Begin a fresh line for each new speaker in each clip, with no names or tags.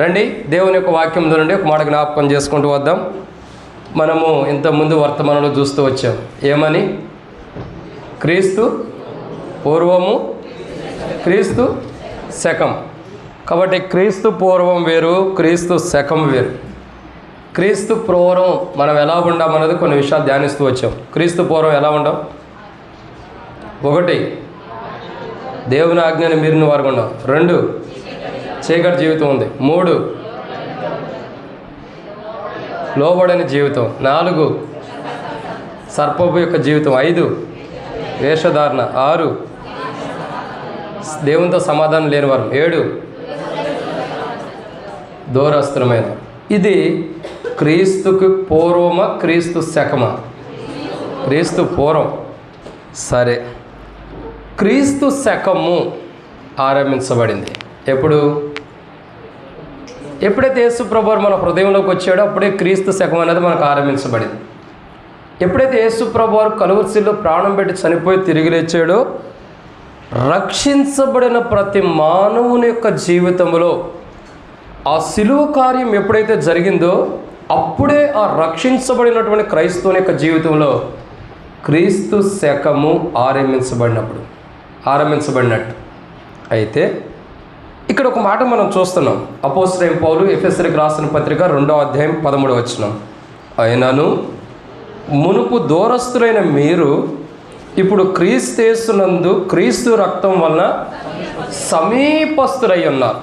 రండి, దేవుని యొక్క వాక్యం నుండి ఒక మాట జ్ఞాపకం చేసుకుంటూ వద్దాం. మనము ఇంతకుముందు వర్తమానంలో చూస్తూ వచ్చాం. ఏమని? క్రీస్తు పూర్వము, క్రీస్తు శకం. కాబట్టి క్రీస్తు పూర్వం వేరు, క్రీస్తు శకం వేరు. క్రీస్తు పూర్వం మనం ఎలా ఉండాం అన్నది కొన్ని విషయాలు ధ్యానిస్తూ వచ్చాం. క్రీస్తు పూర్వం ఎలా ఉండాం? 1, దేవుని ఆజ్ఞని మీరిన వారు ఉన్నాం. 2, చీకటి జీవితం ఉంది. 3, లోబడని జీవితం. 4, సర్పపు యొక్క జీవితం. 5, వేషధారణ. 6, దేవునితో సమాధానం లేనివారు. 7, దూరస్తులమైన. ఇది క్రీస్తుకు పూర్వమా, క్రీస్తు శకమా? క్రీస్తు పూర్వం. సరే, క్రీస్తు శకము ఆరంభించబడింది ఎప్పుడైతే యేసు ప్రభువు మన హృదయంలోకి వచ్చాడో అప్పుడే క్రీస్తు శకం అనేది మనకు ఆరంభించబడింది. ఎప్పుడైతే యేసు ప్రభువు కలువరిశిల్లో ప్రాణం పెట్టి చనిపోయి తిరిగి లేచాడో, రక్షించబడిన ప్రతి మానవుని యొక్క జీవితంలో ఆ సిలువ కార్యం ఎప్పుడైతే జరిగిందో అప్పుడే ఆ రక్షించబడినటువంటి క్రైస్తవుని యొక్క జీవితంలో క్రీస్తు శకము ఆరంభించబడినట్టు. అయితే ఇక్కడ ఒక మాట మనం చూస్తున్నాం. అపోస్తలుడైన పౌలు ఎఫెసీయులకు రాసిన పత్రిక 2వ అధ్యాయం 13వ వచనం. అయినను మునుపు దూరస్తులైన మీరు ఇప్పుడు క్రీస్తు యేసునందు క్రీస్తు రక్తం వలన సమీపస్తులై ఉన్నారు.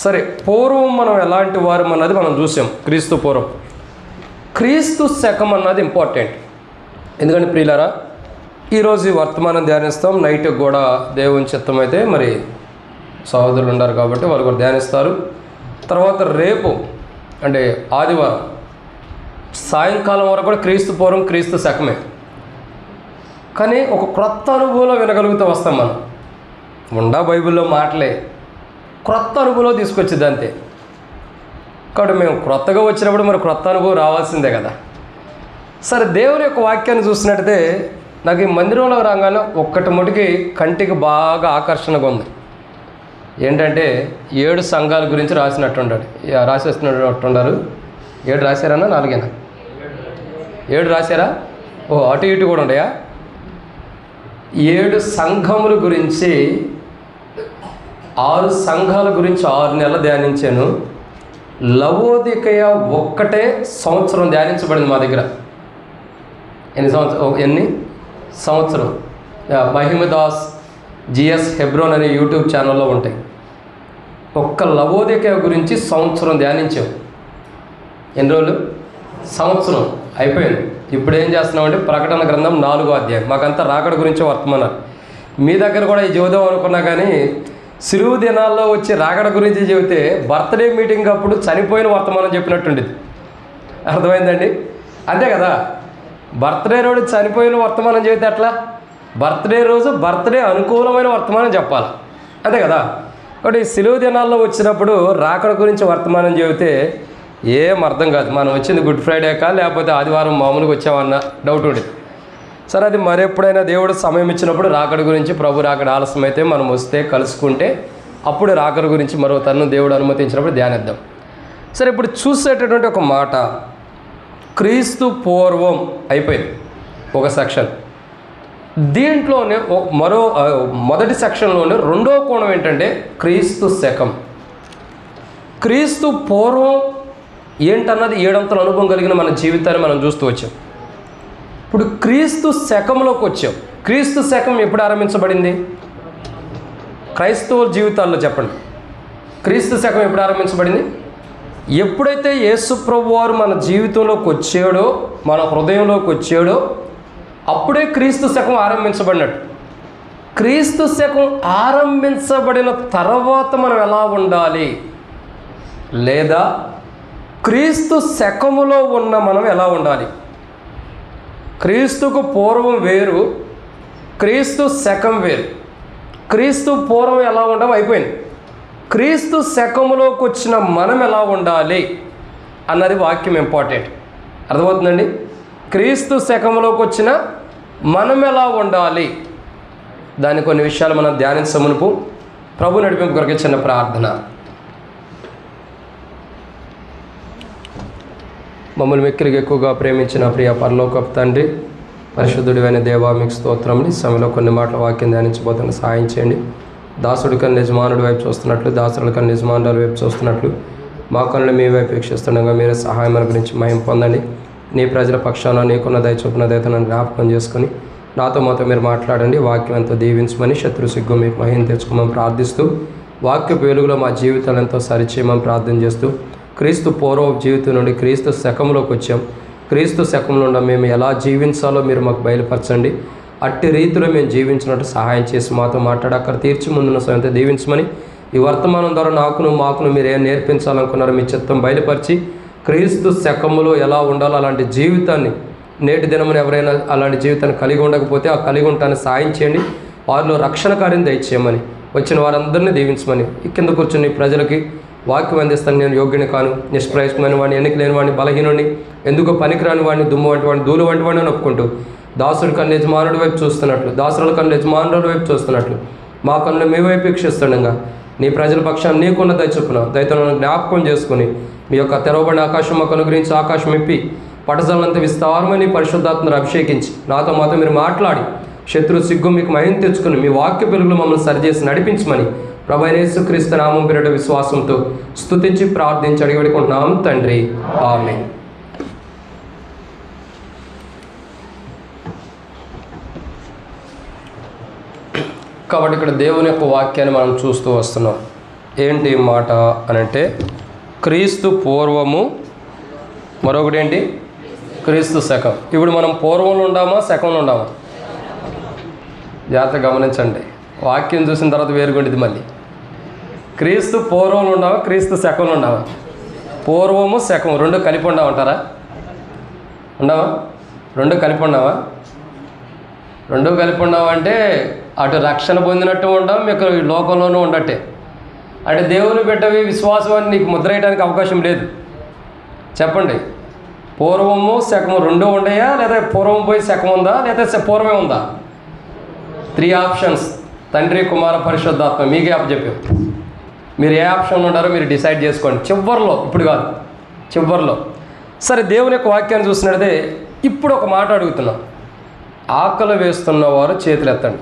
సరే, పూర్వం మనం ఎలాంటి వారు అన్నది మనం చూసాం. క్రీస్తు పూర్వం. క్రీస్తు శకం అన్నది ఇంపార్టెంట్. ఎందుకంటే ప్రియులారా, ఈరోజు ఈ వర్తమానం ధ్యానిస్తాం. నైట్ కూడా దేవుని చిత్తం అయితే మరి సహోదరులు ఉన్నారు కాబట్టి వాళ్ళు కూడా ధ్యానిస్తారు. తర్వాత రేపు అంటే ఆదివారం సాయంకాలం వరకు కూడా క్రీస్తు పూర్వం, క్రీస్తు శకమే. కానీ ఒక క్రొత్త అనుభవంలో వినగలుగుతూ వస్తాం మనం. బైబిల్లో మాటలే క్రొత్త అనుభవంలో తీసుకొచ్చింది అంతే. కాబట్టి మేము క్రొత్తగా వచ్చినప్పుడు మరి క్రొత్త అనుభవం రావాల్సిందే కదా. సరే, దేవుని యొక్క వాక్యాన్ని చూసినట్టయితే నాకు ఈ మందిరంలో రాగానే ఒక్కటి ముటికి కంటికి బాగా ఆకర్షణగా ఉంది. ఏంటంటే 7 సంఘాల గురించి రాసేస్తున్నట్టున్నారు. 7 రాశారన్నా 4 7 రాశారా? ఓ, అటు ఇటు కూడా ఉంటాయా? 7 సంఘముల గురించి 6 సంఘాల గురించి 6 నెలలు ధ్యానించాను. లవోదికయ ఒక్కటే సంవత్సరం ధ్యానించబడింది మా దగ్గర. ఎన్ని సంవత్సరం? మహిమదాస్ జిఎస్ హెబ్రోన్ అనే యూట్యూబ్ ఛానల్లో ఉంటాయి. ఒక్క లవోదికయ గురించి సంవత్సరం ధ్యానించాం. ఎన్ని రోజులు? సంవత్సరం అయిపోయింది. ఇప్పుడు ఏం చేస్తున్నామంటే ప్రకటన గ్రంథం 4వ అధ్యాయం. మాకంతా రాకడ గురించి వర్తమానాలు. మీ దగ్గర కూడా ఈ చెబుదాం అనుకున్నా కానీ సిలువు దినాల్లో వచ్చి రాకడ గురించి చెబితే బర్త్డే మీటింగ్ అప్పుడు చనిపోయిన వర్తమానం చెప్పినట్టుండేది. అర్థమైందండి? అంతే కదా. బర్త్డే రోజు చనిపోయిన వర్తమానం చెబితే అట్లా? బర్త్డే రోజు బర్త్డే అనుకూలమైన వర్తమానం చెప్పాలి. అంతే కదా. కాబట్టి సిలువు దినాల్లో వచ్చినప్పుడు రాకడ గురించి వర్తమానం చెబితే ఏం అర్థం కాదు. మనం వచ్చింది గుడ్ ఫ్రైడేకా లేకపోతే ఆదివారం మామూలుగా వచ్చామన్న డౌట్ ఉండేది. సరే, అది మరెప్పుడైనా దేవుడు సమయం ఇచ్చినప్పుడు రాకడ గురించి, ప్రభు రాకడ ఆలస్యం అయితే మనం వస్తే కలుసుకుంటే అప్పుడు రాకడ గురించి మరో తరుణం దేవుడు అనుమతించినప్పుడు ధ్యానిద్దాం. సరే, ఇప్పుడు చూసేటటువంటి ఒక మాట, క్రీస్తు పూర్వం అయిపోయింది ఒక సెక్షన్. దీంట్లోనే మొదటి సెక్షన్లోనే 2వ కోణం ఏంటంటే క్రీస్తు శకం. క్రీస్తు పూర్వం ఏంటన్నది 7 అంతల అనుభవం కలిగిన మన జీవితాన్ని మనం చూస్తూ వచ్చాం. ఇప్పుడు క్రీస్తు శకంలోకి వచ్చాం. క్రీస్తు శకం ఎప్పుడు ఆరంభించబడింది? క్రైస్తవ జీవితాల్లో చెప్పండి. క్రీస్తు శకం ఎప్పుడు ఆరంభించబడింది? ఎప్పుడైతే యేసు ప్రభువు వారు మన జీవితంలోకి వచ్చాడో, మన హృదయంలోకి వచ్చాడో అప్పుడే క్రీస్తు శకం ఆరంభించబడినట్టు. క్రీస్తు శకం ఆరంభించబడిన తర్వాత మనం ఎలా ఉండాలి, లేదా క్రీస్తు శకములో ఉన్న మనం ఎలా ఉండాలి? క్రీస్తుకు పూర్వం వేరు, క్రీస్తు శకం వేరు. క్రీస్తు పూర్వం ఎలా ఉండడం అయిపోయింది. క్రీస్తు శకములోకి వచ్చిన మనం ఎలా ఉండాలి అన్నది వాక్యం ఇంపార్టెంట్. అర్థమవుతుందండి? క్రీస్తు శకంలోకి వచ్చిన మనం ఎలా ఉండాలి, దాని కొన్ని విషయాలు మనం ధ్యానించే మునుపు ప్రభు నడిపింపు కొరకు చిన్న ప్రార్థన. మమ్మల్ని మిక్కిలిగా ఎక్కువగా ప్రేమించిన ప్రియ పరలోకపు తండ్రి, పరిశుద్ధుడివైన దేవా, మీకు స్తోత్రములు. ఈ సమయంలో కొన్ని మాటల వాక్యం ధ్యానించబోతున్న సహాయం చేయండి. దాసుడి కన్నా యజమానుడి వైపు చూస్తున్నట్లు, దాసుల కన్నా యజమానుల వైపు చూస్తున్నట్లు మా కన్నులు మీ వైపు వీక్షిస్తుండగా మీరే సహాయం గురించి మహిమ పొందండి. నీ ప్రజల పక్షాన నీకున్న దయ చొప్పున దయతను జ్ఞాపకం చేసుకుని నాతో మాతో మీరు మాట్లాడండి. వాక్యం ఎంతో దీవించమని, శత్రు సిగ్గు మీకు మహిమ తెచ్చుకోమని ప్రార్థిస్తూ, వాక్యపు వెలుగులో మా జీవితాలు ఎంతో సరిచేయమని ప్రార్థన చేస్తూ, క్రీస్తు పూర్వ జీవితం నుండి క్రీస్తు శకంలోకి వచ్చాం. క్రీస్తు శకంలో ఉన్న మేము ఎలా జీవించాలో మీరు మాకు బయలుపరచండి. అట్టి రీతిలో మేము జీవించినట్టు సహాయం చేసి మాతో మాట్లాడి అక్కడ తీర్చి ముందున్న సమయంతో దీవించమని, ఈ వర్తమానం ద్వారా మాకును మీరు ఏం నేర్పించాలనుకున్నారో మీ చిత్తం బయలుపరిచి, క్రీస్తు శకములో ఎలా ఉండాలో అలాంటి జీవితాన్ని నేటి దినమున ఎవరైనా అలాంటి జీవితాన్ని కలిగి ఉండకపోతే ఆ కలిగి ఉండటానికి సాయం చేయండి. వారిలో రక్షణ కార్యం దయచేయమని, వచ్చిన వారందరినీ దీవించమని, కింద కూర్చుని ప్రజలకి వాక్యం అందిస్తాను. నేను యోగ్యుని కాను, నిష్ప్రయోజకమైన వాడిని, ఎన్నిక లేని వాడిని, బలహీనుడిని, ఎందుకు పనికిరాని వాడిని, దుమ్ము వంటి వాడిని, ధూళి వంటి వాడిని ఒప్పుకుంటూ, దాసుడి కన్నా యజమానుడి వైపు చూస్తున్నట్లు, దాసుల కన్నా యజమానుల వైపు చూస్తున్నట్లు మా కన్ను మీ వైపు వీక్షిస్తుండగా నీ ప్రజల పక్షాన్ని నీకున్న దయ చొప్పున దయతను జ్ఞాపకం చేసుకుని, మీ యొక్క తెరవబడిన ఆకాశం మాకు అనుగ్రహించి ఆకాశం ఇప్పి పటజలంతా విస్తారమని పరిశుద్ధాత్మను అభిషేకించి నాతో మాతో మీరు మాట్లాడి శత్రు సిగ్గు మీకు మహిమ తెచ్చుకుని మీ వాక్య వెలుగులో మమ్మల్ని సరిచేసి నడిపించమని ప్రభువైన యేసుక్రీస్తు నామం పేరిట విశ్వాసంతో స్తుతించి ప్రార్థించి అడిగిపెట్టుకుంటున్నాం తండ్రి, ఆమేన్. కాబట్టి ఇక్కడ దేవుని యొక్క వాక్యాన్ని మనం చూస్తూ వస్తున్నాం. ఏంటి మాట అనంటే, క్రీస్తు పూర్వము, మరొకటి ఏంటి, క్రీస్తు శకం. ఇప్పుడు మనం పూర్వంలో ఉండామా శకంలో ఉండామా? జాగ్రత్తగా గమనించండి. వాక్యం చూసిన తర్వాత వేరుగుంటుంది మళ్ళీ. క్రీస్తు పూర్వంలో ఉండామా క్రీస్తు శకంలో ఉండామా? పూర్వము శకం రెండు కలిపి ఉండామంటారా? ఉండవా? రెండు కలిపి ఉన్నావా? రెండు కలిపి ఉన్నామంటే అటు రక్షణ పొందినట్టు ఉంటాం, మీకు లోకంలోనూ ఉండట్టే. అంటే దేవుని బిడ్డవి విశ్వాసం అని నీకు ముద్ర వేయడానికి అవకాశం లేదు. చెప్పండి, పూర్వము శకము రెండు ఉండయా, లేదా పూర్వం పోయి శకం ఉందా, లేదా పూర్వమే ఉందా? 3 ఆప్షన్స్. తండ్రి, కుమార, పరిశుద్ధాత్మ. మీకే అప్పచెప్పాం. మీరు ఏ ఆప్షన్లో ఉంటారో మీరు డిసైడ్ చేసుకోండి. చివరిలో, ఇప్పుడు కాదు, చివరిలో. సరే, దేవుని యొక్క వాక్యాన్ని చూసినట్టే ఇప్పుడు ఒక మాట అడుగుతున్నాం. ఆకలి వేస్తున్నవారు చేతులు ఎత్తండి.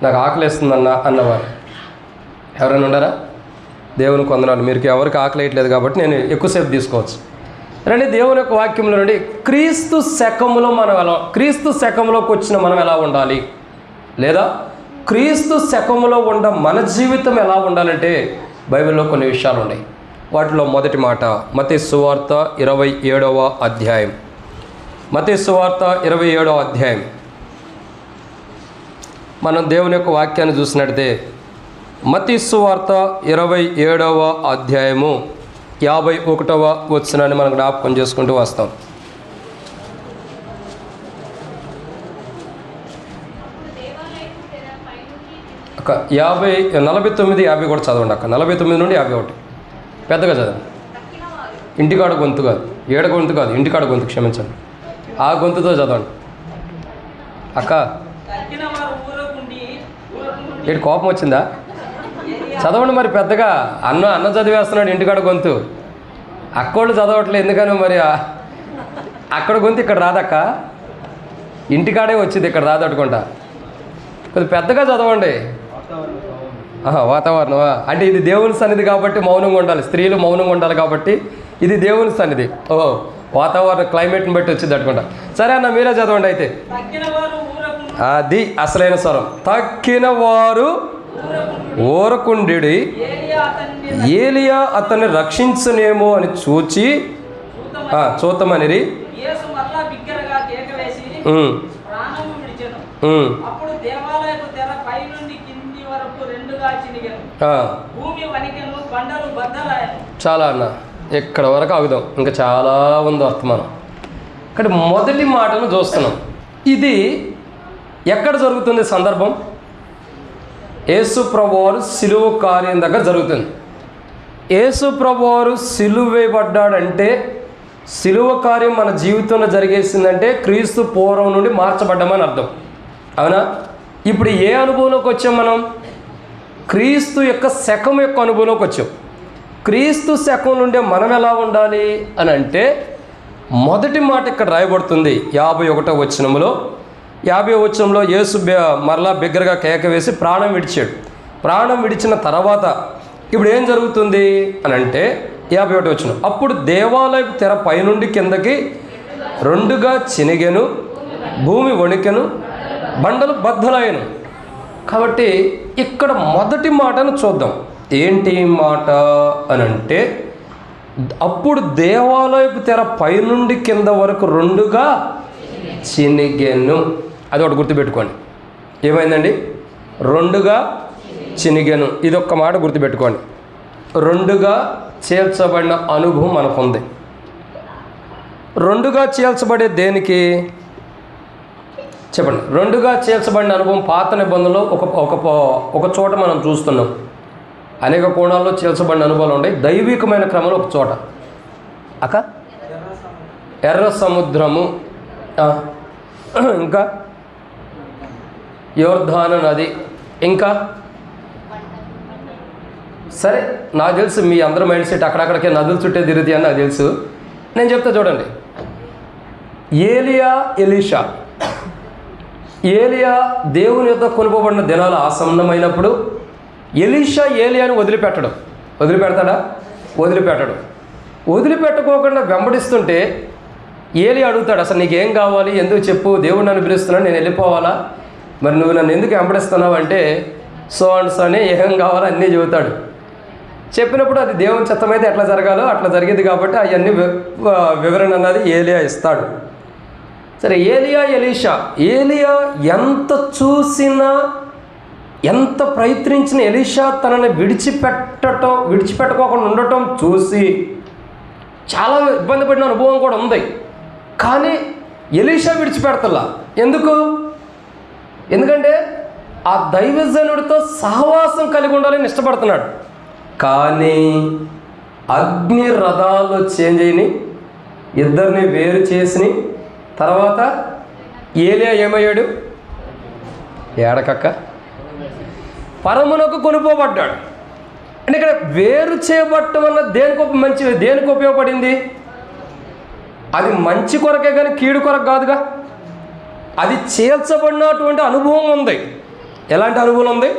నాకు ఆకలి వేస్తుందన్న అన్నవారు ఎవరైనా ఉన్నారా? దేవుని కొందనాలు. మీరు ఎవరికి ఆకలి వేయట్లేదు కాబట్టి నేను ఎక్కువసేపు తీసుకోవచ్చు. రండి, దేవుని యొక్క వాక్యంలో నుండి క్రీస్తు శకంలో మనం క్రీస్తు శకంలోకి వచ్చిన మనం ఎలా ఉండాలి, లేదా క్రీస్తు శకంలో ఉండ మన జీవితం ఎలా ఉండాలంటే బైబిల్లో కొన్ని విషయాలు ఉన్నాయి. వాటిలో మొదటి మాట మత్తయి సువార్త 27వ అధ్యాయం. మత్తయి సువార్త 27వ అధ్యాయం. మనం దేవుని యొక్క వాక్యాన్ని చూసినట్టే మత్తయి సువార్త 27వ అధ్యాయము 51వ వచనాన్ని మనం జ్ఞాపకం చేసుకుంటూ వస్తాం. అక్క 49, 50 కూడా చదవండి అక్క. 49 నుండి 51 పెద్దగా చదవండి. ఇంటికాడ గొంతు కాదు, ఏడ గొంతు కాదు, ఇంటికాడ గొంతు, క్షమించండి, ఆ గొంతుతో చదవండి అక్క. ఏంటి కోపం వచ్చిందా? చదవండి మరి పెద్దగా. అన్న చదివేస్తున్నాడు ఇంటికాడ గొంతు. అక్కోళ్ళు చదవట్లేదు ఎందుకని మరి? అక్కడ గొంతు ఇక్కడ రాదక్క, ఇంటికాడే వచ్చింది, ఇక్కడ రాదట్టుకుంటా. కొద్ది పెద్దగా చదవండి. వాతావరణం అంటే ఇది దేవుని సన్నిధి కాబట్టి మౌనంగా ఉండాలి. స్త్రీలు మౌనంగా ఉండాలి కాబట్టి ఇది దేవుని సన్నిధి. వాతావరణం క్లైమేట్ని బట్టి వచ్చింది అట్టుకుంటా. సరే అన్న, మీరే చదవండి అయితే. అది అసలైన స్వరం. తక్కిన వారు ఊరకుండి ఏలియా అతన్ని రక్షించనేమో అని చూతమని చాలా అన్న, ఇక్కడ వరకు ఆగుదాం, ఇంకా చాలా ఉంది వర్తమానం. ఇక్కడ మొదటి మాటను చూస్తున్నాం. ఇది ఎక్కడ జరుగుతుంది సందర్భం? యేసు ప్రభువారు సిలువ కార్యం దగ్గర జరుగుతుంది. యేసు ప్రభువారు సిలువ వేయబడ్డాడంటే, సిలువ కార్యం మన జీవితంలో జరిగేసిందంటే క్రీస్తు పూర్వం నుండి మార్చబడ్డామని అర్థం. అవునా? ఇప్పుడు ఏ అనుభవంలోకి వచ్చాం మనం? క్రీస్తు యొక్క శకం యొక్క అనుభవంలోకి వచ్చాం. క్రీస్తు శకం నుండే మనం ఎలా ఉండాలి అని అంటే, మొదటి మాట ఇక్కడ రాయబడుతుంది 51వ వచనంలో. 50వ వచనంలో యేసు మరలా బిగ్గరగా కేక వేసి ప్రాణం విడిచాడు. ప్రాణం విడిచిన తర్వాత ఇప్పుడు ఏం జరుగుతుంది అని అంటే 51వ వచనం, అప్పుడు దేవాలయపు తెర పైనుండి కిందకి రెండుగా చినిగెను, భూమి వణికెను, బండలు బద్దలయ్యను. కాబట్టి ఇక్కడ మొదటి మాటను చూద్దాం. ఏంటి మాట అని అంటే, అప్పుడు దేవాలయపు తెర పైనుండి కింద వరకు రెండుగా చినిగెను. అది ఒకటి గుర్తుపెట్టుకోండి. ఏమైందండి? రెండుగా చినిగెను. ఇదొక్క మాట గుర్తుపెట్టుకోండి. రెండుగా చీల్చబడిన అనుభవం మనకుంది. రెండుగా చీల్చబడే దేనికి చెప్పండి? రెండుగా చీల్చబడిన అనుభవం పాత నిబంధనలో ఒక చోట మనం చూస్తున్నాం. అనేక కోణాల్లో చీల్చబడిన అనుభవాలు ఉన్నాయి. దైవికమైన క్రమంలో ఒక చోట ఎర్ర సముద్రము, ఇంకా యోర్ధాను నది, ఇంకా సరే నాకు తెలుసు మీ అందరూ మైండ్ సెట్ అక్కడక్కడికే నదులు చుట్టే తిరుగుతాయి అని నాకు తెలుసు. నేను చెప్తా చూడండి. ఏలియా దేవుని యొద్ద కొనుకోబడిన దినాలు ఆసన్నమైనప్పుడు ఎలీషా ఏలియాని వదిలిపెడతాడా? వదిలిపెట్టుకోకుండా వెంబడిస్తుంటే ఏలియా అడుగుతాడు, అసలు నీకేం కావాలి, ఎందుకు చెప్పు, దేవుడు నన్ను పిలుస్తున్నాడు, నేను వెళ్ళిపోవాలా, మరి నువ్వు నన్ను ఎందుకు వెంబడిస్తున్నావు అంటే సో అండ్ సో అని ఏం కావాలో అన్నీ చెబుతాడు. చెప్పినప్పుడు అది దేవుని చిత్తమైతే ఎట్లా జరగాలో అట్లా జరిగేది కాబట్టి అవన్నీ వివరణ అన్నది ఏలియా ఇస్తాడు. సరే, ఏలియా ఎంత చూసినా ఎంత ప్రయత్నించిన ఎలీషా తనని విడిచిపెట్టుకోకుండా ఉండటం చూసి చాలా ఇబ్బంది పడిన అనుభవం కూడా ఉంది. కానీ ఎలీషా విడిచిపెడతలా. ఎందుకంటే ఆ దైవజనుడితో సహవాసం కలిగి ఉండాలని ఇష్టపడుతున్నాడు. కానీ అగ్ని రథాలు చేంజ్ అయినాయి, ఇద్దరిని వేరు చేసి తర్వాత ఏలియా ఏమయ్యాడు? ఏడకక్క పరమునకు కొనుపోబడ్డాడు. అంటే ఇక్కడ వేరు చేయబట్టం అన్న దేనికి ఉపయోగపడింది? అది మంచి కొరకే కానీ కీడు కొరకు కాదుగా. అది చీల్చబడినటువంటి అనుభవం ఉంది. ఎలాంటి అనుభవం ఉంది?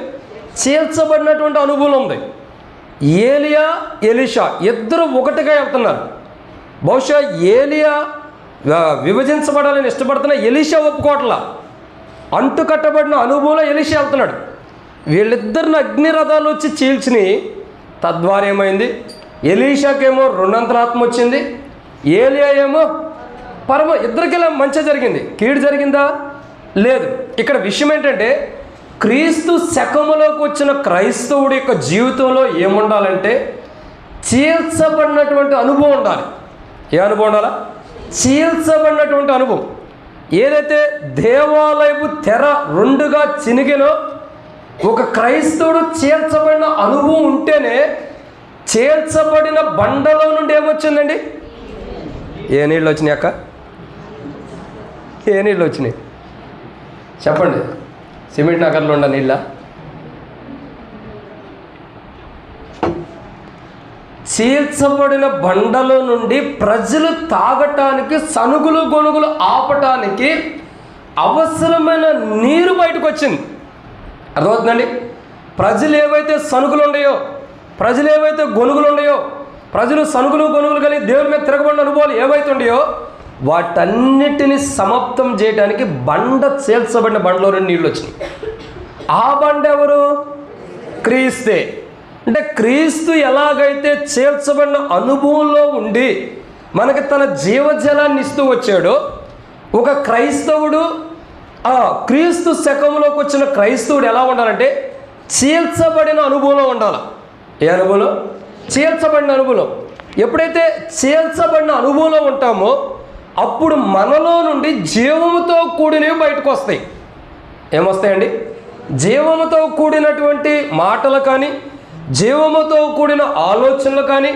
చీల్చబడినటువంటి అనుభవం ఉంది. ఏలియా ఎలీషా ఇద్దరు ఒకటిగా వెళ్తున్నారు. బహుశా ఏలియా విభజించబడాలని ఇష్టపడుతున్న ఎలీషా ఒప్పుకోవట్లా. అంటు కట్టబడిన అనుభవంలో ఎలీషా వెళ్తున్నాడు. వీళ్ళిద్దరిని అగ్నిరథాలు వచ్చి చీల్చిని. తద్వారా ఏమైంది? ఎలీషాకేమో 2 అంతల ఆత్మ వచ్చింది, ఏలియా ఏమో ఇద్దరికెలా మంచి జరిగింది, కీడు జరిగిందా? లేదు. ఇక్కడ విషయం ఏంటంటే, క్రీస్తు శకములోకి వచ్చిన క్రైస్తవుడి యొక్క జీవితంలో ఏముండాలంటే చీల్చబడినటువంటి అనుభవం ఉండాలి. ఏ అనుభవం ఉండాలా? చీల్చబడినటువంటి అనుభవం. ఏదైతే దేవాలయపు తెర రెండుగా చినిగినో ఒక క్రైస్తవుడు చీల్చబడిన అనుభవం ఉంటేనే, చీల్చబడిన బండలో నుండి ఏమొచ్చిందండి? ఏ నీళ్ళు వచ్చినాయి అక్క? ఏ నీళ్ళు వచ్చినాయి చెప్పండి? సిమెంట్ నగర్లో ఉన్న నీళ్ళ? చీల్చబడిన బండలో నుండి ప్రజలు తాగటానికి, సనుగులు గొనుగులు ఆపటానికి అవసరమైన నీరు బయటకు వచ్చింది. అర్థమవుతుందండి? ప్రజలు ఏవైతే సనుగులు ఉన్నాయో, ప్రజలు ఏవైతే గొనుగులు ఉన్నాయో, ప్రజలు సనుగులు గొనుగులు కలిగి దేవుని మీద తిరగబడిన అనుభవాలు ఏవైతే ఉన్నాయో వాటన్నిటిని సమాప్తం చేయడానికి చీల్చబడిన బండలో నుండి నీళ్ళు వచ్చినాయి. ఆ బండ ఎవరు? క్రీస్తే. అంటే క్రీస్తు ఎలాగైతే చీల్చబడిన అనుభవంలో ఉండి మనకి తన జీవజలాన్ని ఇస్తూ వచ్చాడో, ఒక క్రైస్తవుడు క్రీస్తు శకంలోకి వచ్చిన క్రైస్తవుడు ఎలా ఉండాలంటే చీల్చబడిన అనుభవంలో ఉండాలి. ఏ అనుభవంలో? చీల్చబడిన అనుభవం. ఎప్పుడైతే చీల్చబడిన అనుభవంలో ఉంటామో అప్పుడు మనలో నుండి జీవముతో కూడినవి బయటకు వస్తాయి. ఏమొస్తాయండి? జీవముతో కూడినటువంటి మాటలు కానీ, జీవముతో కూడిన ఆలోచనలు కానీ,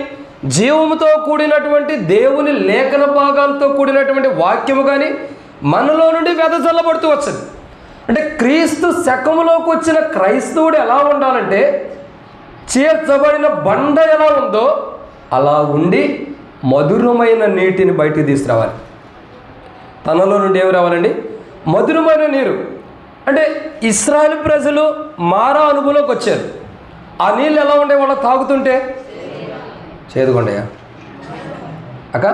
జీవముతో కూడినటువంటి దేవుని లేఖన భాగాలతో కూడినటువంటి వాక్యము కానీ మనలో నుండి వెదజల్లబడుతూ వచ్చింది. అంటే క్రీస్తు శకములోకి వచ్చిన క్రైస్తవుడు ఎలా ఉండాలంటే చీల్చబడిన బండ ఎలా ఉందో అలా ఉండి మధురమైన నీటిని బయటికి తీసుకురావాలి. తనలో నుండి ఏమి రావాలండి? మధురమైన నీరు. అంటే ఇశ్రాయేలు ప్రజలు మారా అనుభవంలోకి వచ్చారు. ఆ నీళ్ళు ఎలా ఉండే వాళ్ళు తాగుతుంటే? చేదుగా ఉండయా అక్క?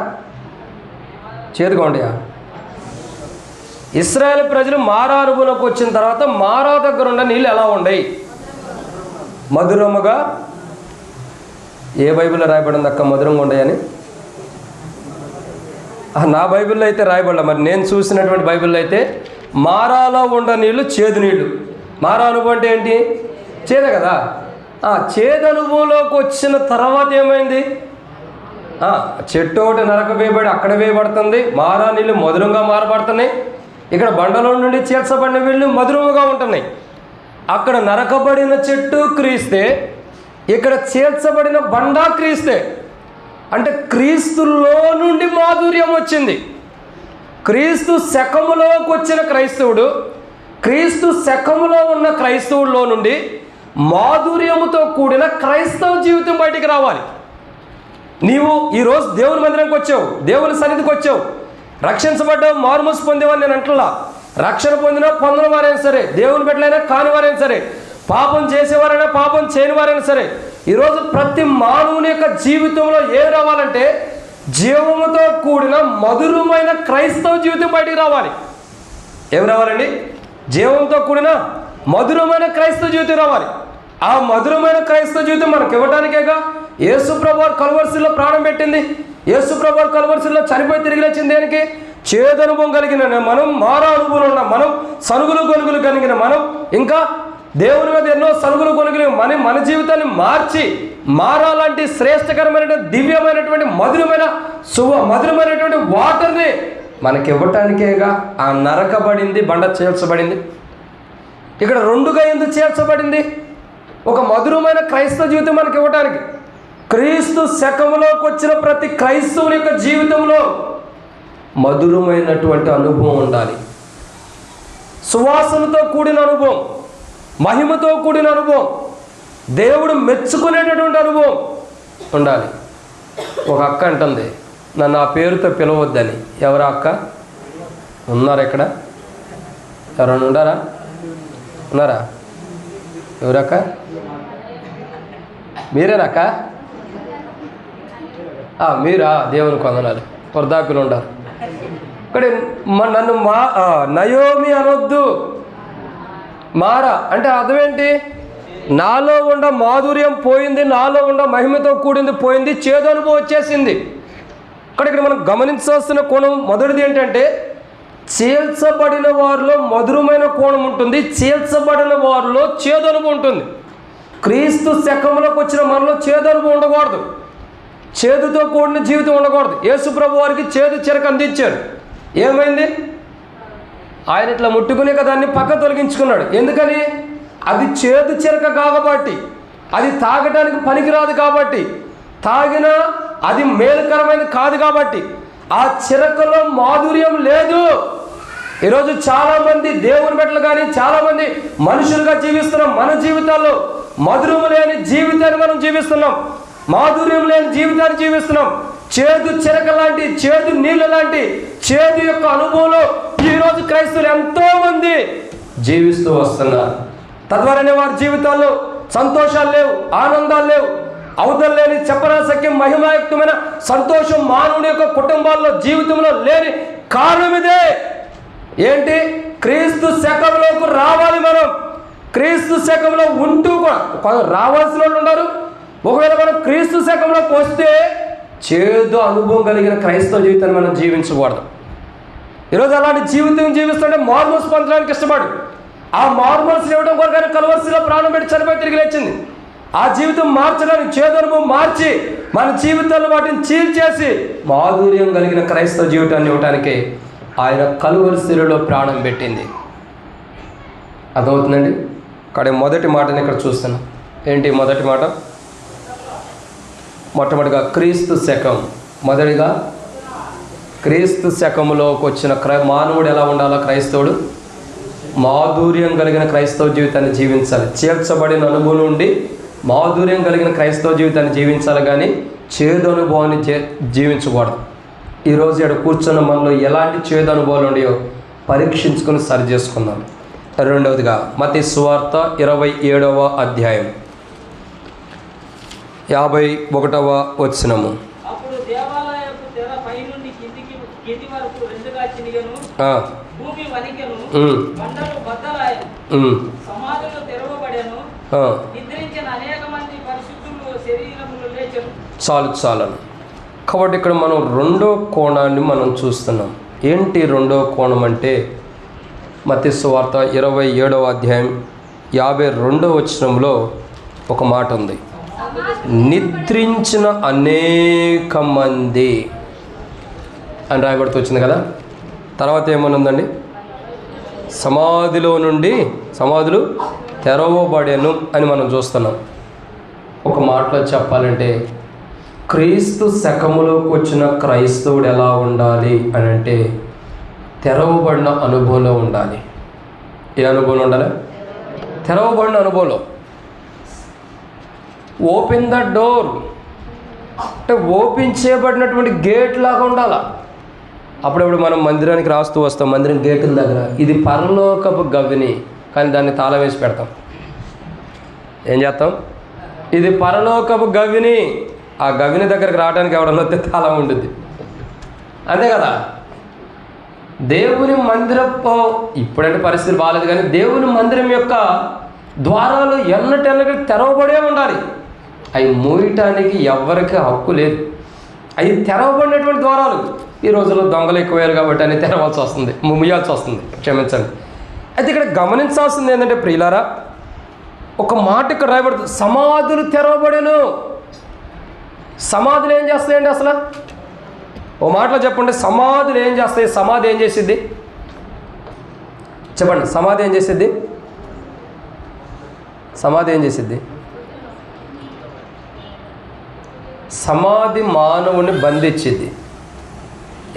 చేదుగా ఉండయా? ఇశ్రాయేలు ప్రజలు మారా అనుభవంలోకి వచ్చిన తర్వాత మారా దగ్గర ఉన్న నీళ్ళు ఎలా ఉండయి? మధురముగా. ఏ బైబిల్లో రాయబడింది అక్క మధురంగా ఉండయని? నా బైబిల్లో అయితే రాయబడలే. మరి నేను చూసినటువంటి బైబిల్లో అయితే మారాలో ఉండ నీళ్ళు చేదు నీళ్ళు. మారా అనుభవం అంటే ఏంటి? చేదే కదా. చేదు అనుభవంలోకి వచ్చిన తర్వాత ఏమైంది? చెట్టు ఒకటి నరకవేయబడి అక్కడ వేయబడుతుంది, మారా నీళ్ళు మధురంగా మారబడుతున్నాయి. ఇక్కడ బండలో నుండి చేర్చబడిన నీళ్ళు మధురముగా ఉంటున్నాయి. అక్కడ నరకబడిన చెట్టు క్రీస్తే, ఇక్కడ చేర్చబడిన బండ క్రీస్తే. అంటే క్రీస్తులో నుండి మాధుర్యం వచ్చింది. క్రీస్తు శకములోకి వచ్చిన క్రైస్తవుడు, క్రీస్తు శకములో ఉన్న క్రైస్తవుల్లో నుండి మాధుర్యముతో కూడిన క్రైస్తవ జీవితం బయటికి రావాలి. నీవు ఈరోజు దేవుని మందిరానికి వచ్చావు, దేవుని సన్నిధికి వచ్చావు, రక్షించబడ్డావు, మారుమూసి పొందేవని నేను అంటలా. రక్షణ పొందిన వారైనా సరే, దేవుని బిడ్డలైనా కాని వారైనా సరే, పాపం చేసేవారైనా పాపం చేయని వారైనా సరే, ఈరోజు ప్రతి మానవుని యొక్క జీవితంలో ఏం రావాలంటే జీవముతో కూడిన మధురమైన క్రైస్తవ జీవితం బయటికి రావాలి. ఏం రావాలండి? జీవంతో కూడిన మధురమైన క్రైస్తవ జీవితం రావాలి. ఆ మధురమైన క్రైస్తవ జీవితం మనకు ఇవ్వడానికేగా యేసుప్రభు వారు కలువరిశిలో ప్రాణం పెట్టింది. యేసుప్రభు వారు కలువరిశిలో చనిపోయి తిరిగి లేచింది దేనికి? చేదు అనుభవం కలిగిన మనం, మారా అనుభవం ఉన్న మనం, సనుగులు గొనుగులు కలిగిన మనం, ఇంకా దేవుని మీద ఎన్నో సనుగులు కొనుగోలు మన జీవితాన్ని మార్చి మారాలంటి శ్రేష్టకరమైన దివ్యమైనటువంటి మధురమైనటువంటి వాటర్ని మనకి ఇవ్వటానికేగా ఆ నరకబడింది, బండ చేర్చబడింది. ఇక్కడ రెండుగా ఎందుకు చేర్చబడింది? ఒక మధురమైన క్రైస్తవ జీవితం మనకి ఇవ్వటానికి. క్రీస్తు శకములోకి వచ్చిన ప్రతి క్రైస్తవుని యొక్క జీవితంలో మధురమైనటువంటి అనుభవం ఉండాలి. సువాసనతో కూడిన అనుభవం, మహిమతో కూడిన అనుభవం, దేవుడు మెచ్చుకునేటటువంటి అనుభవం ఉండాలి. ఒక అక్క అంటుంది, నన్ను ఆ పేరుతో పిలవద్దని. ఎవరా అక్క? ఉన్నారు ఇక్కడ? ఎవరైనా ఉండారా? ఉన్నారా? ఎవరక్క? మీరేనక్క? మీరా? దేవునికి వందనాలు. వృద్ధాప్యులు ఉండారు ఇక్కడ. నన్ను నయోమి అనొద్దు. మారా అంటే అర్థం ఏంటి? నాలో ఉండ మాధుర్యం పోయింది, నాలో ఉండ మహిమతో కూడింది పోయింది, చేదు అనుభవం వచ్చేసింది. ఇక్కడ మనం గమనించాల్సిన కోణం మొదటిది ఏంటంటే, చీల్చబడిన వారిలో మధురమైన కోణం ఉంటుంది, చీల్చబడిన వారిలో చేదు అనుభవం ఉంటుంది. క్రీస్తు శకంలోకి వచ్చిన మనలో చేదు అనుభవం ఉండకూడదు, చేదుతో కూడిన జీవితం ఉండకూడదు. యేసుప్రభు వారికి చేదు చిరక అందించారు. ఏమైంది? ఆయన ఇట్లా ముట్టుకునే దాన్ని పక్క తొలగించుకున్నాడు. ఎందుకని? అది చేదు చిరక కాబట్టి, అది తాగడానికి పనికిరాదు కాబట్టి, తాగినా అది మేలుకరమైనది కాదు కాబట్టి, ఆ చిరకలో మాధుర్యం లేదు. ఈరోజు చాలామంది దేవుని బిడ్డలు కానీ చాలామంది మనుషులుగా జీవిస్తున్నాం. మన జీవితాల్లో మధురము లేని జీవితాన్ని మనం జీవిస్తున్నాం, మాధుర్యం లేని జీవితాన్ని జీవిస్తున్నాం. చేదు చిరక లాంటి, చేదు నీళ్ళ లాంటి చేదు యొక్క అనుభవంలో ఈరోజు క్రైస్తవులు ఎంతోమంది జీవిస్తూ వస్తున్నారు. తద్వారానే వారి జీవితాల్లో సంతోషాలు లేవు, ఆనందాలు లేవు, అవతలు లేని చెప్పరాశక్యం మహిమాయుక్తమైన సంతోషం మానవుని యొక్క కుటుంబాల్లో జీవితంలో లేని కారణం ఇదే. ఏంటి? క్రీస్తు శకంలోకి రావాలి. మనం క్రీస్తు శకంలో ఉంటూ కూడా రావాల్సిన వాళ్ళు ఉన్నారు. ఒకవేళ మనం క్రీస్తు శకంలోకి వస్తే చేదు అనుభవం కలిగిన క్రైస్తవ జీవితాన్ని మనం జీవించకూడదు. ఈరోజు అలాంటి జీవితం జీవిస్తుంటే మార్మోస్ పొందడానికి ఇష్టపడు. ఆ మార్మోస్ ఇవ్వడం కొరకు కలువరిశిలో ప్రాణం పెట్టి చనిపోయి తిరిగి లేచింది. ఆ జీవితం మార్చడానికి, చేదు అనుభవం మార్చి మన జీవితాల్లో వాటిని చీల్చేసి మాధుర్యం కలిగిన క్రైస్తవ జీవితాన్ని ఇవ్వడానికి ఆయన కలువరిశిలో ప్రాణం పెట్టింది. అర్థమవుతుందండి? ఇక్కడ మొదటి మాటని ఇక్కడ చూస్తున్నాం. ఏంటి మొదటి మాట? మొట్టమొదటిగా క్రీస్తు శకం. మొదటిగా క్రీస్తు శకములోకి వచ్చిన మానవుడు ఎలా ఉండాలో? క్రైస్తవుడు మాధుర్యం కలిగిన క్రైస్తవ జీవితాన్ని జీవించాలి. చేర్చబడిన అనుభవం నుండి మాధుర్యం కలిగిన క్రైస్తవ జీవితాన్ని జీవించాలి, కానీ చేదు అనుభవాన్ని జీవించకూడదు. ఈరోజు ఇక్కడ కూర్చున్న మనలో ఎలాంటి చేదు అనుభవాలు ఉన్నాయో పరీక్షించుకొని సరి చేసుకుందాం. రెండవదిగా మత్తయి సువార్త 27వ అధ్యాయం 51వ వచనము.
అప్పుడు దేవాలయపు తెర పైనుండి కింది వరకు రెండుగా చినిగెను, భూమి వణికెను, బండలు బద్దలాయెను, సమాధులు తెరవబడెను, నిద్రించిన అనేక మంది పరిశుద్ధులు శరీరములు లేచెను. చాలు. కాబట్టి ఇక్కడ మనం రెండో కోణాన్ని మనం చూస్తున్నాం. ఏంటి రెండో కోణం అంటే, మత్తయి సువార్త 27వ అధ్యాయం 52వ వచనంలో ఒక మాట ఉంది, నిద్రించిన అనేక మంది అని రాయబడుతూ వచ్చింది కదా. తర్వాత ఏమనుందండి, సమాధులు తెరవబడెను అని మనం చూస్తున్నాం. ఒక మాటలో చెప్పాలంటే, క్రీస్తు శకములోకి వచ్చిన క్రైస్తవుడు ఎలా ఉండాలి అని అంటే, తెరవబడిన అనుభవంలో ఉండాలి. ఏ అనుభవంలో ఉండాలి? తెరవబడిన అనుభవంలో. ఓపెన్ ద డోర్ అంటే ఓపెన్ చేయబడినటువంటి గేట్ లాగా ఉండాలి. అప్పుడప్పుడు మనం మందిరానికి రాస్తూ వస్తాం, మందిరం గేటుల దగ్గర ఇది పరలోకపు గవిని, కానీ దాన్ని తాళం వేసి పెడతాం. ఏం చేస్తాం? ఇది పరలోకపు గవిని. ఆ గవిని దగ్గరికి రావడానికి ఎవడన్నా వస్తే తాళం ఉంటుంది, అంతే కదా. దేవుని మందిరపు ఇప్పుడంటే పరిస్థితి బాగాలేదు, కానీ దేవుని మందిరం యొక్క ద్వారాలు ఎన్నటెన్నకి తెరవబడే ఉండాలి. అవి మూయటానికి ఎవరికి హక్కు లేదు. అవి తెరవబడినటువంటి ద్వారాలు. ఈ రోజుల్లో దొంగలు ఎక్కువయ్యారు కాబట్టి అని తెరవాల్సి వస్తుంది, ముయ్యాల్సి వస్తుంది, క్షమించండి. అయితే ఇక్కడ గమనించాల్సింది ఏంటంటే ప్రియులారా, ఒక మాట ఇక్కడ రాయబడుతుంది, సమాధులు తెరవబడెను. సమాధులు ఏం చేస్తాయండి అసలు? ఓ మాటలో చెప్పండి, సమాధులు ఏం చేస్తాయి? సమాధి ఏం చేసిద్ది? చెప్పండి, సమాధి ఏం చేసిద్ది? సమాధి ఏం చేసిద్ది? సమాధి మానవుని బంధించిద్ది.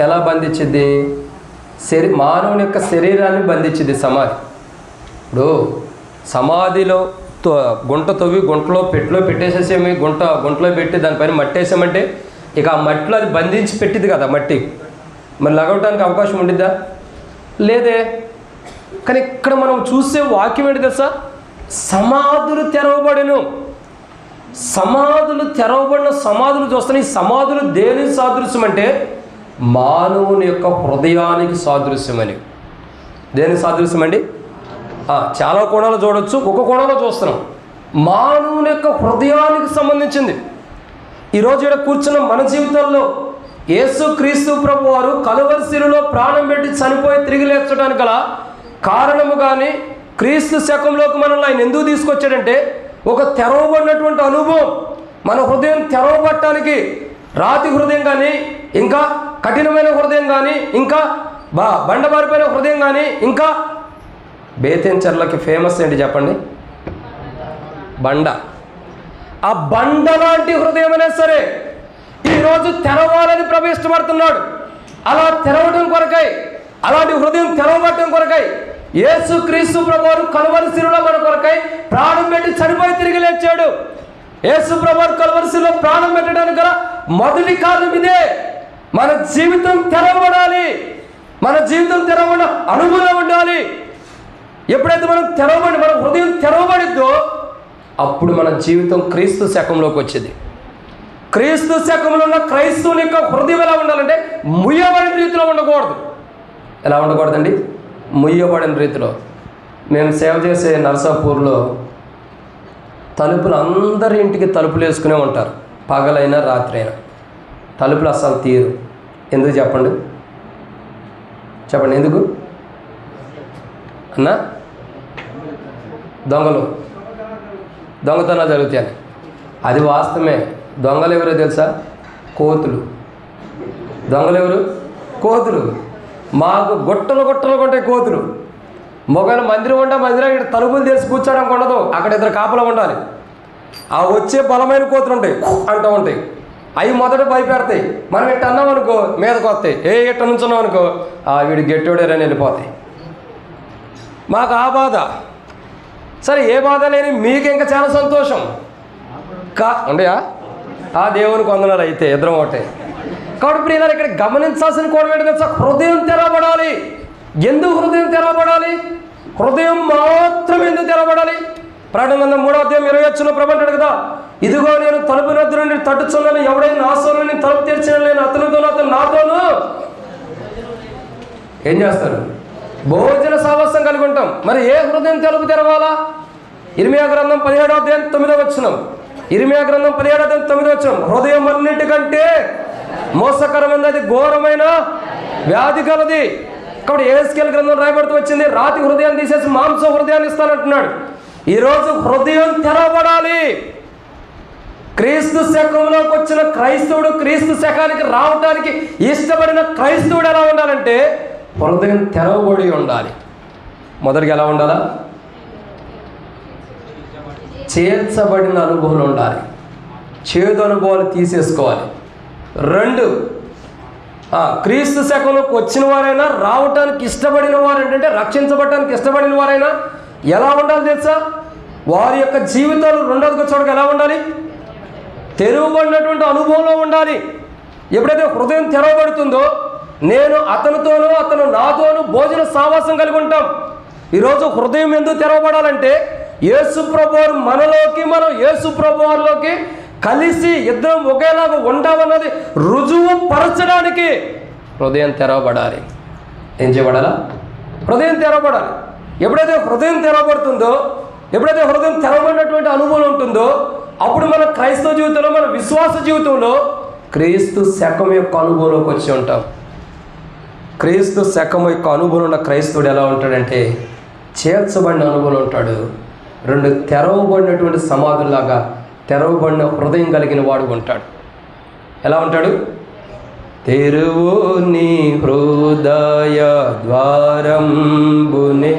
ఎలా బంధించిద్ది? మానవుని యొక్క శరీరాన్ని బంధించిద్ది సమాధి. ఇప్పుడు సమాధిలో గుంట తవ్వి గుంటలో పెట్టేసేసేమి, గుంటలో పెట్టి దానిపైన మట్టేసామంటే ఇక ఆ మట్టిలో అది బంధించి పెట్టింది కదా మట్టి, మరి లగవటానికి అవకాశం ఉండిద్దా? లేదే. కానీ ఇక్కడ మనం చూసే వాక్యం ఏంటి తెలుసా? సమాధులు తెరవబడెను. సమాధులు తెరవబడిన సమాధులు చూస్తాను. ఈ సమాధులు దేని సాదృశ్యం అంటే మానవుని యొక్క హృదయానికి సాదృశ్యమని. దేని సాదృశ్యం అండి? చాలా కోణాలు చూడవచ్చు, ఒక కోణంలో చూస్తున్నాం. మానవుని యొక్క హృదయానికి సంబంధించింది. ఈరోజు ఇక్కడ కూర్చున్న మన జీవితంలో యేసు క్రీస్తు ప్రభు వారు కలువరి శిలువలో ప్రాణం పెట్టి చనిపోయి తిరిగి లేచడానికి గల కారణము కానీ, క్రీస్తు శకంలోకి మనల్ని ఆయన ఎందుకు తీసుకొచ్చాడంటే ఒక తెరవబడినటువంటి అనుభవం. మన హృదయం తెరవబట్టడానికి రాతి హృదయం కానీ, ఇంకా కఠినమైన హృదయం కానీ, ఇంకా బండబారిపోయిన హృదయం కానీ, ఇంకా బేతెంచర్లకి ఫేమస్ ఏంటి చెప్పండి? బండ. ఆ బండ లాంటి హృదయం అయినా సరే ఈరోజు తెరవాలని ప్రభు ఇష్టపడుతున్నాడు. అలా తెరవడం కొరకై, అలాంటి హృదయం తెరవబడటం కొరకై యేసు క్రీస్తు ప్రభువారు కలువరి శిలువలో మన కొరకై ప్రాణం పెట్టి చనిపోయి తిరిగి లేచాడు. యేసు ప్రభువారు కలువరి శిలువలో ప్రాణం పెట్టడానికి గల మొదటి కారణం ఇదే. మన జీవితం తెరవబడాలి, మన జీవితం తెరవబడిన అనుభవం ఉండాలి. ఎప్పుడైతే మన హృదయం తెరవబడిద్దో అప్పుడు మన జీవితం క్రీస్తు శకంలోకి వచ్చేది. క్రీస్తు శకంలో ఉన్న క్రైస్తవుని యొక్క హృదయం ఎలా ఉండాలంటే ముయ్యబడిన రీతిలో ఉండకూడదు. ఎలా ఉండకూడదండి? ముయ్యబడిన రీతిలో. మేము సేవ చేసే నర్సాపూర్లో తలుపులు అందరి ఇంటికి తలుపులు వేసుకునే ఉంటారు, పగలైనా రాత్రి అయినా. తలుపులు అస్సలు తీరు. ఎందుకు చెప్పండి? ఎందుకు అన్నా? దొంగతనాలు జరుగుతాయని. అది వాస్తవమే. దొంగలు ఎవరో తెలుసా? కోతులు. దొంగలు ఎవరు? కోతులు. మాకు గుట్టలు ఉంటాయి కోతులు. మొగలు మందిరం ఇక్కడ తలుపులు తెరిచి కూర్చోడానికి ఉండదు, అక్కడ ఇద్దరు కాపలా ఉండాలి. ఆ వచ్చే బలమైన కోతులు ఉంటాయి, అంటూ ఉంటాయి. అవి మొదట భయపెడతాయి. మనం ఇట్ట అన్నాం అనుకో మీదకి వస్తాయి. ఇట్ట నుంచున్నాం అనుకో వీడు గట్టివాడేరని వెళ్ళిపోతాయి. మాకు ఆ బాధ. సరే, ఏ బాధ లేని మీకు ఇంకా చాలా సంతోషం. ఉండయా? ఆ దేవునికి వందనాలు. అయితే ఇద్దరం ఒకటే. కాబట్టి ప్రియులారా, ఇక్కడ గమనించాల్సిన కోణం ఏంటో తెలుసా? హృదయం తెరవబడాలి. ఎందుకు హృదయం తెరవబడాలి? హృదయం మాత్రం ఎందుకు తెరవబడాలి? ప్రకటన గ్రంథం 3:20 ప్రభు అంటాడు కదా, ఇదిగో నేను తలుపు వద్ద నుండి తట్టుచున్నాను, ఎవడైనా నా స్వరం నేను తలుపు తెరిచిన నేను అతనితోనూ అతను నాతోనూ ఏం చేస్తారు? భోజన సావాసం కలిగి ఉంటాం. మరి ఏ హృదయం తలుపు తెరవాలా? ఇర్మియా గ్రంథం 17:9. ఇర్మియా గ్రంథం 17:9. హృదయం అన్నిటికంటే మోసకరమైనది, అది ఘోరమైన వ్యాధి కలది. కాబట్టి యెహెజ్కేలు గ్రంథం రాయబడుతూ వచ్చింది, రాతి హృదయాన్ని తీసేసి మాంస హృదయాన్ని ఇస్తానంటున్నాడు. ఈరోజు హృదయం తెరవబడాలి. క్రీస్తు శకంలోకి వచ్చిన క్రైస్తవుడు, క్రీస్తు శకానికి రావటానికి ఇష్టపడిన క్రైస్తవుడు ఎలా ఉండాలంటే హృదయం తెరవబడి ఉండాలి. మొదటిగా ఎలా ఉండాలా? చేర్చబడిన అనుభవం ఉండాలి. చేదు అనుభవాలు తీసేసుకోవాలి. 2, క్రీస్తు శకంలోకి వచ్చిన వారైనా, రావటానికి ఇష్టపడిన వారు ఏంటంటే రక్షించబడటానికి ఇష్టపడిన వారైనా ఎలా ఉండాలి తెలుసా? వారి యొక్క జీవితాలు రెండోదికి వచ్చేవాడికి ఎలా ఉండాలి? తెరవబడినటువంటి అనుభవంలో ఉండాలి. ఎప్పుడైతే హృదయం తెరవబడుతుందో నేను అతనితోనూ అతను నాతోనూ భోజన సావాసం కలిగి ఉంటాం. ఈరోజు హృదయం ఎందుకు తెరవబడాలంటే యేసు ప్రభువారు మనలోకి, మనం యేసు ప్రభువారిలోకి కలిసి ఇద్దరం ఒకేలాగా ఉంటామన్నది రుజువు పరచడానికి హృదయం తెరవబడాలి. ఏం చేయబడాలా? హృదయం తెరవబడాలి. ఎప్పుడైతే హృదయం తెరవబడుతుందో, ఎప్పుడైతే హృదయం తెరవబడినటువంటి అనుభవం ఉంటుందో అప్పుడు మన క్రైస్తవ జీవితంలో, మన విశ్వాస జీవితంలో క్రీస్తు శకం యొక్క అనుభవంలోకి వచ్చి ఉంటాం. క్రీస్తు శకం యొక్క అనుభవం ఉన్న క్రైస్తవుడు ఎలా ఉంటాడంటే చేర్చబడిన అనుభవం ఉంటాడు. 2 తెరవబడినటువంటి సమాధుల్లాగా తెరవబడిన హృదయం కలిగిన వాడు ఉంటాడు. ఎలా ఉంటాడు? తెరువు నీ హృదయ ద్వారంబునే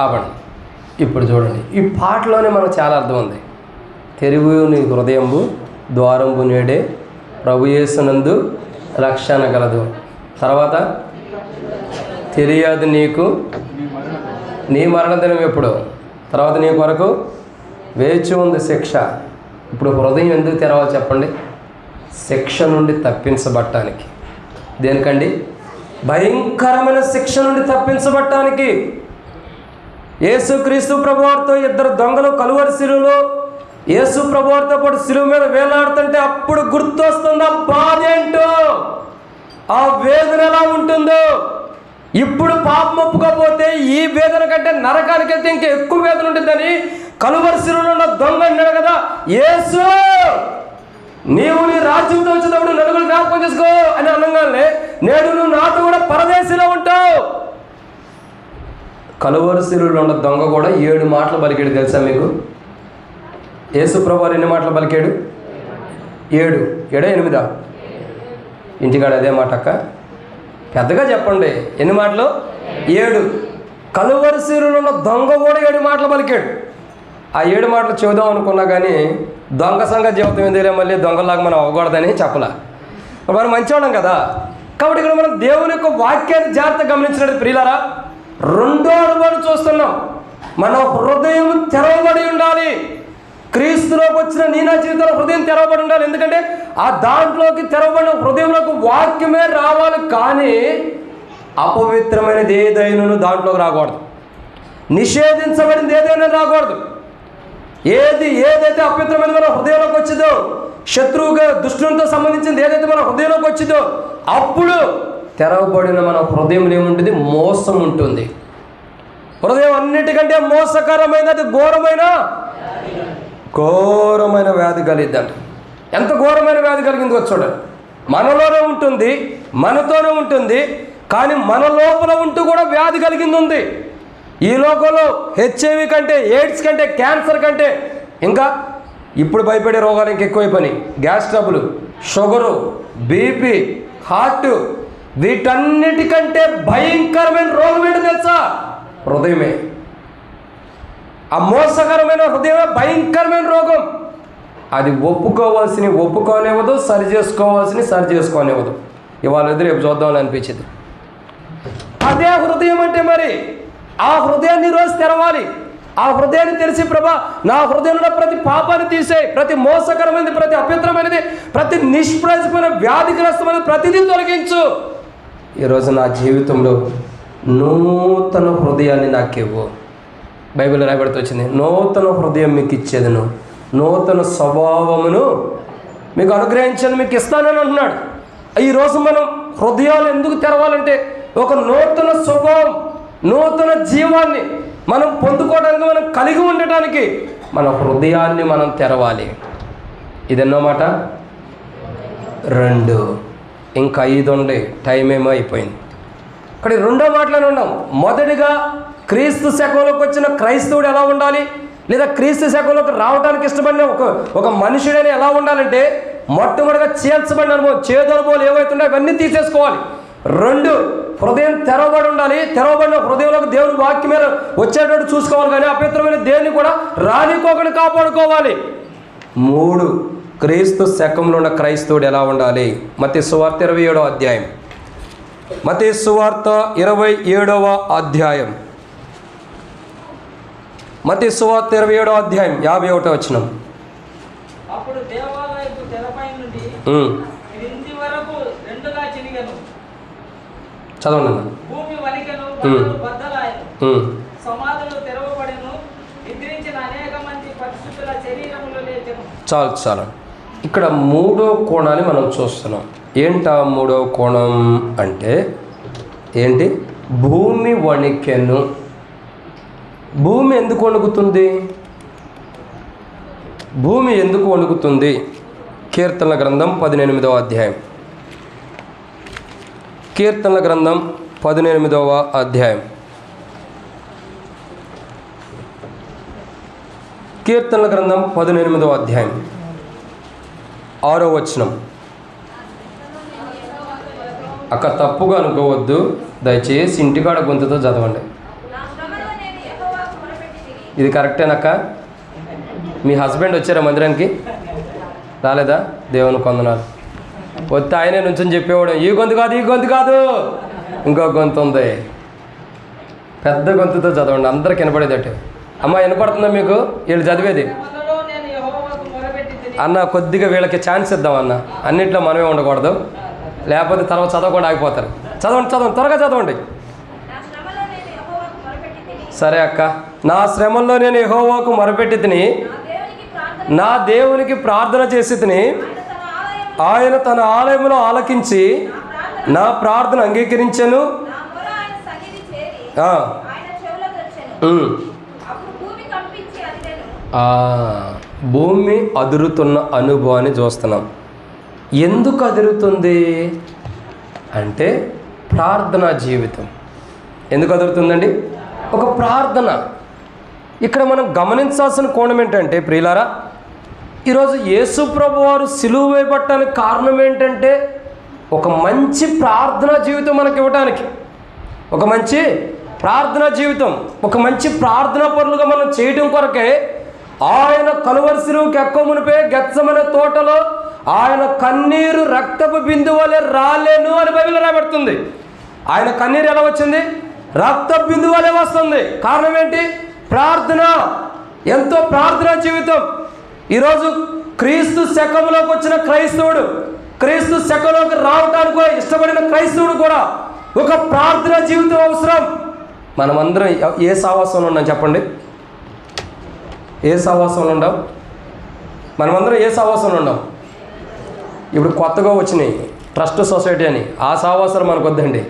ఆపండి. ఇప్పుడు చూడండి, ఈ పాటలోనే మనకు చాలా అర్థం ఉంది. తెరువు నీ హృదయంబు ద్వారంబు నేడే ప్రభు యేసునందు రక్షణ గలదు. తర్వాత తెలియదు నీకు నీ మరణదినం ఎప్పుడు, తర్వాత నీ కొరకు వేచి ఉంది శిక్ష. ఇప్పుడు హృదయం ఎందుకు తెరవాలి చెప్పండి? శిక్ష నుండి తప్పించబడటానికి. దేనికండి? భయంకరమైన శిక్ష నుండి తప్పించబడటానికి. యేసుక్రీస్తు ప్రభువారితో 2 దొంగలు కలువరి శిలువలో యేసు ప్రభువారితో పాటు శిలువ మీద వేలాడుతుంటే అప్పుడు గుర్తొస్తుంది ఆ బాధ ఏంటో, ఆ వేదన ఎలా ఉంటుందో. ఇప్పుడు పాపం ఒప్పుకోకపోతే ఈ వేదన కంటే నరకానికి వెళ్తే ఇంకా ఎక్కువ వేదన ఉంటుందని కలువరి శిలువలో ఉన్న దొంగ అన్నాడు కదా, యేసు నీవు నీ రాజ్యంతో వచ్చేటప్పుడు నలుగురు జ్ఞాపకం చేసుకో అని అనగానే నేడు నువ్వు నాతో కూడా పరదేశంలో ఉంటావు. కలువరి శిలువలో ఉన్న దొంగ కూడా 7 మాటలు పలికాడు తెలుసా మీకు? యేసు ప్రభువారు ఎన్ని మాటలు పలికాడు? 7. 8. ఇంటికాడ అదే మాట అక్క, పెద్దగా చెప్పండి. ఎన్ని మాటలు? 7. కలువరి శిలువలో ఉన్న దొంగ కూడా 7 మాటలు పలికాడు. ఆ 7 మాటలు చెబుదాం అనుకున్నా కానీ దొంగ సంగతి చెబుతాం ఎందుకు, మళ్ళీ దొంగలాగా మనం అవ్వకూడదని చెప్పలా. మనం మంచివాళ్ళం కదా. కాబట్టి ఇక్కడ మనం దేవుని యొక్క వాక్యాన్ని జాగ్రత్తగా గమనించినట్టు ప్రియులారా, 2వ అనుభవాన్ని చూస్తున్నాం. మన హృదయం తెరవబడి ఉండాలి. క్రీస్తులోకి వచ్చిన నీ నా జీవితంలో హృదయం తెరవబడి ఉండాలి. ఎందుకంటే ఆ దాంట్లోకి తెరవబడిన హృదయంలోకి వాక్యమే రావాలి, కానీ అపవిత్రమైనది ఏదైనా దాంట్లోకి రాకూడదు. నిషేధించబడింది ఏదైనా రాకూడదు. ఏదైతే అపవిత్రమైన మన హృదయంలోకి వచ్చిందో, శత్రువుగా దుష్టునితో సంబంధించింది ఏదైతే మన హృదయంలోకి వచ్చిందో, అప్పుడు తెరవబడిన మన హృదయంలో ఏముంటుంది? మోసం ఉంటుంది. హృదయం అన్నిటికంటే మోసకరమైన, అది ఘోరమైన వ్యాధి కలిగిద్దంట. ఎంత ఘోరమైన వ్యాధి కలిగిందో చూడండి. మనలోనే ఉంటుంది, మనతోనే ఉంటుంది, కానీ మన లోపల ఉంటూ కూడా వ్యాధి కలిగింది ఉంది. ఈ లోకంలో హెచ్ఐవి కంటే, ఎయిడ్స్ కంటే, క్యాన్సర్ కంటే, ఇంకా ఇప్పుడు భయపడే రోగాలు ఇంకా ఎక్కువైపోయినాయి. Gas trouble, sugar, BP, heart, వీటన్నిటికంటే భయంకరమైన రోగం ఏంటో తెలుసా? హృదయమే. ఆ మోసకరమైన హృదయమే భయంకరమైన రోగం. అది ఒప్పుకోనివ్వదు, సరి చేసుకోనివ్వదు. ఇవాళ రేపు చూద్దామని అనిపించింది. అదే హృదయం అంటే మరి ఆ హృదయాన్ని రోజు తెరవాలి. ఆ హృదయాన్ని తెలిసి, ప్రభా నా హృదయంలో ప్రతి పాపాన్ని తీసేయి, ప్రతి మోసకరమైనది, ప్రతి అపవిత్రమైనది, ప్రతి నిష్ప్రయోజకమైన వ్యాధిగ్రస్తమైన ప్రతిదీ తొలగించు. ఈరోజు నా జీవితంలో నూతన హృదయాన్ని నాకివ్వు. బైబిల్ రాయబడుతూ వచ్చింది, నూతన హృదయం మీకు ఇచ్చేదను, నూతన స్వభావమును మీకు అనుగ్రహించేది మీకు ఇస్తానని అంటున్నాడు. ఈరోజు మనం హృదయాలు ఎందుకు తెరవాలంటే ఒక నూతన స్వభావం, నూతన జీవాన్ని మనం పొందుకోవడానికి, మనం కలిగి ఉండటానికి మన హృదయాన్ని మనం తెరవాలి. ఇదెన్నో మాట? 2. ఇంకా 5 ఉండే, టైం ఏమో అయిపోయింది. ఇక్కడ 2వ మాటలోనే ఉన్నాం. మొదటిగా క్రీస్తు శకంలోకి వచ్చిన క్రైస్తవుడు ఎలా ఉండాలి, లేదా క్రీస్తు శకంలోకి రావడానికి ఇష్టపడిన ఒక మనుషుడైనా ఎలా ఉండాలంటే, మొట్టమొదటిగా చీల్చబడిన అనుభవం, చేదు అనుభవాలు ఏవైతుండే అవన్నీ తీసేసుకోవాలి. 2, హృదయం తెరవబడి ఉండాలి. తెరవబడిన హృదయంలోకి దేవుని వాక్యం మీద వచ్చేటట్టు చూసుకోవాలి, కానీ అపవిత్రమైన దేన్ని కూడా రానికోకుండా కాపాడుకోవాలి. 3, క్రీస్తు శకంలో ఉన్న క్రైస్తవుడు ఎలా ఉండాలి? మత్తయి సువార్త 27వ అధ్యాయం. మత్తయి సువార్త 27వ అధ్యాయం. మత్తయి సువార్త 27వ అధ్యాయం 51వ వచనం.
అప్పుడు దేవాలయపు తెరపై నుండి క్రింది వరకు రెండుగా చినిగెను.
చదవండి.
భూమి వణికెను, బద్దలాయెను, సమాధులు తెరవబడెను, నిద్రించిన అనేక మంది పరిశుద్ధుల శరీరములు లేచెను.
చాలు. ఇక్కడ 3వ కోణాన్ని మనం చూస్తున్నాం. ఏంటా 3వ కోణం అంటే ఏంటి? భూమి వణికెను. భూమి ఎందుకు వణుకుతుంది? భూమి ఎందుకు వణుకుతుంది? కీర్తనల గ్రంథం 18వ అధ్యాయం. కీర్తనల గ్రంథం 18వ అధ్యాయం. కీర్తనల గ్రంథం 18వ అధ్యాయం 6వ వచనం. అక్క తప్పుగా అనుకోవద్దు, దయచేసి ఇంటికాడ గొంతుతో చదవండి. ఇది కరెక్టేనక్క? మీ హస్బెండ్ వచ్చారా మందిరానికి? రాలేదా? దేవుని కొందనాలు. వస్తే ఆయనే నుంచి చెప్పేవాడు, ఈ గొంతు కాదు, ఇంకో గొంతు ఉంది. పెద్ద గొంతుతో చదవండి, అందరికి వినపడేదట్టు. అమ్మ వినపడుతుందా మీకు? వీళ్ళు చదివేది అన్న. కొద్దిగా వీళ్ళకి ఛాన్స్ ఇద్దాం అన్న. అన్నింటిలో మనమే ఉండకూడదు, లేకపోతే తర్వాత చదవకుండా ఆగిపోతారు. చదవండి, త్వరగా చదవండి. సరే అక్క. నా శ్రమల్లో నేను యెహోవాకు మొరపెట్టి తిని, నా దేవునికి ప్రార్థన చేసి తిని, ఆయన తన ఆలయంలో ఆలకించి నా ప్రార్థన అంగీకరించెను. భూమి అదురుతున్న అనుభవాన్ని చూస్తున్నాం. ఎందుకు అదురుతుంది అంటే ప్రార్థనా జీవితం. ఎందుకు అదురుతుందండి? ఒక ప్రార్థన. ఇక్కడ మనం గమనించాల్సిన కోణం ఏంటంటే ప్రియులారా, ఈరోజు యేసు ప్రభు వారు సిలువ వేయబడటానికి కారణం ఏంటంటే ఒక మంచి ప్రార్థనా జీవితం మనకి ఇవ్వడానికి, ఒక మంచి ప్రార్థనా జీవితం, ఒక మంచి ప్రార్థనా పరులుగా మనం చేయడం కొరకే ఆయన కలువరి సిలువకి ఎక్కువ మునిపే గెత్సెమనే తోటలో ఆయన కన్నీరు రక్తపు బిందువు వలె రాలేను అని బైబిల్లో రాబడుతుంది. ఆయన కన్నీరు ఎలా వచ్చింది? రక్తపు బిందువు వలె వస్తుంది. కారణం ఏంటి? ప్రార్థన. ఎంతో ప్రార్థనా జీవితం. ఈరోజు క్రీస్తు శకంలోకి వచ్చిన క్రైస్తవుడు, క్రీస్తు శకంలోకి రావడానికి ఇష్టపడిన క్రైస్తవుడు కూడా ఒక ప్రార్థనా జీవితం అవసరం. మనమందరం ఏ సావాసంలో ఉన్నాం చెప్పండి? ఏ సావాసంలో ఉండం? మనమందరం ఏ సావాసంలో ఉండం? ఇప్పుడు కొత్తగా వచ్చినాయి ట్రస్ట్ సొసైటీ అని, ఆ సావాసాలు మనకు వద్దండి.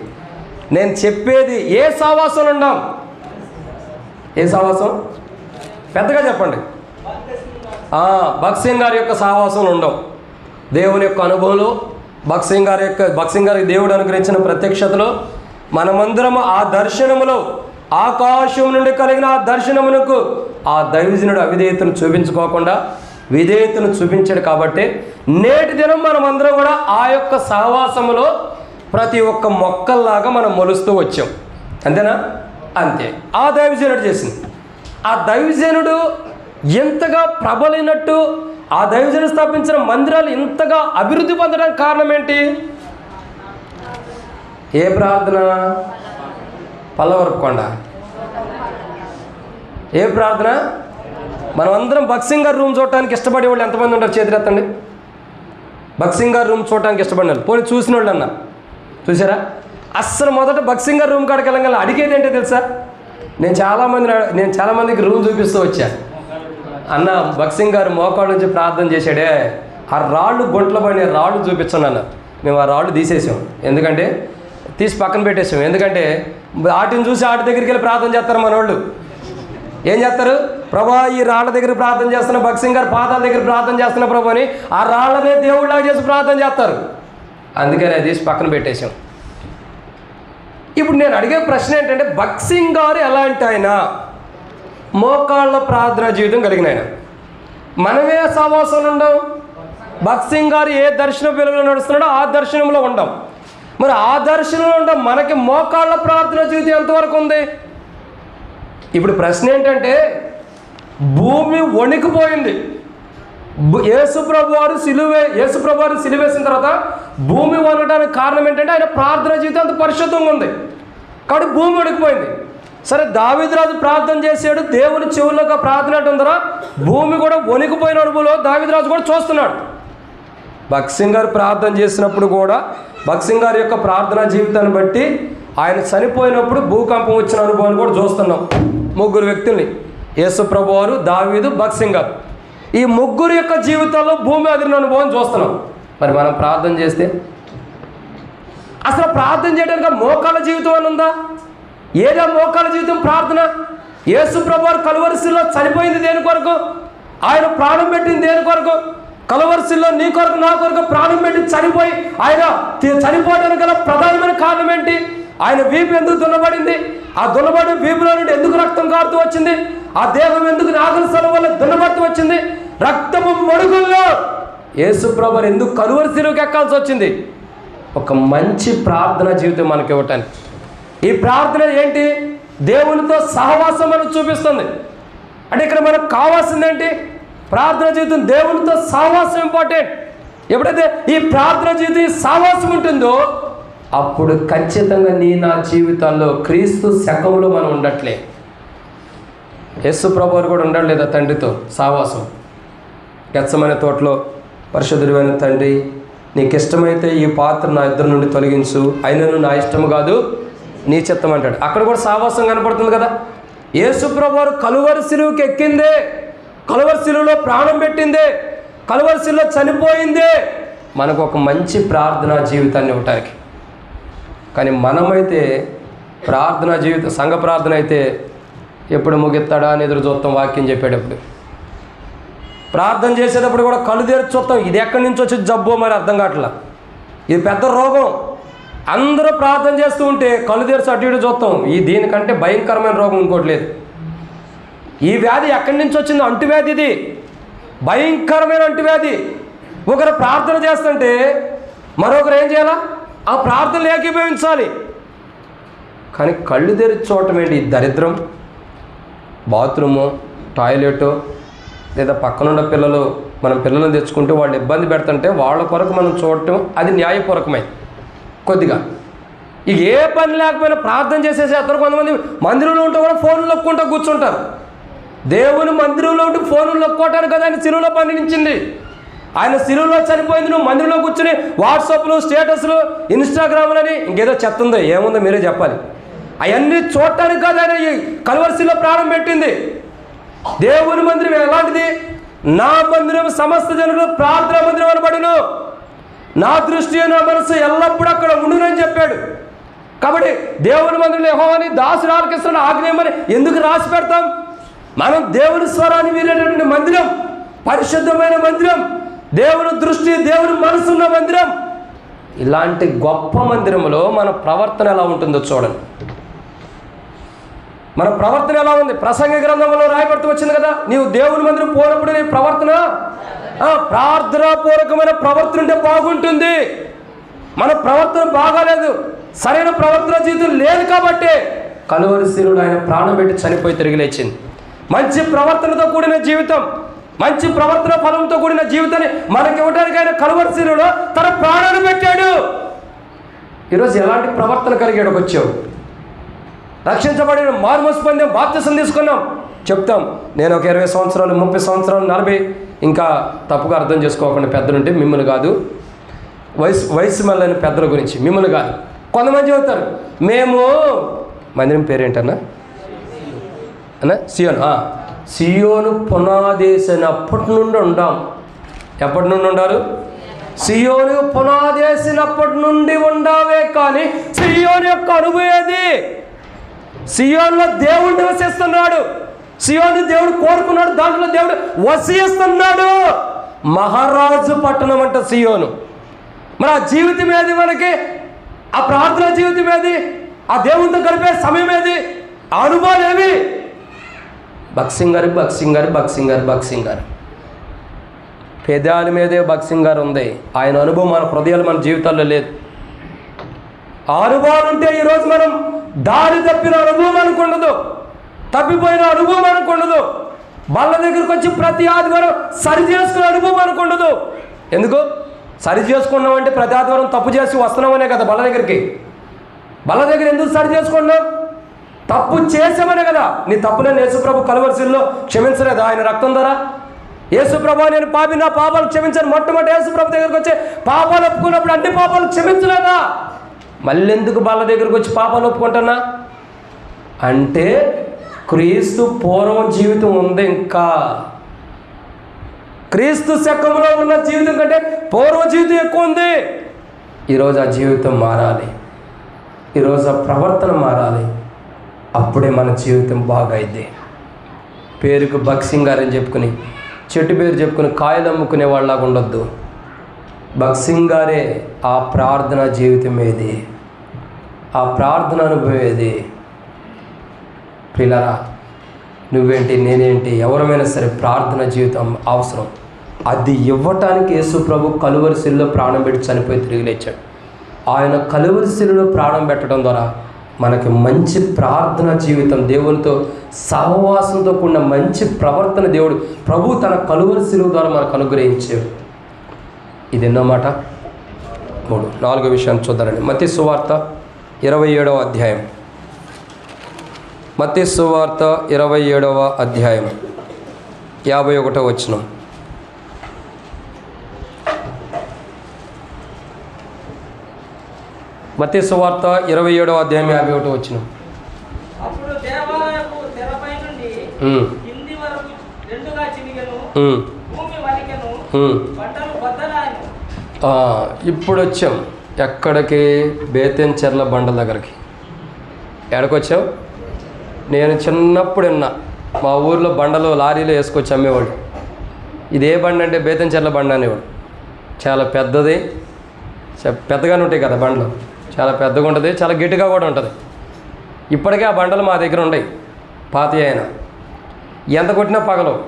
నేను చెప్పేది ఏ సావాసంలో ఉండం? ఏ సావాసం? పెద్దగా చెప్పండి. భగత్ సింగ్ గారి యొక్క సావాసంలో ఉండం. దేవుని యొక్క అనుభవంలో భగత్ సింగ్ గారికి దేవుడు అనుగ్రహించిన ప్రత్యక్షతలో మనమందరం ఆ దర్శనములో, ఆకాశం నుండి కలిగిన ఆ దర్శనమునకు ఆ దైవజనుడు అవిధేయతను చూపించుకోకుండా విధేయతను చూపించాడు. కాబట్టి నేటి దినం మనం అందరం కూడా ఆ యొక్క సహవాసములో ప్రతి ఒక్క మొక్కల్లాగా మనం మొలుస్తూ వచ్చాం. అంతేనా? అంతే. ఆ దైవజనుడు చేసింది. ఆ దైవజనుడు ఎంతగా ప్రబలినట్టు, ఆ దైవజనుడు స్థాపించిన మందిరాలు ఇంతగా అభివృద్ధి పొందడానికి కారణం ఏంటి? ఏ ప్రార్థన? పల్లవరపుకొండ. ఏ ప్రార్థన? మనం అందరం భక్సింగ్ గారి రూమ్ చూడటానికి ఇష్టపడే వాళ్ళు ఎంతమంది ఉంటారు? చేతులెత్తండి. భక్సింగ్ గారి రూమ్ చూడటానికి ఇష్టపడిన వాళ్ళు, పోనీ చూసిన వాళ్ళు అన్న చూసారా? అస్సలు మొదట భక్సింగ్ గారి రూమ్ కాడికి వెళ్ళగల అడిగేది ఏంటో తెలుసా? నేను చాలామందికి రూమ్ చూపిస్తూ వచ్చాను. అన్న భక్సింగ్ గారు మోకాళ్ళ నుంచి ప్రార్థన చేశాడే, ఆ రాళ్ళు గుంటలు పడిన రాళ్ళు చూపించండి అన్న. మేము ఆ రాళ్ళు తీసేసాం. ఎందుకంటే తీసి పక్కన పెట్టేసాం. ఎందుకంటే వాటిని చూసి వాటి దగ్గరికి వెళ్ళి ప్రార్థన చేస్తారు మన వాళ్ళు. ఏం చేస్తారు? ప్రభా ఈ రాళ్ళ దగ్గర ప్రార్థన చేస్తున్న, భక్సింగ్ గారు పాదాల దగ్గర ప్రార్థన చేస్తున్న ప్రభు అని ఆ రాళ్ళనే దేవుళ్ళగా చేసి ప్రార్థన చేస్తారు. అందుకని అది తీసి పక్కన పెట్టేశాం. ఇప్పుడు నేను అడిగే ప్రశ్న ఏంటంటే, భక్సింగ్ గారు ఎలాంటి ఆయన? మోకాళ్ళ ప్రార్థన జీవితం కలిగిన ఆయన. మనమే సహవాసంలో ఉండం. భక్సింగ్ గారు ఏ దర్శన వెలుగులో నడుస్తున్నాడో ఆ దర్శనంలో ఉండం. మరి ఆ దర్శనంలో ఉండం మనకి మోకాళ్ళ ప్రార్థన జీవితం ఎంతవరకు ఉంది? ఇప్పుడు ప్రశ్న ఏంటంటే, భూమి వణికిపోయింది. యేసుప్రభు వారు సిలువేసిన తర్వాత భూమి వణకడానికి కారణం ఏంటంటే ఆయన ప్రార్థన జీవితం అంత పరిశుద్ధంగా ఉంది. కాబట్టి భూమి వణికిపోయింది. సరే, దావీదు రాజు ప్రార్థన చేశాడు, దేవుని చెవుల్లోకి ప్రార్థన ఉందరా, భూమి కూడా వణికిపోయిన అనుభవంలో దావీదు రాజు కూడా చూస్తున్నాడు. భక్సింగ్ గారు ప్రార్థన చేసినప్పుడు కూడా భక్సింగ్ గారి యొక్క ప్రార్థనా జీవితాన్ని బట్టి ఆయన చనిపోయినప్పుడు భూకంపం వచ్చిన అనుభవాన్ని కూడా చూస్తున్నాం. ముగ్గురు వ్యక్తుల్ని, యేసుప్రభు వారు, దావీదు, భక్సింగ్ గారు, ఈ ముగ్గురు యొక్క జీవితాల్లో భూమి అదిరిన అనుభవం చూస్తున్నాం. మరి మనం ప్రార్థన చేస్తే అసలు ప్రార్థన చేయడానికి మోకాళ్ళ జీవితం అని ఉందా? ఏదా మోకాళ్ళ జీవితం? ప్రార్థన. యేసుప్రభు వారు కలువరిశిల్లో చనిపోయింది దేని కొరకు? ఆయన ప్రాణం పెట్టింది దేని కొరకు? కలువరిశిల్లో నీ కొరకు నా కొరకు ప్రాణం పెట్టి చనిపోయి ఆయన చనిపోవడానికి గల ప్రధానమైన కారణం ఏంటి? ఆయన వీపు ఎందుకు దున్నబడింది? ఆ దున్నబడిన వీపులో నుండి ఎందుకు రక్తం కారుతూ వచ్చింది? ఆ దేహం ఎందుకు నాగల స్థలం వల్ల దున్నబడుతూ వచ్చింది? రక్తము మడుగుల్లో యేసుప్రభు వారు ఎందుకు కలువరిశిలోకి ఎక్కాల్సి వచ్చింది? ఒక మంచి ప్రార్థన జీవితం మనకి ఇవ్వటానికి. ఈ ప్రార్థన ఏంటి? దేవునితో సహవాసం మనకు చూపిస్తుంది. అంటే ఇక్కడ మనకు కావాల్సింది ఏంటి? ప్రార్థన జీవితం, దేవునితో సహవాసం ఇంపార్టెంట్. ఎప్పుడైతే ఈ ప్రార్థన జీవితం సహవాసం ఉంటుందో అప్పుడు ఖచ్చితంగా నా జీవితాల్లో క్రీస్తు శకంలో మనం ఉండట్లే. యేసు ప్రభు వారు కూడా ఉండట్లేదా తండ్రితో సహవాసం? గెత్సెమనే తోటలో పరిశుద్ధుడైన తండ్రి, నీకు ఇష్టమైతే ఈ పాత్ర నా ఇద్దరి నుండి తొలగించు, అయినను నా ఇష్టము కాదు నీ చిత్తం అంటాడు. అక్కడ కూడా సహవాసం కనపడుతుంది కదా. యేసు ప్రభు వారు కలువరి శిలువకి ఎక్కిందే, కలువరి శిలువలో ప్రాణం పెట్టిందే, కలువరి శిలువలో చనిపోయిందే మనకు ఒక మంచి ప్రార్థనా జీవితాన్ని ఇవ్వటానికి. కానీ మనమైతే ప్రార్థనా జీవితం, సంఘ ప్రార్థన అయితే ఎప్పుడు ముగిస్తాడా అని ఎదురు చూస్తాం. వాక్యం చెప్పేటప్పుడు ప్రార్థన చేసేటప్పుడు కూడా కళ్ళు తెరిచి చూస్తాం. ఇది ఎక్కడి నుంచి వచ్చి జబ్బో మరి అర్థం కావట్లా. ఇది పెద్ద రోగం. అందరూ ప్రార్థన చేస్తూ ఉంటే కళ్ళు తెరిచి అటు ఇటు చూస్తాం. దీనికంటే భయంకరమైన రోగం ఇంకోటి లేదు. ఈ వ్యాధి ఎక్కడి నుంచి వచ్చింది? అంటువ్యాధి. ఇది భయంకరమైన అంటువ్యాధి. ఒకరు ప్రార్థన చేస్తుంటే మరొకరు ఏం చేయాలా? ఆ ప్రార్థనలు ఏకీభవించాలి. కానీ కళ్ళు తెరిచి చూడటం ఏంటి? దరిద్రం. బాత్రూము, టాయిలెటు, లేదా పక్కనున్న పిల్లలు, మనం పిల్లలను తెచ్చుకుంటే వాళ్ళు ఇబ్బంది పెడుతుంటే వాళ్ళ కొరకు మనం చూడటం అది న్యాయపూర్వకమై కొద్దిగా. ఇక ఏ పని లేకపోయినా ప్రార్థన చేసేసేస్తారు. కొంతమంది మందిరంలో ఉంటే కూడా ఫోన్లు నొక్కుంటూ కూర్చుంటారు. దేవుని మందిరంలో ఉంటే ఫోన్లు నొక్కోటానికి కదా ఆయన శిలువలో పండించింది. ఆయన శిలువలో చనిపోయింది. నువ్వు మందిరంలో కూర్చుని వాట్సాప్లు, స్టేటస్లు, ఇన్స్టాగ్రామ్లని ఇంకేదో చెత్త ఉందో ఏముందో మీరే చెప్పాలి. అవన్నీ చూడటానికి కాదు ఆయన ఈ కలువరిశిలో ప్రాణం పెట్టింది. దేవుని మందిరం ఎలాంటిది? నా మందిరం సమస్త జనులు ప్రార్థనా మందిరం అనబడును, నా దృష్టి నా మనసు ఎల్లప్పుడూ అక్కడ ఉండునని చెప్పాడు. కాబట్టి దేవుని మందిరంలో యెహోవాని దాసుడు ఆలకిస్తున్న ఆజ్ఞయమని ఎందుకు రాసి పెడతాం? మనం దేవుని స్వరాన్ని వినేటటువంటి మందిరం, పరిశుద్ధమైన మందిరం, దేవుని దృష్టి, దేవుని మనసున్న మందిరం. ఇలాంటి గొప్ప మందిరంలో మన ప్రవర్తన ఎలా ఉంటుందో చూడండి. మన ప్రవర్తన ఎలా ఉంది? ప్రసంగి గ్రంథంలో రాయబడుతూ వచ్చింది కదా, నీవు దేవుని మందిరం పోయినప్పుడు నీ ప్రవర్తన ప్రార్థనాపూర్వకమైన ప్రవర్తన ఉంటే బాగుంటుంది. మన ప్రవర్తన బాగాలేదు, సరైన ప్రవర్తన జీవితం లేదు కాబట్టి కలువరి శిలువలో ఆయన ప్రాణం పెట్టి చనిపోయి తిరిగి లేచింది. మంచి ప్రవర్తనతో కూడిన జీవితం, మంచి ప్రవర్తన ఫలంతో కూడిన జీవితాన్ని మనకి ఇవ్వడానికి ఆయన కలువరి శిలువలో తన ప్రాణాన్ని పెట్టాడు. ఈరోజు ఎలాంటి ప్రవర్తన కలిగాడు? వచ్చావు, రక్షించబడిన, మారుమనసు పొందాం, బాప్తిసం తీసుకున్నాం, చెప్తాం. నేను ఒక 20 సంవత్సరాలు 30 సంవత్సరాలు 40, ఇంకా తప్పుగా అర్థం చేసుకోకుండా పెద్దలుంటే మిమ్మల్ని కాదు, వయసు మళ్ళీ పెద్దల గురించి మిమ్మల్ని కాదు. కొంతమంది చెబుతారు మేము మందిరం పేరేంటన్నా అన్నా సియోను పునాదేసినప్పటి నుండి ఉండాం. ఎప్పటి నుండి ఉండారు? సియోను పునాదేసినప్పటి నుండి ఉండావే. కానీ సియోను యొక్క అనుభవేది? సియోనులో దేవుడు నివసిస్తున్నాడు, సియోను దేవుడు కోరుకున్నాడు, దాంట్లో దేవుడు వసిస్తున్నాడు. మహారాజు పట్టణం అంట సియోను. మరి ఆ జీవితం ఏది మనకి? ఆ ప్రార్థన జీవితం ఏది? ఆ దేవునితో గడిపే సమయం ఏది? అనుభవాలు ఏవి? బక్సింగారు పెదాల మీదే బక్సింగారు ఉంది. ఆయన అనుభవం మన హృదయాలు, మన జీవితాల్లో లేదు. ఆ అనుభవాలు ఉంటే ఈరోజు మనం దారి తప్పిన అనుభవం అనుకుండదు, తప్పిపోయిన అనుభవం అనుకుండదు, బల్ల దగ్గరికి వచ్చి ప్రతి ఆదివారం సరి చేసుకునే అనుభవం అనుకుండదు. ఎందుకు సరి చేసుకున్నామంటే ప్రతి ఆదివారం తప్పు చేసి వస్తున్నామనే కదా బల్ల దగ్గరికి. బల్ల దగ్గర ఎందుకు సరి చేసుకున్నాం? తప్పు చేసామనే కదా. నీ తప్పులను యేసుప్రభు కలువరి శిలువలో క్షమించలేదు ఆయన రక్తం ద్వారా. యేసుప్రభు నేను పాపి, నా పాపాలు క్షమించాను. మొట్టమొదటి యేసుప్రభు దగ్గరికి వచ్చి పాపాలు ఒప్పుకున్నప్పుడు అన్ని పాపాలు క్షమించలేదా? మళ్ళీ ఎందుకు బల్ల దగ్గరికి వచ్చి పాపాలు ఒప్పుకుంటున్నా అంటే క్రీస్తు పూర్వం జీవితం ఉంది, ఇంకా క్రీస్తు శకంలో ఉన్న జీవితం కంటే పూర్వ జీవితం ఎక్కువ ఉంది. ఈరోజు ఆ జీవితం మారాలి, ఈరోజు ఆ ప్రవర్తన మారాలి. అప్పుడే మన జీవితం బాగైద్ది. పేరుకు బక్సింగారు అని చెప్పుకుని, చెట్టు పేరు చెప్పుకుని కాయలు అమ్ముకునే వాళ్ళలాగా ఉండొద్దు. బక్సింగారే ఆ ప్రార్థన జీవితం ఏది? ఆ ప్రార్థన అనుభవం ఏది? ప్రియులారా, నువ్వేంటి, నేనేంటి, ఎవరమైనా సరే ప్రార్థన జీవితం అవసరం. అది ఇవ్వటానికి యేసు ప్రభు కలువరి శిలువలో ప్రాణం పెట్టి చనిపోయి తిరిగి లేచాడు. ఆయన కలువరి శిలువలో ప్రాణం పెట్టడం ద్వారా మనకి మంచి ప్రార్థన జీవితం, దేవునితో సహవాసంతో కూడిన మంచి ప్రవర్తన దేవుడు ప్రభు తన కలువరి శిలువ ద్వారా మనకు అనుగ్రహించాడు. ఇది ఎన్నో మాట? 3. 4వ విషయాన్ని చూద్దారండి. మత్తయి సువార్త 27వ అధ్యాయం. మత్తయి సువార్త 27వ అధ్యాయం 51వ వచనం. మత్తయి సువార్త 27వ అధ్యాయం 51వ వచనం.
అప్పుడు దేవాలయపు తెరపై నుండి కింది వరకు రెండుగా చినిగెను, భూమి వణికెను, బండలు బద్దలాయెను.
ఇప్పుడు వచ్చాం ఎక్కడికి? బేతెన్చెర్ల బండల దగ్గరికి. ఎక్కడికొచ్చావు? నేను చిన్నప్పుడు విన్నా, మా ఊర్లో బండలు లారీలో వేసుకొచ్చి అమ్మేవాడు. ఇదే బండి అంటే బేతెన్చెర్ల బండ అనేవాడు. చాలా పెద్దది, పెద్దగానే ఉంటాయి కదా బండ్లు, చాలా పెద్దగా ఉంటుంది, చాలా గట్టిగా కూడా ఉంటుంది. ఇప్పటికే ఆ బండలు మా దగ్గర ఉన్నాయి, పాత అయినా. ఎంత కొట్టినా పగలవు.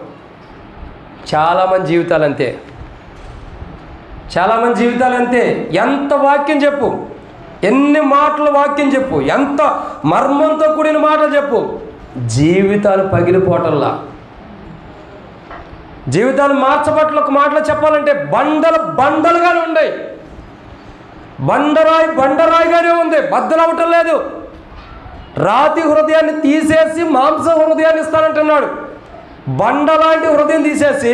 చాలామంది జీవితాలు అంతే, చాలామంది జీవితాలు అంతే. ఎంత వాక్యం చెప్పు, ఎన్ని మాటలు వాక్యం చెప్పు, ఎంత మర్మంతో కూడిన మాటలు చెప్పు, జీవితాలు పగిలిపోవటంలా, జీవితాలు మార్చబట్ల ఒక మాటలు చెప్పాలంటే బండలు బండలుగానే ఉన్నాయి. బండరాయిగానే ఉంది, బద్దలవటం లేదు. రాతి హృదయాన్ని తీసేసి మాంస హృదయాన్ని ఇస్తానంటున్నాడు. బండలాంటి హృదయం తీసేసి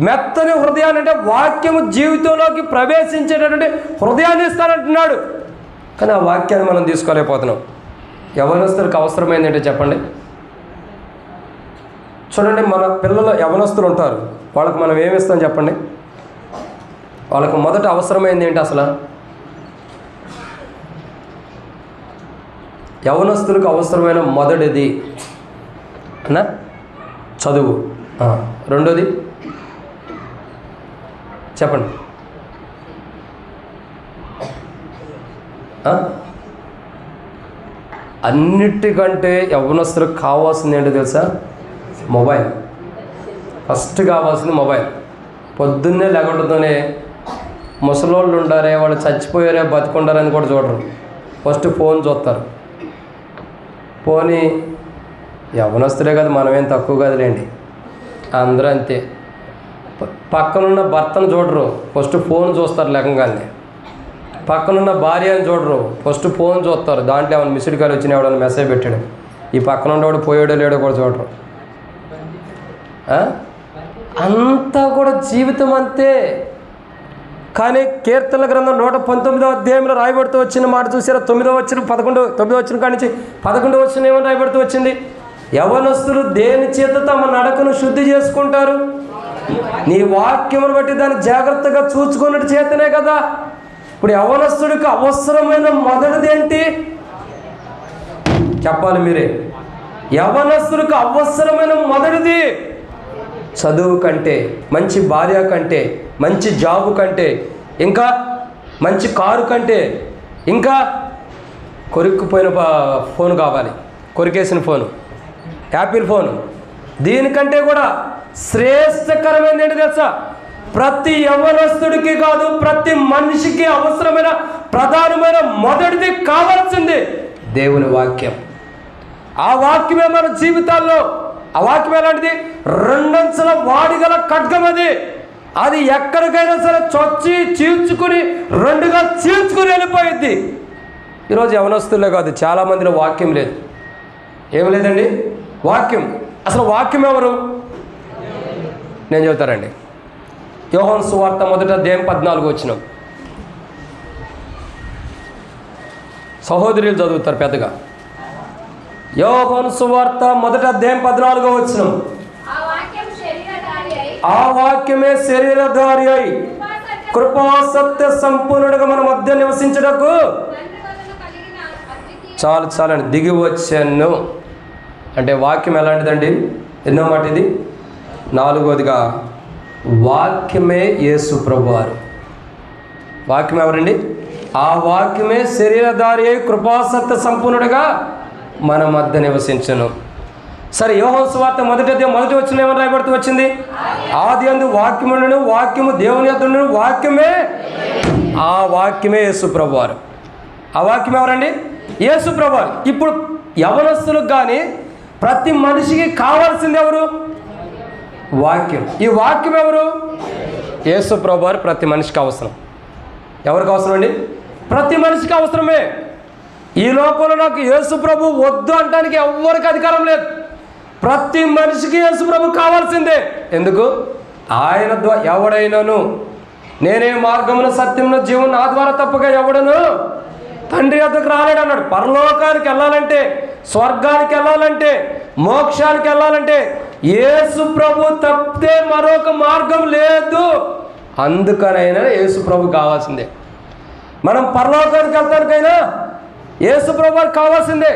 మెత్తని హృదయాన్ని, అంటే వాక్యము జీవితంలోకి ప్రవేశించేటటువంటి హృదయాన్ని ఇస్తానంటున్నాడు. కానీ ఆ వాక్యాన్ని మనం తీసుకోలేకపోతున్నాం. యవనస్తులకు అవసరమైంది ఏంటో చెప్పండి. చూడండి, మన పిల్లలు యవనస్తులు ఉంటారు, వాళ్ళకి మనం ఏమిస్తాం చెప్పండి? వాళ్ళకు మొదట అవసరమైంది ఏంటి అసలు? యవనస్తులకు అవసరమైన మొదటిది అన్నా చదువు. రెండోది చెప్పండి. అన్నిటికంటే యవ్వనస్తులకు కావాల్సింది ఏంటో తెలుసా? మొబైల్. ఫస్ట్ కావాల్సింది మొబైల్. పొద్దున్నే లేకుండానే ముసలోళ్ళు ఉండారే, వాళ్ళు చచ్చిపోయారే బతుకుండారని కూడా చూడరు, ఫస్ట్ ఫోన్ చూస్తారు. పోనీ యవ్వనస్తులే కదా, మనమేం తక్కువ కదలేండి, అందరూ అంతే. పక్కనున్న భర్తను చూడరు, ఫస్ట్ ఫోన్ చూస్తారు లేకంగానే. పక్కనున్న భార్యను చూడరు, ఫస్ట్ ఫోన్ చూస్తారు. దాంట్లో ఏమైనా మిస్డ్ కాల్ వచ్చినా ఎవడన్నా మెసేజ్ పెట్టాడు, ఈ పక్కన ఉండేవాడు పోయాడో లేడో కూడా చూడరు. అంతా కూడా జీవితం అంతే. కానీ కీర్తనల గ్రంథం 119వ అధ్యాయంలో రాయబడుతూ వచ్చిన మాట చూసారా? 9వ వచనం 9వ వచనం కాడి నుంచి 11వ వచనం ఏమని రాయబడుతూ వచ్చింది? యవ్వనస్తులు దేని చేత తమ నడకను శుద్ధి చేసుకుంటారు? నీ వాక్యమును బట్టి దాన్ని జాగ్రత్తగా చూసుకున్నట్టు చేతనే కదా. ఇప్పుడు యవ్వనస్తుడికి అవసరమైన మొదటిది ఏంటి చెప్పాలి మీరే? యవ్వనస్తుడికి అవసరమైన మొదటిది చదువు కంటే, మంచి భార్య కంటే, మంచి జాబు కంటే, ఇంకా మంచి కారు కంటే, ఇంకా కొరుక్కుపోయిన ఫోన్ కావాలి, కొరికేసిన ఫోను, యాపిల్ ఫోను. దీనికంటే కూడా శ్రేష్టకరమైనది ఏంటి తెలుసా? ప్రతి యవ్వనస్తుడికి కాదు, ప్రతి మనిషికి అవసరమైన ప్రధానమైన మొదటిది కావాల్సింది దేవుని వాక్యం. ఆ వాక్యమే మన జీవితాల్లో, ఆ వాక్యం ఎలాంటిది? రెండంచెల వాడిగల ఖడ్గం. అది ఎక్కడికైనా సరే చొచ్చి చీల్చుకుని రెండుగా చీల్చుకుని వెళ్ళిపోయింది. ఈరోజు యవనస్తులే కాదు, చాలామందిలో వాక్యం లేదు. ఏం లేదండి వాక్యం. అసలు వాక్యం ఎవరు? నేను చెబుతానండి. యోహాను సువార్త 1వ అధ్యాయం 14వ వచనం. సహోదరులు చదువుతారు పెద్దగా. యోహాను సువార్త 1వ అధ్యాయం 14వ వచనం. ఆ వాక్యమే శరీరధారి అయి కృపా సత్య సంపూర్ణుడుగా మన మధ్య నివసించుటకు చాలండి దిగి వచ్చాను. అంటే వాక్యం ఎలాంటిదండి? ఎన్నో మాట ఇది? 4వదిగా వాక్యమే యేసు ప్రభువారు. వాక్యం ఎవరండి? ఆ వాక్యమే శరీరధారి అయి కృపా సత్య సంపూర్ణుడుగా మన మధ్య నివసించను. సరే, యోహాను సువార్త 1వ అధ్యాయం 1వ వచనం ఏమని రాయబడుతూ వచ్చింది? ఆదియందు వాక్యమును, వాక్యము దేవుని యొద్ద నుండి, వాక్యమే, ఆ వాక్యమే యేసు ప్రభువారు. ఆ వాక్యం ఎవరండి? యేసు ప్రభువారు. ఇప్పుడు యవనస్తులకు కానీ ప్రతి మనిషికి కావాల్సింది ఎవరు? వాక్యం. ఈ వాక్యం ఎవరు? యేసు ప్రభువారు. ప్రతి మనిషికి అవసరం. ఎవరికి అవసరం అండి? ప్రతి మనిషికి అవసరమే. ఈ లోకంలో నాకు యేసు ప్రభు వద్దు అంటానికి ఎవరికి అధికారం లేదు. ప్రతి మనిషికి యేసు ప్రభు కావాల్సిందే. ఎందుకు? ఆయన ద్వారా ఎవడైనాను, నేనే మార్గమున సత్యమున జీవన, నా ద్వారా తప్పగా ఎవడను తండ్రి వద్దకు రాలేడు అన్నాడు. పరలోకానికి వెళ్ళాలంటే, స్వర్గానికి వెళ్ళాలంటే, మోక్షానికి వెళ్ళాలంటే యేసు ప్రభు తప్పితే మరొక మార్గం లేదు. అందుకనైనా యేసు ప్రభు కావాల్సిందే. మనం పరలోకానికి వెళ్తానికైనా యేసు ప్రభు కావాల్సిందే.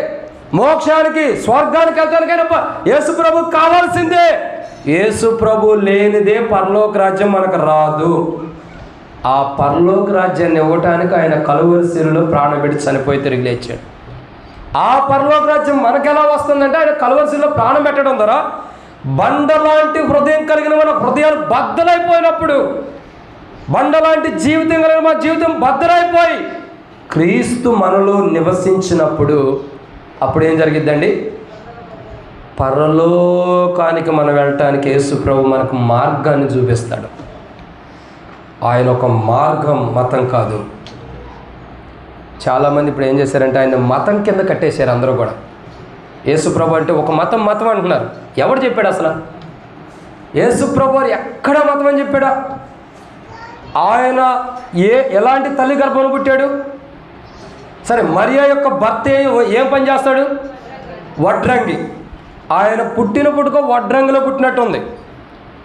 మోక్షానికి, స్వర్గానికి వెళ్తానికైనా యేసు ప్రభు కావాల్సిందే. యేసు ప్రభు లేనిదే పరలోక రాజ్యం మనకు రాదు. ఆ పరలోక రాజ్యాన్ని ఇవ్వటానికి ఆయన కలువరి శిలువలో ప్రాణం పెట్టి చనిపోయి తిరిగి లేచాడు. ఆ పరలోక రాజ్యం మనకు ఎలా వస్తుందంటే ఆయన కలువరి శిలువలో ప్రాణం పెట్టడం ద్వారా బండలాంటి హృదయం కలిగిన మన హృదయాలు బద్దలైపోయినప్పుడు, బండలాంటి జీవితం కలిగిన మన జీవితం బద్దలైపోయి క్రీస్తు మనలో నివసించినప్పుడు అప్పుడు ఏం జరిగిద్దండి? పరలోకానికి మనం వెళ్ళటానికి యేసు ప్రభు మనకు మార్గాన్ని చూపిస్తాడు. ఆయన ఒక మార్గం, మతం కాదు. చాలామంది ఇప్పుడు ఏం చేశారంటే ఆయన మతం కింద కట్టేశారు అందరూ కూడా. యేసు ప్రభు అంటే ఒక మతం మతం అంటున్నారు. ఎవడు చెప్పాడు అసలు? యేసు ప్రభు ఎక్కడ మతం అని చెప్పాడా? ఆయన ఎలాంటి తల్లి గర్భంలో పుట్టాడు? సరే, మరియా యొక్క భర్త ఏం పని చేస్తాడు? వడ్రంగి. ఆయన పుట్టిన పుట్టుకో వడ్రంగిలో పుట్టినట్టుంది.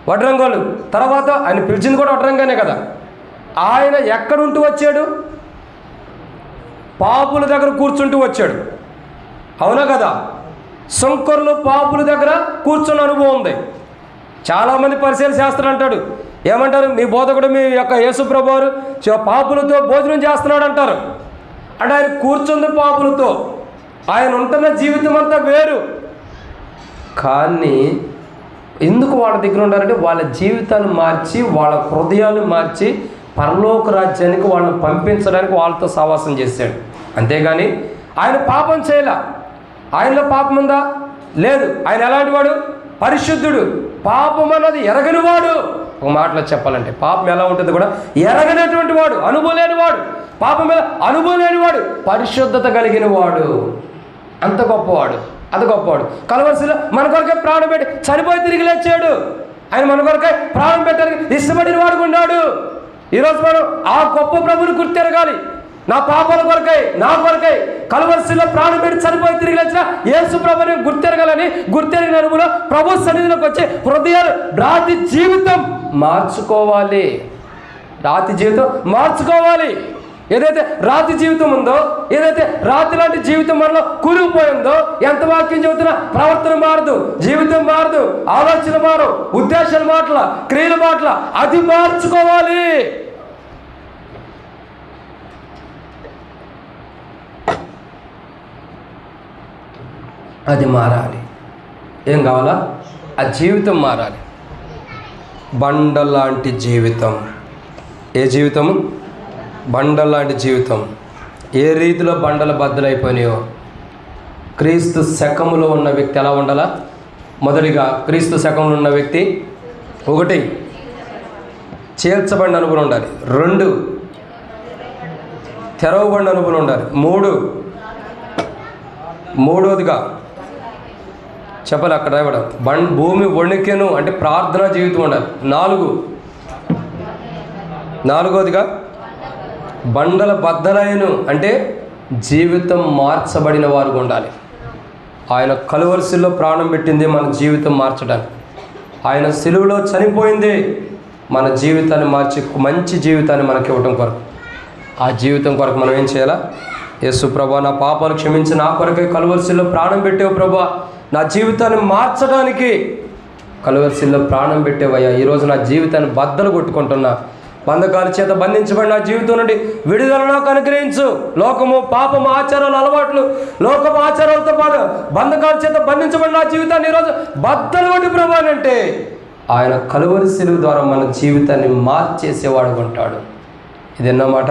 వడ్రంగోలు తర్వాత ఆయన పిలిచింది కూడా వడ్రంగానే కదా. ఆయన ఎక్కడుంటూ వచ్చాడు? పాపుల దగ్గర కూర్చుంటూ వచ్చాడు. అవునా కదా? శంకరులు పాపుల దగ్గర కూర్చున్న అనుభవం ఉంది. చాలామంది పరిశీలన శాస్త్రం అంటాడు, ఏమంటారు? మీ బోధకుడు, మీ యొక్క యేసు ప్రభువారు పాపులతో భోజనం చేస్తున్నాడు అంటారు. అంటే ఆయన కూర్చుంది పాపులతో. ఆయన ఉంటున్న జీవితం అంతా వేరు. కానీ ఎందుకు వాళ్ళ దగ్గర ఉండాలంటే వాళ్ళ జీవితాన్ని మార్చి, వాళ్ళ హృదయాలు మార్చి పరలోక రాజ్యానికి వాళ్ళని పంపించడానికి వాళ్ళతో సావాసం చేశాడు. అంతేగాని ఆయన పాపం చేయలే. ఆయనలో పాపం ఉందా? లేదు. ఆయన ఎలాంటి వాడు? పరిశుద్ధుడు. పాపం అన్నది ఎరగని వాడు. ఒక మాటలో చెప్పాలంటే పాపం ఎలా ఉంటుంది కూడా ఎరగనటువంటి వాడు, అనుభవం లేనివాడు, పాపం మీద అనుభవం లేనివాడు, పరిశుద్ధత కలిగిన వాడు. అంత గొప్పవాడు, అంత గొప్పవాడు. కలవరిశిలో మన కొరకే ప్రాణం పెట్టి చనిపోయి తిరిగి లేచాడు. ఆయన మన కొరకే ప్రాణం పెట్టడానికి ఇష్టపడిన వాడు ఉన్నాడు. ఈరోజు మనం ఆ గొప్ప ప్రభువుని గుర్తెరగాలి. నా పాపాల కొరకై, నా కొరకై కలవరిశిలో ప్రాణం పెట్టి చనిపోయి తిరిగి లేచిన యేసు ప్రభుని గుర్తెరగాలని, గుర్తెరిగిన అనుభవంలో ప్రభు సన్నిధిలోకి వచ్చి హృదయాలు రాతి జీవితం మార్చుకోవాలి. రాతి జీవితం మార్చుకోవాలి. ఏదైతే రాతి జీవితం ఉందో, ఏదైతే రాతి లాంటి జీవితం మనలో కూలిపోయిందో, ఎంత వాక్యం చెబుతున్నా ప్రవర్తన మారదు, జీవితం మారదు, ఆలోచన మారు, ఉద్దేశాలు మాటల, క్రియల మాటల, అది మార్చుకోవాలి. అది మారాలి. ఏం కావాలా? ఆ జీవితం మారాలి. బండలాంటి జీవితం. ఏ జీవితము? బండలాంటి జీవితం. ఏ రీతిలో బండలు బద్దలైపోయినాయో, క్రీస్తు శకములో ఉన్న వ్యక్తి ఎలా ఉండాలా? మొదటిగా క్రీస్తు శకంలో ఉన్న వ్యక్తి 1 చేర్చబడిన అనుభవం ఉండాలి. 2 తెరవబడిన అనుభవం ఉండాలి. 3 మూడోదిగా చెప్పాలి అక్కడ రాయబడం భూమి వణికెను అంటే ప్రార్థనా జీవితం ఉండాలి. 4 బండల బద్దలైను అంటే జీవితం మార్చబడిన వారు ఉండాలి. ఆయన కలువరిశిలో ప్రాణం పెట్టింది మన జీవితం మార్చడానికి. ఆయన సిలువలో చనిపోయింది మన జీవితాన్ని మార్చి మంచి జీవితాన్ని మనకి ఇవ్వటం కొరకు. ఆ జీవితం కొరకు మనం ఏం చేయాలా? యేసు ప్రభా, నా పాపాలు క్షమించి నా కొరకే కలువరిశిలో ప్రాణం పెట్టేవు ప్రభా, నా జీవితాన్ని మార్చడానికి కలువరిశిలో ప్రాణం పెట్టేవయ్యా. ఈరోజు నా జీవితాన్ని బద్దలు కొట్టుకుంటున్నా, బంధకాల చేత బంధించబడి నా జీవితం నుండి విడుదల నాకు అనుగ్రహించు. లోకము, పాపము, ఆచారాలు, అలవాట్లు, లోకము ఆచారాలతో పాటు బంధకాల చేత బంధించబడి నా జీవితాన్ని ఈరోజు బద్దలు కొట్టి ప్రభు అంటే ఆయన కలువరి సిలువ ద్వారా మన జీవితాన్ని మార్చేసేవాడు ఉంటాడు. ఇది ఎన్నో మాట?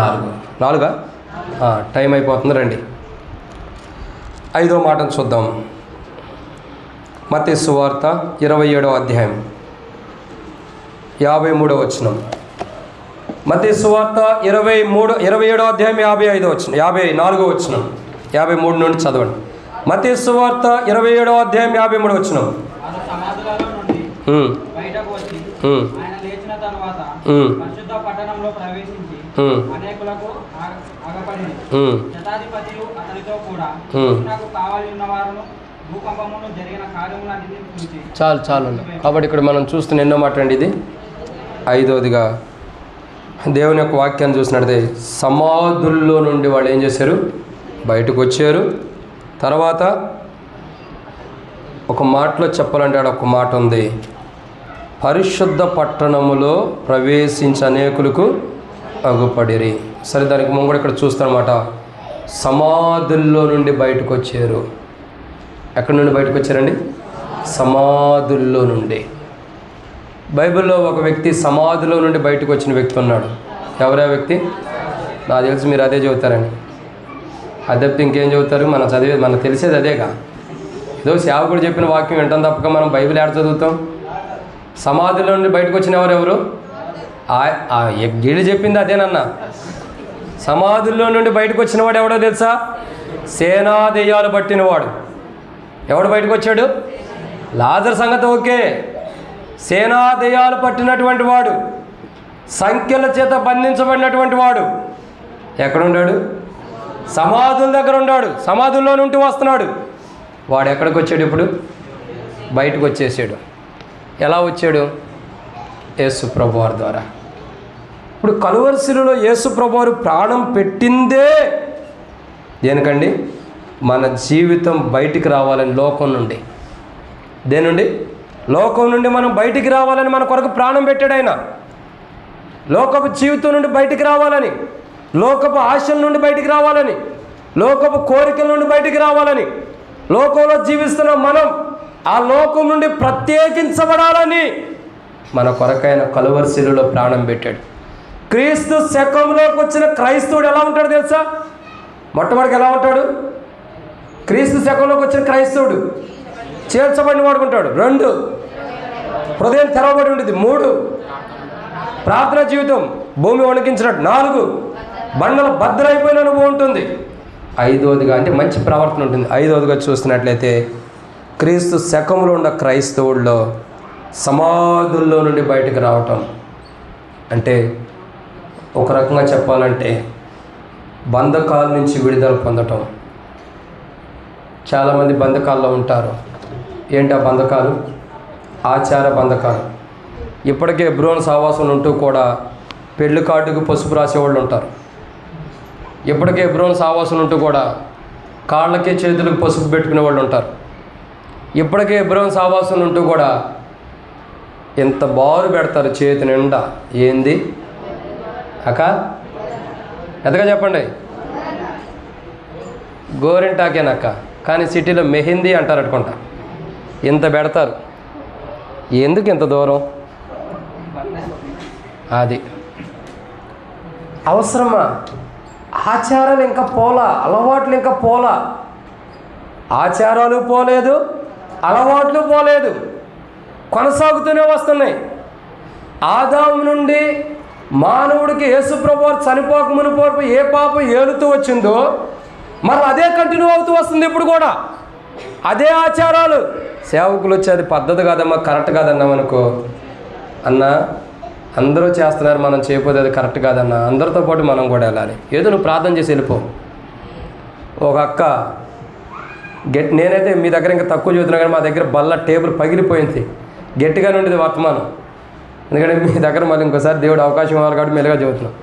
4 టైం అయిపోతుంది. రండి 5వ మాటను చూద్దాం. మత్తయి సువార్త 27వ అధ్యాయం 53వ వచనం. మత్తయి సువార్త 27వ అధ్యాయం 55వ వచనం, 54వ వచనం, 53 నుండి చదవండి. మత్తయి సువార్త 27వ అధ్యాయం 53వ వచనం.
బయటకు వచ్చి ఆయన లేచిన తరువాత పరిశుద్ధ పట్టణంలో ప్రవేశించి అనేకులకు అగపడింది. శతాధిపతియు అతనితో కూడా నాకు కావాలన్న వారును భూకంపమును జరిగిన కార్యములన్నిటిని చూసి
చాలు. కాబట్టి ఇక్కడ మనం చూస్తున్న ఎన్నో మాట అండి ఇది. 5వదిగా దేవుని యొక్క వాక్యాన్ని చూసినట్లయితే సమాధుల్లో నుండి వాళ్ళు ఏం చేశారు? బయటకు వచ్చారు. తర్వాత ఒక మాటలో చెప్పాలంటే ఆడ ఒక మాట ఉంది, పరిశుద్ధ పట్టణములో ప్రవేశించి అనేకులకు అగుపడిరి. సరే, దానికి ముందు కూడా ఇక్కడ చూస్తారన్నమాట, సమాధుల్లో నుండి బయటకు వచ్చారు. ఎక్కడి నుండి బయటకు వచ్చారండి? సమాధుల్లో నుండి. బైబిల్లో ఒక వ్యక్తి సమాధిలో నుండి బయటకు వచ్చిన వ్యక్తి ఉన్నాడు. ఎవరా వ్యక్తి? నాకు తెలిసి మీరు అదే చదువుతారని. అదే ఇంకేం చదువుతారు? మనకు తెలిసేది అదేగా. ఏదో సేవకుడు చెప్పిన వాక్యం వింటాం తప్పక మనం బైబిల్ ఏడ చదువుతాం? సమాధిలో నుండి బయటకు వచ్చిన ఎవరెవరు? గిడి చెప్పింది అదేనన్నా. సమాధుల్లో నుండి బయటకు వచ్చిన వాడు ఎవడో తెలుసా? సేనా దెయ్యాలు పట్టినవాడు. ఎవడు బయటకు వచ్చాడు? లాజరు సంగతి ఓకే. సేనా దెయ్యాలు పట్టినటువంటి వాడు, సంఖ్యల చేత బంధించబడినటువంటి వాడు ఎక్కడున్నాడు? సమాధుల దగ్గర ఉన్నాడు. సమాధుల్లో నుండి వస్తున్నాడు. వాడు ఎక్కడికి వచ్చాడు? ఇప్పుడు బయటకు వచ్చేసాడు. ఎలా వచ్చాడు? యేసు ప్రభువారి ద్వారా. ఇప్పుడు కలువరి శిలువలో యేసు ప్రభువారు ప్రాణం పెట్టిందే దేనికండి? మన జీవితం బయటికి రావాలని, లోకం నుండి. దేనుండి? లోకం నుండి మనం బయటికి రావాలని మన కొరకు ప్రాణం పెట్టాడు ఆయన. లోకపు జీవితం నుండి బయటికి రావాలని, లోకపు ఆశల నుండి బయటికి రావాలని, లోకపు కోరికల నుండి బయటికి రావాలని, లోకంలో జీవిస్తున్న మనం ఆ లోకం నుండి ప్రత్యేకించబడాలని మన కొరకైన కలువరి శిలువలో ప్రాణం పెట్టాడు. క్రీస్తు శకంలోకి వచ్చిన క్రైస్తవుడు ఎలా ఉంటాడు తెలుసా? మొట్టమొదటికి ఎలా ఉంటాడు? క్రీస్తు శకంలోకి వచ్చిన క్రైస్తవుడు చేర్చబడిన వాడుకుంటాడు. 2, హృదయం తెరవబడి ఉంటుంది. 3, ప్రార్థనా జీవితం భూమి వణికించినట్టు. 4, బండలు భద్రైపోయిన అనుభవం ఉంటుంది. 5వదిగా అంటే మంచి ప్రవర్తన ఉంటుంది. 5వదిగా చూస్తున్నట్లయితే క్రీస్తు శకంలో ఉన్న క్రైస్తవుల్లో సమాధుల్లో నుండి బయటకు రావటం. అంటే ఒక రకంగా చెప్పాలంటే బంధకాల నుంచి విడుదల పొందటం. చాలామంది బంధకాల్లో ఉంటారు. ఏంటి ఆ బంధకాలు? ఆచార బంధకాలు. ఇప్పటికే హెబ్రోను సహవాసం ఉంటూ కూడా పెళ్లి కార్డుకు పసుపు రాసేవాళ్ళు ఉంటారు. ఇప్పటికే హెబ్రోను సహవాసం ఉంటూ కూడా కాళ్ళకి చేతులకు పసుపు పెట్టుకునే వాళ్ళు ఉంటారు. ఇప్పటికే హెబ్రోను సహవాసం ఉంటూ కూడా ఎంత బారు పెడతారు చేతి నిండా. ఏంది అక్క? ఎంతగా చెప్పండి. గోరింటాకేనక్క, కానీ సిటీలో మెహందీ అంటారు అనుకుంటా. ఇంత పెడతారు. ఎందుకు ఇంత దూరం? అది అవసరమా? ఆచారాలు ఇంకా పోలా, అలవాట్లు ఇంకా పోలా. ఆచారాలు పోలేదు, అలవాట్లు పోలేదు, కొనసాగుతూనే వస్తున్నాయి. ఆదాము నుండి మానవుడికి యేసుప్రభు వారు చనిపోక మునుపు ఏ పాపం ఏలుతూ వచ్చిందో మరి అదే కంటిన్యూ అవుతూ వస్తుంది. ఇప్పుడు కూడా అదే ఆచారాలు. సేవకులు వచ్చి అది పద్ధతి కాదమ్మా, కరెక్ట్ కాదన్నామనుకో, అన్న అందరూ చేస్తున్నారు మనం చేయకపోతే అది కరెక్ట్ కాదన్నా, అందరితో పాటు మనం కూడా వెళ్ళాలి. ఏదో నువ్వు ప్రార్థన చేసి వెళ్ళిపో. ఒక అక్క నేనైతే మీ దగ్గర ఇంకా తక్కువ చదువుతున్నా కానీ మా దగ్గర బల్ల టేబుల్ పగిలిపోయింది. గట్టిగానే ఉండేది వర్తమానం. ఎందుకంటే మీ దగ్గర మళ్ళీ ఇంకోసారి దేవుడు అవకాశం ఇవ్వాలి కాబట్టి మెల్లగా చదువుతున్నాం.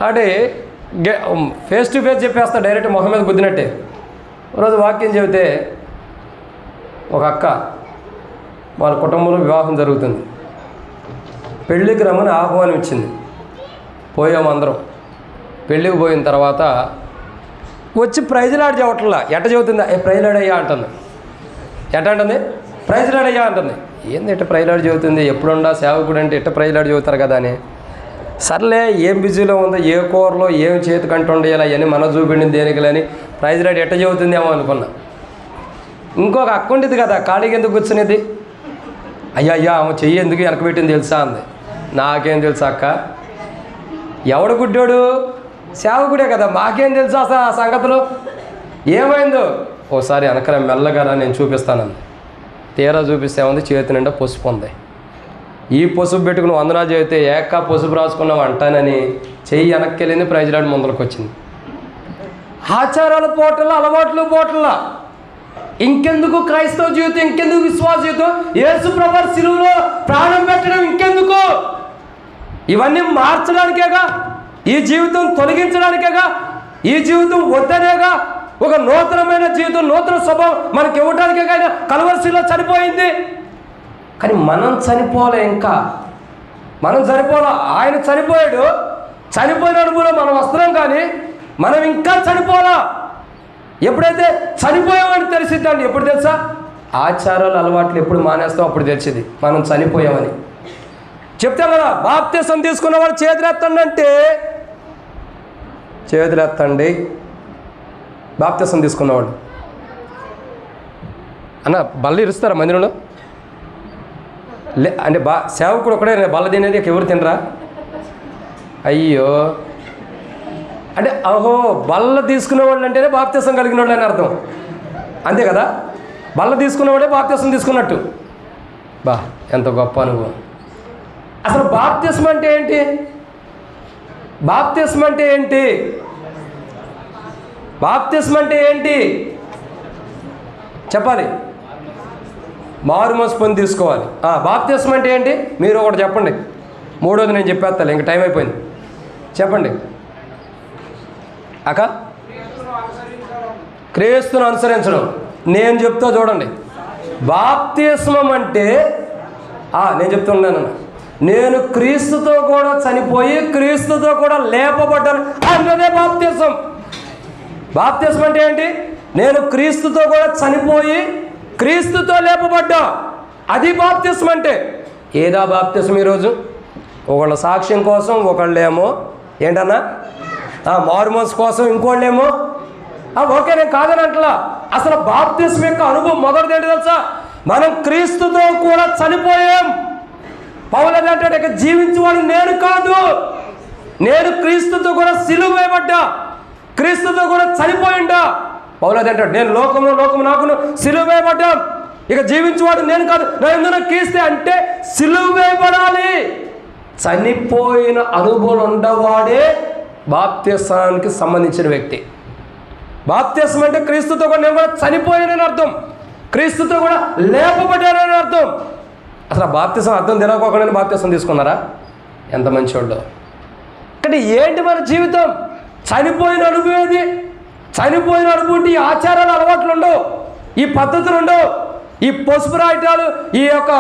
అంటే ఫేస్ టు ఫేస్ చెప్పేస్తా, డైరెక్ట్ మొహం మీద గుద్దినట్టే. రోజు వాక్యం చెబితే ఒక అక్క వాళ్ళ కుటుంబంలో వివాహం జరుగుతుంది. పెళ్ళికి రమ్మని ఆహ్వానం ఇచ్చింది. పోయాము అందరం. పెళ్ళికి పోయిన తర్వాత వచ్చి ప్రైజ్లాడి చెప్పట్లా. ఎట్ట చెబుతుందా? ప్రైజ్లాడయ్యా అంటుంది. ఎట్ట అంటుంది? ప్రైజ్లాడయ్యా అంటుంది. ఏంది ఎట్ట ప్రైజ్లాడి చెబుతుంది? ఎప్పుడుండా సేవకుడు అంటే ఎట్ట ప్రైజ్లాడి చెబుతారు కదా అని. సర్లే ఏం బిజీలో ఉందో, ఏ కూరలో ఏం చేతి కంట ఉండేయాలి అవన్నీ మనం చూపిండింది దేనికిలని ప్రైజ్లాడి ఎట్ట చెబుతుందేమో అనుకున్నా. ఇంకొక అక్క ఉండేది కదా ఖాళీకి ఎందుకు కూర్చునేది. అయ్యా ఆమె చెయ్యి ఎందుకు వెనక పెట్టింది తెలుసా అంది. నాకేం తెలుసా అక్క? ఎవడు గుడ్డోడు? సేవకుడే కదా, మాకేం తెలుసా అసలు ఆ సంగతులు ఏమైందో? ఓసారి వెనకరా మెల్లగా నేను చూపిస్తానంది. తీరా చూపిస్తే ఉంది చేతి నిండా పసుపు ఉంది. ఈ పసుపు పెట్టుకుని వందనాలు చదివితే ఏకా పసుపు రాసుకున్నావు అంటానని చెయ్యి వెనక్కి వెళ్ళింది. ప్రైజ్లాడి ముందరకు వచ్చింది. ఆచారాలు పోటల్లా, అలవాట్లు పోటల్లా. ఇంకెందుకు క్రైస్తవ జీవితం? ఇంకెందుకు విశ్వాస జీవితం? యేసుప్రభు శిలువలో ప్రాణం పెట్టడం ఇంకెందుకు? ఇవన్నీ మార్చడానికేగా, ఈ జీవితం తొలగించడానికేగా, ఈ జీవితం వద్దనేగా, ఒక నూతనమైన జీవితం, నూతన స్వభావం మనకి ఇవ్వడానికే కానీ కలువరి శిలువలో చనిపోయింది. కానీ మనం చనిపోలే. ఇంకా మనం చనిపోలే. ఆయన చనిపోయాడు. చనిపోయిన అనుభవంలో మనం వస్తున్నాం కానీ మనం ఇంకా చనిపోలా. ఎప్పుడైతే చనిపోయామని తెలిసిద్దండి. ఎప్పుడు తెలుసా? ఆచారాలు అలవాట్లు ఎప్పుడు మానేస్తాం అప్పుడు తెలిసింది మనం చనిపోయామని. చెప్తాం కదా, బాప్తిసం తీసుకున్న వాళ్ళు చేతులు ఎత్తండి అంటే చేతులు ఎత్తండి. బాప్తిసం తీసుకున్నవాళ్ళు అన్న బల్ల ఇరుస్తారా మందిరంలో? అంటే సేవకుడు ఒకడే బల్ల తినేది, ఎవరు తినరా? అయ్యో, అంటే అహో బల్ల తీసుకునేవాళ్ళు అంటేనే బాప్తిసం కలిగిన వాళ్ళు అని అర్థం. అంతే కదా? బల్ల తీసుకున్నవాడే బాప్తిసం తీసుకున్నట్టు. ఎంత గొప్ప అనుభవం. అసలు బాప్తిసం అంటే ఏంటి? బాప్తిసం అంటే ఏంటి? బాప్తిసం అంటే ఏంటి చెప్పాలి. మారు మనసు పొంది తీసుకోవాలి. బాప్తిసం అంటే ఏంటి? మీరు ఒకటి చెప్పండి. మూడోది నేను చెప్పేస్తాను, ఇంక టైం అయిపోయింది. చెప్పండి అక్క. క్రీస్తును అనుసరించడం. నేను చెప్తా చూడండి. బాప్తిస్మం అంటే నేను చెప్తున్నాను, నేను క్రీస్తుతో కూడా చనిపోయి క్రీస్తుతో కూడా లేపబడ్డాను అన్నదే బాప్తిసం. బాప్తిస్మం అంటే ఏంటి? నేను క్రీస్తుతో కూడా చనిపోయి క్రీస్తుతో లేపబడ్డా, అది బాప్తిస్మం అంటే. ఏదా బాప్తిస్మం ఈరోజు? ఒకళ్ళ సాక్ష్యం కోసం, ఒకళ్ళేమో ఏంటన్నా మారుమోస్ కోసం, ఇంకోళ్ళేమో ఓకే నేను కాదని అంటలా. అసలు బాప్తిస్మం యొక్క అనుభవం మొదటిది ఏంటి తెలుసా? మనం క్రీస్తుతో కూడా చనిపోయాం. పౌలు అంటాడు, ఇక జీవించేవాడు నేను కాదు, నేను క్రీస్తుతో కూడా సిలువ వేయబడ్డా, క్రీస్తుతో కూడా చనిపోయిండా. పౌలు అంటాడు, నేను లోకము నాకును సిలువ వేయబడ్డా, ఇక జీవించేవాడు నేను కాదు, నా ఎందుకు క్రీస్తే అంటే సిలువ వేయబడాలి. చనిపోయిన అనుభవం ఉండవాడే బాప్తిస్మానికి సంబంధించిన వ్యక్తి. బాప్తిస్మం అంటే క్రీస్తుతో కూడా నేను కూడా చనిపోయానని అర్థం, క్రీస్తుతో కూడా లేపబడ్డానని అర్థం. అసలు బాప్తిస్మం అర్థం తెలియకోకుండా బాప్తిస్మం తీసుకున్నారా? ఎంత మంచివాళ్ళు. అంటే ఏంటి మన జీవితం? చనిపోయిన అనుభవం ఏది? చనిపోయిన అనుభవం ఈ ఆచారాలు అలవాట్లు ఉండవు, ఈ పద్ధతులు ఉండవు, ఈ పసుపు రాయటాలు, ఈ యొక్క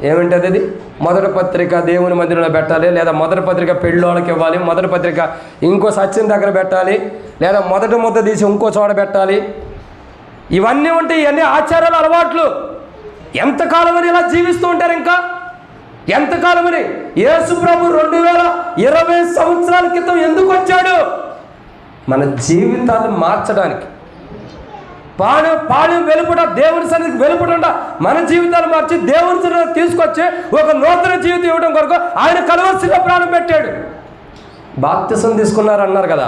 ఏమింటుంది అది మొదటి పత్రిక దేవుని మందిరంలో పెట్టాలి, లేదా మొదటి పత్రిక పెళ్ళోళ్ళకి ఇవ్వాలి, మొదటి పత్రిక ఇంకో సత్యం దగ్గర పెట్టాలి, లేదా మొదటి ముద్ద తీసి ఇంకో చోట పెట్టాలి. ఇవన్నీ ఉంటాయి, ఇవన్నీ ఆచారాలు అలవాట్లు. ఎంతకాలమని ఇలా జీవిస్తూ ఉంటారు? ఇంకా ఎంతకాలమని? యేసు ప్రభు 2020 సంవత్సరాల క్రితం ఎందుకు వచ్చాడు? మన జీవితాలు మార్చడానికి. పాళెం వెలుపట, దేవుని సన్నిధికి వెలుపట మన జీవితాలు మార్చి దేవుని సన్నిధికి తీసుకొచ్చి ఒక నూతన జీవితం ఇవ్వడం కొరకు ఆయన కలువరిలో ప్రాణం పెట్టాడు. బాప్తిసం తీసుకున్నారు అన్నారు కదా,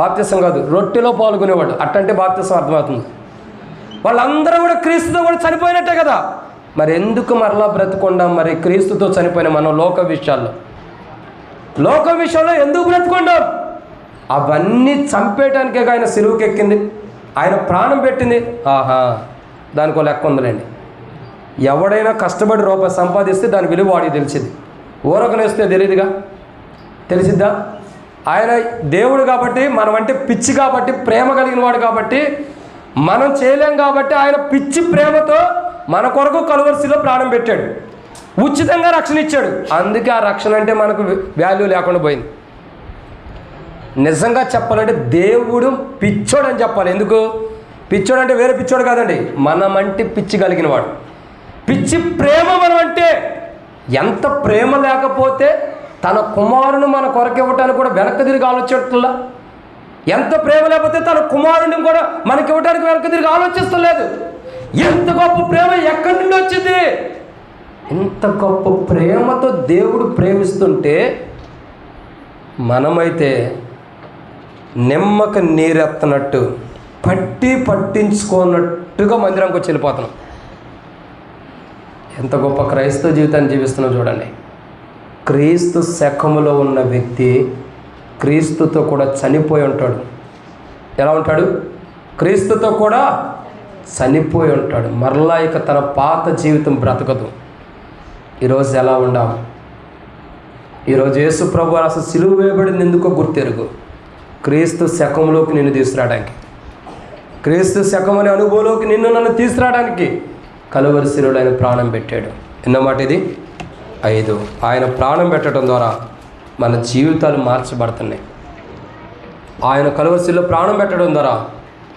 బాప్తిసం కాదు, రొట్టెలో పాల్గొనేవాడు. అట్టంటే బాప్తిసం అర్థమవుతుంది. వాళ్ళందరూ కూడా క్రీస్తుతో కూడా చనిపోయినట్టే కదా. మరి ఎందుకు మరలా బ్రతుకుండాం? మరి క్రీస్తుతో చనిపోయిన మనం లోక విషయంలో ఎందుకు బ్రతుకుండాం? అవన్నీ చంపేయటానికే ఆయన సిలువకి ఎక్కింది, ఆయన ప్రాణం పెట్టింది. దానికి ఒక లెక్క ఉందిలేండి. ఎవడైనా కష్టపడి రూపాయి సంపాదిస్తే దాని విలువ వాడికి తెలిసింది, ఊరకనేస్తే తెలిసిద్దా? ఆయన దేవుడు కాబట్టి, మనం అంటే పిచ్చి కాబట్టి, ప్రేమ కలిగిన వాడు కాబట్టి మనం చేయలేం కాబట్టి ఆయన పిచ్చి ప్రేమతో మన కొరకు కలువరిశిలో ప్రాణం పెట్టాడు, ఉచితంగా రక్షణ ఇచ్చాడు. అందుకే ఆ రక్షణ అంటే మనకు వాల్యూ లేకుండా పోయింది. నిజంగా చెప్పాలంటే దేవుడు పిచ్చోడు అని చెప్పాలి. ఎందుకు పిచ్చోడు అంటే? వేరే పిచ్చోడు కాదండి, మనమంటే పిచ్చి కలిగిన వాడు. పిచ్చి ప్రేమ మనం అంటే. ఎంత ప్రేమ లేకపోతే తన కుమారుని మన కొరకు ఇవ్వటానికి కూడా వెనక్కి తిరిగి ఆలోచించట్లా. ఎంత ప్రేమ లేకపోతే తన కుమారుని కూడా మనకి ఇవ్వడానికి వెనక్కి తిరిగి ఆలోచిస్తలేదు. ఎంత గొప్ప ప్రేమ ఎక్కడి నుండి వచ్చింది? ఇంత గొప్ప ప్రేమతో దేవుడు ప్రేమిస్తుంటే మనమైతే నిమ్మక నీరెత్తనట్టు పట్టించుకోనట్టుగా మందిరానికి వచ్చి వెళ్ళిపోతున్నాం. ఎంత గొప్ప క్రైస్తవ జీవితాన్ని జీవిస్తున్నాం చూడండి. క్రీస్తు శకములో ఉన్న వ్యక్తి క్రీస్తుతో కూడా చనిపోయి ఉంటాడు. ఎలా ఉంటాడు? క్రీస్తుతో కూడా చనిపోయి ఉంటాడు. మరలా ఇక తన పాత జీవితం బ్రతకదు. ఈరోజు ఎలా ఉండాము? ఈరోజు యేసు ప్రభు అసలు సిలువ వేయబడింది ఎందుకో గుర్తెరుగు. క్రీస్తు శకంలోకి నిన్ను తీసుకురావడానికి, క్రీస్తు శకం అనే అనుభవంలోకి నన్ను తీసుకురావడానికి కలువరి శిలువలో ఆయన ప్రాణం పెట్టాడు. ఎన్నమాట ఇది? 5. ఆయన ప్రాణం పెట్టడం ద్వారా మన జీవితాలు మార్చబడుతున్నాయి. ఆయన కలువరి శిలువలో ప్రాణం పెట్టడం ద్వారా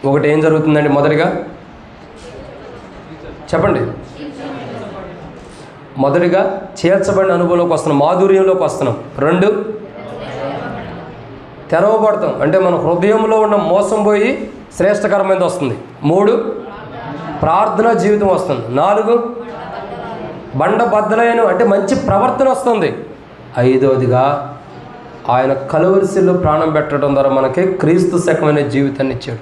ఒకటి ఏం జరుగుతుందండి? మొదటిగా చెప్పండి. మొదటిగా చేర్చబడిన అనుభవంలోకి వస్తున్నాం, మాధుర్యంలోకి వస్తున్నాం. 2 తెరవబడతాం, అంటే మన హృదయంలో ఉన్న మోసం పోయి శ్రేష్టకరమైనది వస్తుంది. 3 ప్రార్థనా జీవితం వస్తుంది. 4 బండ బద్దలైన అంటే మంచి ప్రవర్తన వస్తుంది. 5వదిగా ఆయన కలువరి శిలువలో ప్రాణం పెట్టడం ద్వారా మనకి క్రీస్తు శకమైన జీవితాన్ని ఇచ్చాడు.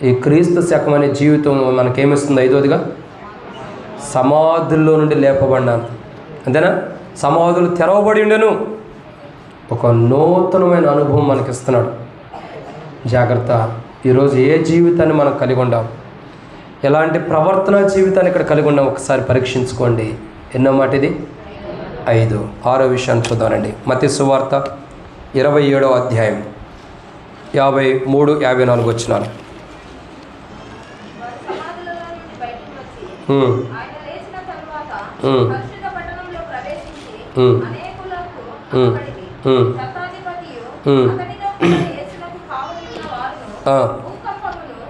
ఈ క్రీస్తు శకమైన జీవితం మనకేమిస్తుంది? 5వదిగా సమాధుల్లో నుండి లేపబడినాను. అంతేనా? సమాధులు తెరవబడి ఉండెను. ఒక నూతనమైన అనుభవం మనకిస్తున్నాడు. జాగ్రత్త. ఈరోజు ఏ జీవితాన్ని మనం కలిగి ఉండాం, ఎలాంటి ప్రవర్తన జీవితాన్ని ఇక్కడ కలిగి ఉన్నాం ఒకసారి పరీక్షించుకోండి. ఎన్నో మాట ఇది? 5. 6వ విషయాన్ని చూద్దామండి. మత్తయి సువార్త 27వ అధ్యాయం 53-54 వచనాలు.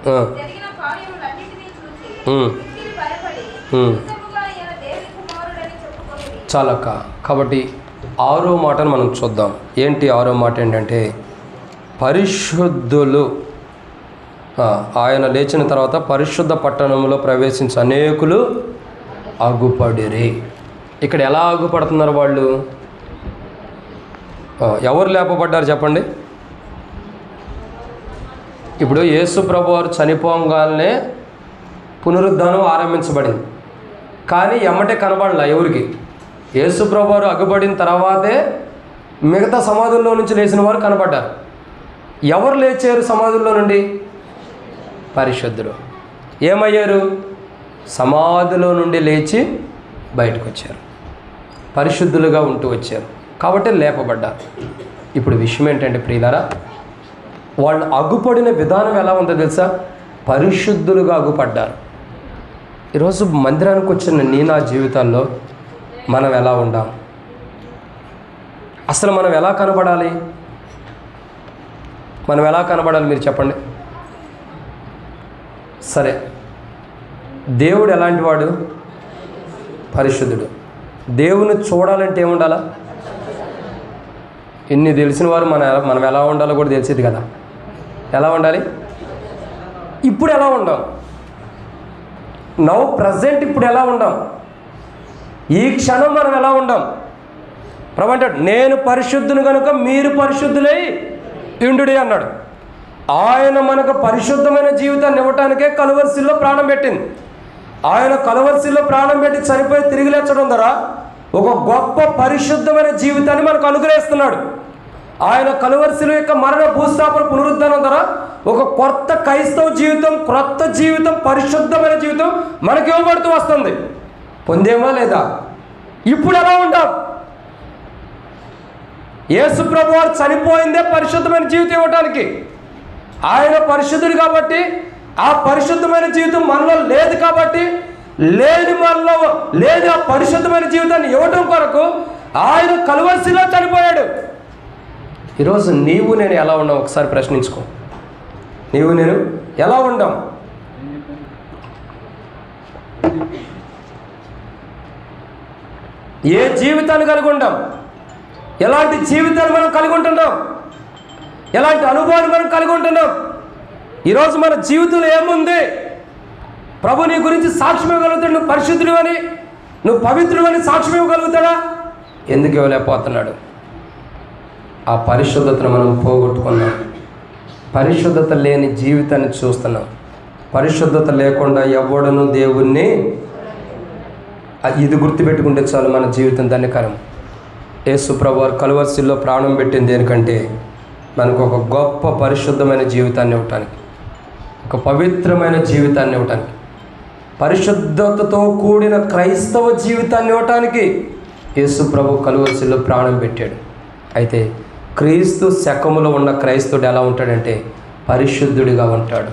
జరిగిన కార్యములన్నిటినీ చూసి
ఉమ్.
మిక్కిలి భయపడి
ఉమ్.
నిజముగా ఈయన దేవుని కుమారుడని చెప్పుకొనిరి.
చాలక్క. కాబట్టి 6వ మాటను మనం చూద్దాం. ఏంటి 6వ మాట ఏంటంటే పరిశుద్ధులు. ఆయన లేచిన తర్వాత పరిశుద్ధ పట్టణంలో ప్రవేశించి అనేకులు అగుపడిరి. ఇక్కడ ఎలా అగుపడుతున్నారు వాళ్ళు? ఎవరు లేపబడ్డారు చెప్పండి? ఇప్పుడు యేసు ప్రభు వారు చనిపోగానే పునరుద్ధానం ఆరంభించబడింది, కానీ ఎమ్మటే కనబడలా ఎవరికి. యేసు ప్రభు వారు అగుపడిన తర్వాతే మిగతా సమాధుల్లో నుంచి లేచిన వారు కనబడ్డారు. ఎవరు లేచారు సమాధుల్లో నుండి? పరిశుద్ధులు. ఏమయ్యారు? సమాధిలో నుండి లేచి బయటకు వచ్చారు, పరిశుద్ధులుగా ఉంటూ వచ్చారు, కాబట్టి లేపబడ్డారు. ఇప్పుడు విషయం ఏంటంటే ప్రియులారా, వాళ్ళు అగుపడిన విధానం ఎలా ఉందో తెలుసా? పరిశుద్ధులుగా అగుపడ్డారు. ఈరోజు మందిరానికి వచ్చిన నా జీవితాల్లో మనం ఎలా ఉండాం? అసలు మనం ఎలా కనబడాలి? మనం ఎలా కనబడాలి మీరు చెప్పండి. సరే, దేవుడు ఎలాంటి వాడు? పరిశుద్ధుడు. దేవుని చూడాలంటే ఏముండాలా? ఇన్ని తెలిసిన వారు మనం ఎలా ఉండాలో కూడా తెలిసేది కదా. ఎలా ఉండాలి? ఇప్పుడు ఎలా ఉండాం? నౌ ప్రజెంట్ ఇప్పుడు ఎలా ఉండాం? ఈ క్షణం మనం ఎలా ఉండాం? ప్రభు అంటాడు, నేను పరిశుద్ధుని కనుక మీరు పరిశుద్ధులై ఉండుడి అన్నాడు. ఆయన మనకు పరిశుద్ధమైన జీవితాన్ని ఇవ్వటానికే కలువరిశిల్లో ప్రాణం పెట్టింది. ఆయన కలువరిశిల్లో ప్రాణం పెట్టి చనిపోయి తిరిగి లేచడం ద్వారా ఒక గొప్ప పరిశుద్ధమైన జీవితాన్ని మనకు అనుగ్రహిస్తున్నాడు. ఆయన కలువరిశిల యొక్క మరణ భూస్థాపన పునరుద్ధానం ద్వారా ఒక కొత్త క్రైస్తవ జీవితం, క్రొత్త జీవితం, పరిశుద్ధమైన జీవితం మనకి ఇవ్వబడుతూ వస్తుంది. పొందేమా లేదా? ఇప్పుడు ఎలా ఉంటాం? యేసు ప్రభు వారు చనిపోయిందే పరిశుద్ధమైన జీవితం ఇవ్వటానికి. ఆయన పరిశుద్ధుడు కాబట్టి ఆ పరిశుద్ధమైన జీవితం మనలో లేదు కాబట్టి మనలో లేని ఆ పరిశుద్ధమైన జీవితాన్ని ఇవ్వటం కొరకు ఆయన కలువరిశిలో చనిపోయాడు. ఈరోజు నీవు నేను ఎలా ఉన్నాం ఒకసారి ప్రశ్నించుకో. నీవు నేను ఎలా ఉండాం? ఏ జీవితాన్ని కలిగి ఉంటాం? ఎలాంటి జీవితాన్ని మనం కలిగి ఉంటున్నాం? ఎలాంటి అనుభవాన్ని మనం కలిగి ఉంటున్నాం? ఈరోజు మన జీవితంలో ఏముంది? ప్రభు నీ గురించి సాక్ష్యం ఇవ్వగలుగుతాడు. నువ్వు పరిశుద్ధుడు అని, నువ్వు పవిత్రుడు అని సాక్ష్యం ఇవ్వగలుగుతాడా? ఎందుకు ఇవ్వలేకపోతున్నాడు? ఆ పరిశుద్ధతను మనం పోగొట్టుకున్నాం. పరిశుద్ధత లేని జీవితాన్ని చూస్తున్నాం. పరిశుద్ధత లేకుండా ఎవడను దేవుణ్ణి, ఇది గుర్తుపెట్టుకుంటే చాలు మన జీవితం ధన్యకరం. యేసు ప్రభు వారు కలువరిశిల్లో ప్రాణం పెట్టింది దేనికంటే మనకు ఒక గొప్ప పరిశుద్ధమైన జీవితాన్ని ఇవ్వటానికి, ఒక పవిత్రమైన జీవితాన్ని ఇవ్వటానికి, పరిశుద్ధతతో కూడిన క్రైస్తవ జీవితాన్ని ఇవ్వటానికి యేసు ప్రభు కలువరిశిల్లో ప్రాణం పెట్టాడు. అయితే క్రీస్తు శకములో ఉన్న క్రైస్తవుడు ఎలా ఉంటాడంటే పరిశుద్ధుడిగా ఉంటాడు.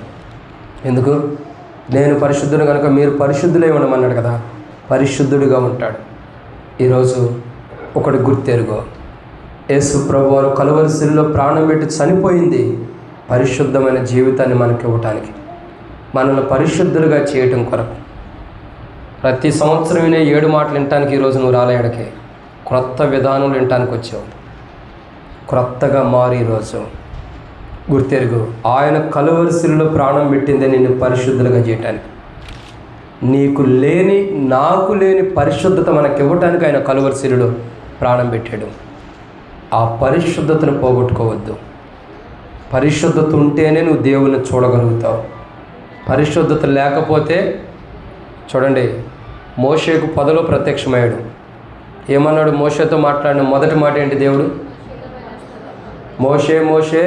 ఎందుకు? నేను పరిశుద్ధుడు కనుక మీరు పరిశుద్ధులై ఉండమన్నాడు కదా. పరిశుద్ధుడిగా ఉంటాడు. ఈరోజు ఒకటి గుర్తెరుగో, యేసు ప్రభు వారు కలువరిశిల్లో ప్రాణం పెట్టి చనిపోయింది పరిశుద్ధమైన జీవితాన్ని మనకి ఇవ్వటానికి, మనల్ని పరిశుద్ధులుగా చేయటం కొరకు. ప్రతి సంవత్సరం వినే 7 మాటలు వినటానికి ఈరోజు నువ్వు రాలేడకే క్రొత్త విధానాలు వినటానికి వచ్చావు. క్రొత్తగా మారి ఈరోజు గుర్తెరుగు, ఆయన కలువరిశిల్లో ప్రాణం పెట్టిందే నిన్ను పరిశుద్ధులుగా చేయటానికి. నీకు లేని, నాకు లేని పరిశుద్ధత మనకి ఇవ్వటానికి ఆయన కలువరిశిల్లో ప్రాణం పెట్టాడు. ఆ పరిశుద్ధతను పోగొట్టుకోవద్దు. పరిశుద్ధత ఉంటేనే నువ్వు దేవుని చూడగలుగుతావు. పరిశుద్ధత లేకపోతే చూడండి, మోషేకు పొదలో ప్రత్యక్షమయ్యాడు. ఏమన్నాడు? మోషేతో మాట్లాడిన మొదటి మాట ఏంటి? దేవుడు, మోషే మోషే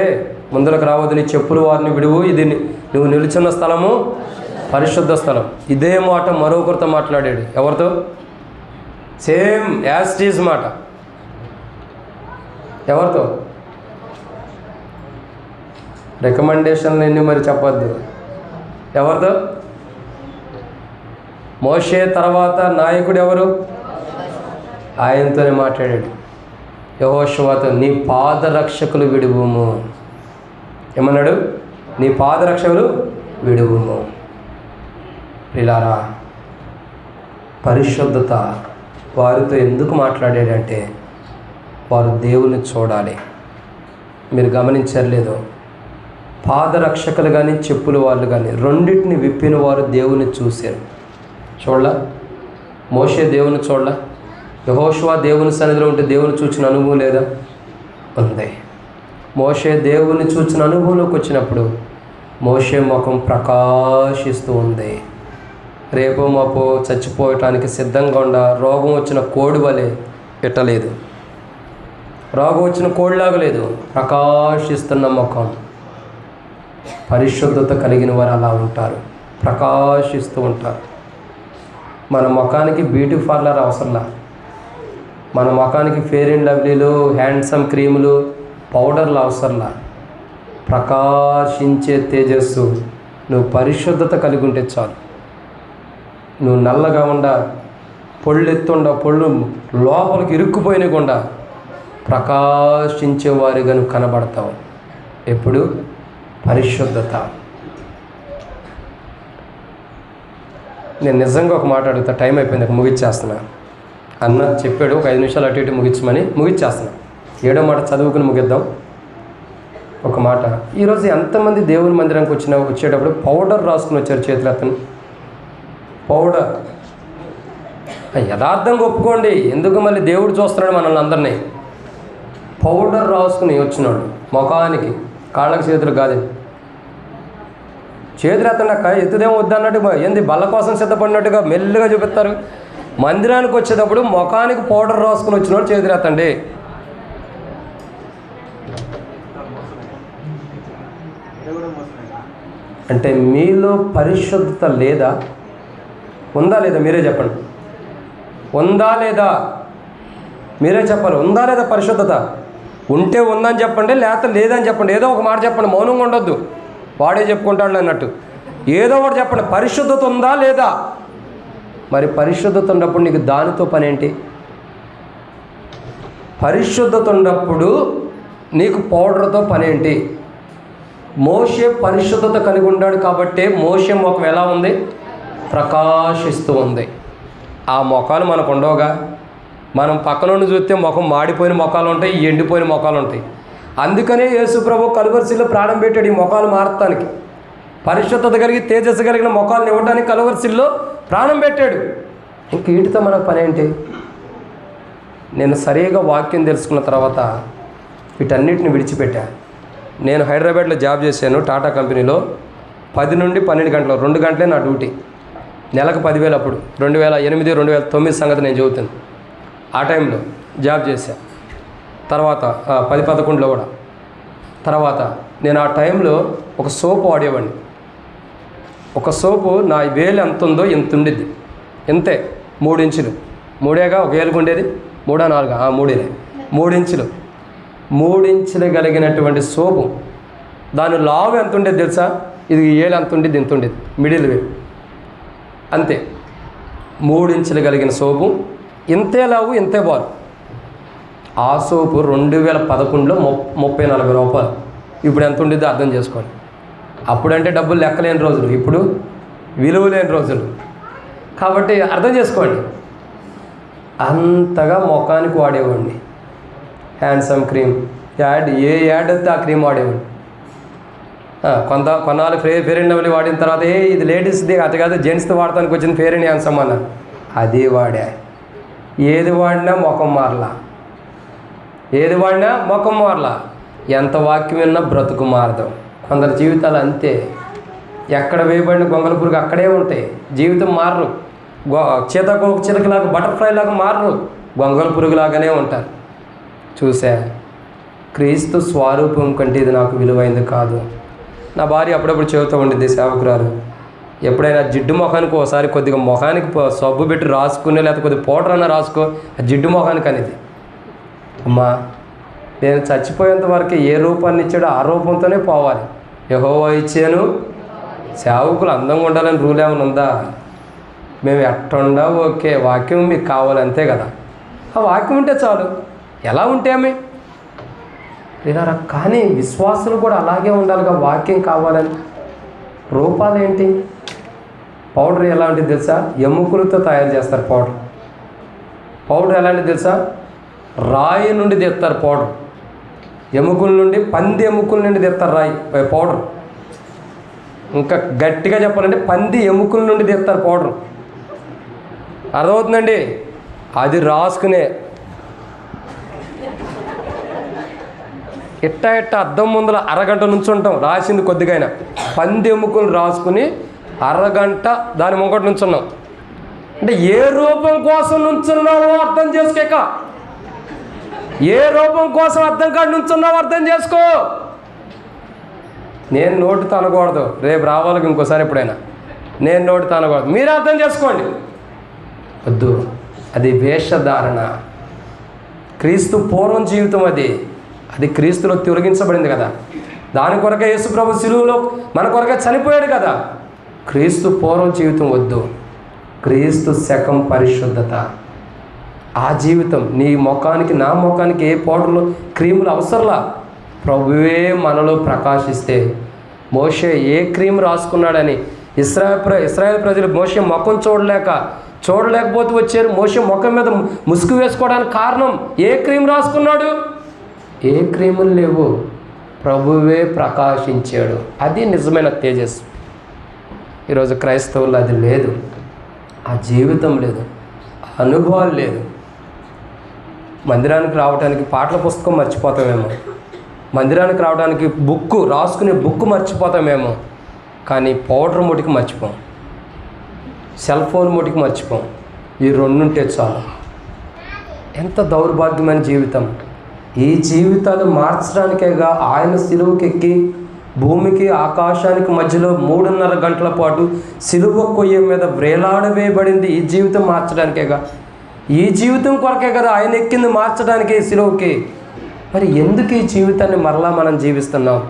ముందరకు రావద్దు, నీ చెప్పులు వారిని విడువు, ఇది నువ్వు నిలుచున్న స్థలము పరిశుద్ధ స్థలం. ఇదే మాట మరొకరితో మాట్లాడాడు. ఎవరితో? సేమ్ యాజ్ ఇట్ ఈజ్ మాట. ఎవరితో? రికమెండేషన్లు ఎన్ని మరి చెప్పొద్దు. ఎవరితో? మోషే తర్వాత నాయకుడు ఎవరు? ఆయనతోనే మాట్లాడాడు. యెహోషువతో, నీ పాదరక్షకులు విడువుము. ఏమన్నాడు? నీ పాదరక్షకులు విడువుము. ప్రియులారా, పరిశుద్ధత వారితో ఎందుకు మాట్లాడాడంటే వారు దేవుని చూడాలి. మీరు గమనించారు లేదో, పాదరక్షకులు కానీ చెప్పులు వాళ్ళు కానీ రెండింటిని విప్పిన వారు దేవుని చూశారు. చూడలా? మోషే దేవుని చూడలా? యెహోషువ దేవుని సన్నిధిలో ఉంటే దేవుని చూచిన అనుభవం లేదా? ఉంది. మోషే దేవుని చూచిన అనుభవంలోకి వచ్చినప్పుడు మోషే ముఖం ప్రకాశిస్తూ ఉంది. రేపో మాపో చచ్చిపోయటానికి సిద్ధంగా ఉండ రోగం వచ్చిన కోడి వలె పెట్టలేదు. రోగం వచ్చిన కోడిలాగా లేదు, ప్రకాశిస్తున్న ముఖం. పరిశుద్ధత కలిగిన వారు అలా ఉంటారు, ప్రకాశిస్తూ ఉంటారు. మన ముఖానికి బ్యూటీ పార్లర్ అవసరంలా, మన ముఖానికి ఫెయిర్ అండ్ లవ్లీలు, హ్యాండ్సమ్ క్రీములు, పౌడర్లు అవసరంలా. ప్రకాశించే తేజస్సు నువ్వు పరిశుద్ధత కలిగి ఉంటే చాలు. నువ్వు నల్లగా ఉండ, పొళ్ళు ఎత్తుండ, పొళ్ళు లోపలికి ఇరుక్కుపోయినకుండా ప్రకాశించేవారిగా నువ్వు కనబడతావు. ఎప్పుడు? పరిశుద్ధత. నేను నిజంగా ఒక మాట అడుగుతా, టైం అయిపోయింది, ముగిచ్చేస్తున్నా. అన్న చెప్పాడు ఒక 5 నిమిషాలు అటు ఇటు ముగించమని, ముగిచ్చేస్తున్నా. 7వ మాట చదువుకుని ముగిద్దాం. ఒక మాట, ఈరోజు ఎంతమంది దేవుని మందిరానికి వచ్చేటప్పుడు పౌడర్ రాసుకుని వచ్చారు? చేతులు అతను పౌడర్. యథార్థంగా ఒప్పుకోండి, ఎందుకు మళ్ళీ దేవుడు చూస్తున్నాడు మనల్ని అందరినీ. పౌడర్ రాసుకుని వచ్చినాడు ముఖానికి, కాళ్ళకి చేతులు కాదు. చేతులు ఎత్తన్నాక ఎత్తుదేమో వద్దన్నట్టుగా, ఏంది బల్ల కోసం సిద్ధపడినట్టుగా మెల్లిగా చూపిస్తారు. మందిరానికి వచ్చేటప్పుడు ముఖానికి పౌడర్ రాసుకుని వచ్చినాడు చేతులు ఎత్తండి. అంటే మీలో పరిశుద్ధత లేదా? ఉందా లేదా? మీరే చెప్పండి. ఉందా లేదా? మీరే చెప్పాలి. ఉందా లేదా పరిశుద్ధత? ఉంటే ఉందని చెప్పండి, లేకపోతే లేదని చెప్పండి. ఏదో ఒక మాట చెప్పండి, మౌనంగా ఉండొద్దు. వాడే చెప్పుకుంటాడు అన్నట్టు ఏదో ఒకటి చెప్పండి. పరిశుద్ధత ఉందా లేదా? మరి పరిశుద్ధత ఉన్నప్పుడు నీకు దానితో పని ఏంటి? పరిశుద్ధత ఉన్నప్పుడు నీకు పౌడర్తో పని ఏంటి? మోషే పరిశుద్ధత కలిగి ఉన్నాడు కాబట్టి మోషే ముఖం ఎలా ఉంది? ప్రకాశిస్తూ ఉంది. ఆ ముఖాలు మనకు ఉండవుగా. మనం పక్క నుండి చూస్తే ముఖం మాడిపోయిన ముఖాలు ఉంటాయి, ఎండిపోయిన ముఖాలు ఉంటాయి. అందుకనే యేసు ప్రభు కలువరిశిల్లో ప్రాణం పెట్టాడు, ఈ ముఖాలు మారటానికి. పరిశుద్ధత కలిగి తేజస్సు కలిగిన ముఖాలను ఇవ్వడానికి కలువరిశిల్లో ప్రాణం పెట్టాడు. ఇంక వీటితో మనకు పని ఏంటి? నేను సరిగా వాక్యం తెలుసుకున్న తర్వాత వీటన్నిటిని విడిచిపెట్టా. నేను హైదరాబాద్లో జాబ్ చేశాను, టాటా కంపెనీలో. 10 నుండి 12 గంటలు, 2 గంటలే నా డ్యూటీ. నెలకు 10,000. అప్పుడు 2008, 2009 సంగతి నేను చెబుతాను. ఆ టైంలో జాబ్ చేశాను. తర్వాత 10-11లో కూడా. తర్వాత నేను ఆ టైంలో ఒక సోపు వాడేవాడిని. ఒక సోపు నా వేలు ఎంత ఉందో ఇంత ఉండిద్ది, ఇంతే, 3 ఇంచులు. 3ఏగా ఒక వేలుకు ఉండేది, 3 4 3 3 ఇంచులు. 3 ఇంచులు కలిగినటువంటి సోపు, దాని లావు ఎంత ఉండేది తెలుసా? ఇది ఏలు ఎంత ఉండేది, ఇంత ఉండేది, మిడిల్ వే అంతే. 3 ఇంచులు కలిగిన సోపు, ఇంతే లావు ఇంతే బారు. ఆ సోపు 2011లో 30-40 రూపాయలు. ఇప్పుడు ఎంత ఉండేదో అర్థం చేసుకోండి. అప్పుడంటే డబ్బులు లెక్కలేని రోజులు, ఇప్పుడు విలువ లేని రోజులు. కాబట్టి అర్థం చేసుకోండి. అంతగా ముఖానికి వాడేవాడిని. హ్యాండ్సమ్ క్రీమ్ యాడ్, ఏ యాడ్ వస్తే ఆ క్రీమ్ వాడేవాడిని. కొన్నాళ్ళు ఫెయిర్ అండ్ లవ్లీ వాడిన తర్వాత ఇది లేడీస్ది అది కాదు, జెంట్స్ది వాడటానికి వచ్చింది ఫెయిర్ అండ్ హ్యాండ్సమ్ అన్నారు. అదే వాడా. ఏది వాడినా ముఖం మారలా, ఏది వాడినా ముఖం మారలా. ఎంత వాక్యం విన్నా బ్రతుకు మారదు. కొందరి జీవితాలు అంతే. ఎక్కడ వేయబడిన గొంగల పురుగు అక్కడే ఉంటాయి, జీవితం మారరు. చీతకోక చిలకలాగా, బటర్ఫ్లై లాగా మారరు, గొంగల పురుగులాగానే ఉంటారు. చూసా, క్రీస్తు స్వరూపం కంటే ఇది నాకు విలువైంది కాదు. నా భార్య అప్పుడప్పుడు చెబుతూ ఉండిద్ది, సేవకురాలు, ఎప్పుడైనా జిడ్డు ముఖానికి ఒకసారి కొద్దిగా ముఖానికి సబ్బు పెట్టి రాసుకునే, లేకపోతే కొద్దిగా పౌడర్ అన్నా రాసుకో ఆ జిడ్డు ముఖానికి అనేది. అమ్మా, నేను చచ్చిపోయేంత వరకు ఏ రూపాన్ని ఇచ్చాడో ఆ రూపంతోనే పోవాలి. యెహోవా ఇచ్చాను, సేవకులు అందంగా ఉండాలని రూల్ ఏమైనా ఉందా? మేము ఎట్టుండా ఓకే, వాక్యం మీకు కావాలి అంతే కదా. ఆ వాక్యం ఉంటే చాలు. ఎలా ఉంటే ఆమె ఇలా. కానీ విశ్వాసులు కూడా అలాగే ఉండాలిగా, వాక్యం కావాలని. రూపాలు ఏంటి? పౌడర్ ఎలాంటిది తెలుసా? ఎముకలతో తయారు చేస్తారు పౌడర్ ఎలాంటిది తెలుసా? రాయి నుండి తీస్తారు పౌడర్. ఎముకల నుండి, పంది ఎముకల నుండి తీస్తారు పౌడర్. ఇంకా గట్టిగా చెప్పాలంటే పంది ఎముకల నుండి తీస్తారు పౌడర్. అర్థమవుతుందండి? అది రాసుకునే ఇట్ట అద్దం ముందర అరగంట నుంచుంటాం, రాసింది కొద్దిగా. పంది ఎముకలు రాసుకుని అరగంట దాని ముంగట నుంచున్నాం. అంటే ఏ రూపం కోసం నుంచున్నావో అర్థం చేసుకోక, ఏ రూపం కోసం అర్థం కాదు నుంచున్నావో అర్థం చేసుకో. నేను నోటు తనకూడదు, రేపు రావాలికి ఇంకోసారి ఎప్పుడైనా నేను నోటు తనకూడదు, మీరు అర్థం చేసుకోండి. వద్దు, అది వేషధారణ. క్రీస్తు పూర్వం జీవితం అది క్రీస్తులో తొలగించబడింది కదా. దాని కొరకే యేసుప్రభు సిలువలో మన కొరకే చనిపోయాడు కదా. క్రీస్తు పూర్వం జీవితం వద్దు, క్రీస్తు శకం పరిశుద్ధత. ఆ జీవితం నీ ముఖానికి, నా ముఖానికి ఏ పౌడర్లు, క్రీములు అవసరంలా. ప్రభువే మనలో ప్రకాశిస్తే. మోషే ఏ క్రీమ్ రాసుకున్నాడని ఇశ్రాయేల్ ప్రజలు మోషే ముఖం చూడలేకపోతే వచ్చారు. మోషే ముఖం మీద ముసుగు వేసుకోవడానికి కారణం ఏ క్రీమ్ రాసుకున్నాడు? ఏ క్రీములు లేవు, ప్రభువే ప్రకాశించాడు. అది నిజమైన తేజస్సు. ఈరోజు క్రైస్తవులు అది లేదు, ఆ జీవితం లేదు, ఆ అనుభవాలు లేదు. మందిరానికి రావడానికి పాటల పుస్తకం మర్చిపోతామేమో, మందిరానికి రావడానికి రాసుకునే బుక్ మర్చిపోతామేమో, కానీ పౌడర్ ముటికి మర్చిపోం, సెల్ ఫోన్ ముటికి మర్చిపోం. ఈ రెండుంటే చాలు. ఎంత దౌర్భాగ్యమైన జీవితం. ఈ జీవితాలు మార్చడానికేగా ఆయన సిలువకెక్కి భూమికి ఆకాశానికి మధ్యలో 3.5 గంటల పాటు సిలువ కొయ్య మీద వ్రేలాడవేయబడింది. ఈ జీవితం మార్చడానికేగా, ఈ జీవితం కొరకే కదా ఆయన ఎక్కింది, మార్చడానికి సిలువకి. మరి ఎందుకు ఈ జీవితాన్ని మరలా మనం జీవిస్తున్నాం?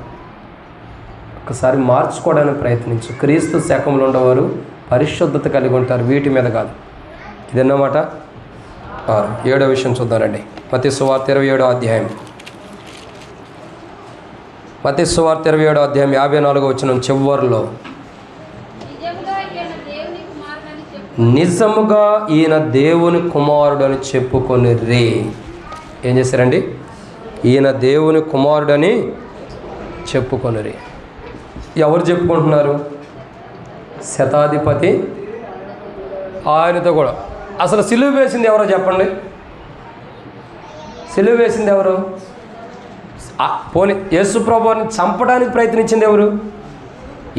ఒకసారి మార్చుకోవడానికి ప్రయత్నించు. క్రీస్తు శకంలో ఉండేవారు పరిశుద్ధత కలిగి ఉంటారు, వీటి మీద కాదు. ఇదన్నమాట. 7వ విషయం చూద్దానండి. మత్తయి సువార్త 27వ అధ్యాయం. మత్తయి సువార్త 27వ అధ్యాయం 54వ వచనం చివరిలో, నిజముగా ఈయన దేవుని కుమారుడని చెప్పుకొనిరి. ఏం చేశారండి? ఈయన దేవుని కుమారుడని చెప్పుకొనిరి. ఎవరు చెప్పుకుంటున్నారు? శతాధిపతి ఆయనతో కూడా. అసలు సిలువ వేసింది ఎవరో చెప్పండి? సిలువ వేసింది ఎవరు? పోనీ యేసుప్రభుని చంపడానికి ప్రయత్నించింది ఎవరు?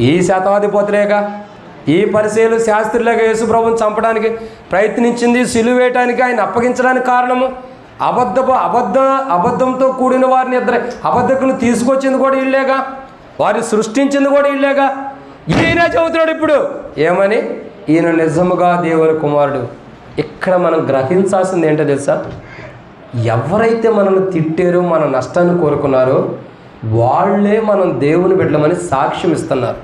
ఈ శతాధిపతులేగా, ఈ పరిసయ్యులు శాస్త్రులేగా యేసుప్రభుని చంపడానికి ప్రయత్నించింది, సిలువ వేయటానికి, ఆయన అప్పగించడానికి కారణము. అబద్ధంతో కూడిన వారిని అబద్ధకుని తీసుకొచ్చింది కూడా వీళ్ళేగా, వారిని సృష్టించింది కూడా వీళ్ళేగా. ఈయన చెబుతున్నాడు ఇప్పుడు ఏమని? ఈయన నిజముగా దేవుని కుమారుడు. ఇక్కడ మనం గ్రహించాల్సింది ఏంటో తెలుసా? ఎవరైతే మనల్ని తిట్టారో, మన నష్టాన్ని కోరుకున్నారో వాళ్ళే మనం దేవుని బిడ్డలమని సాక్ష్యం ఇస్తున్నారు.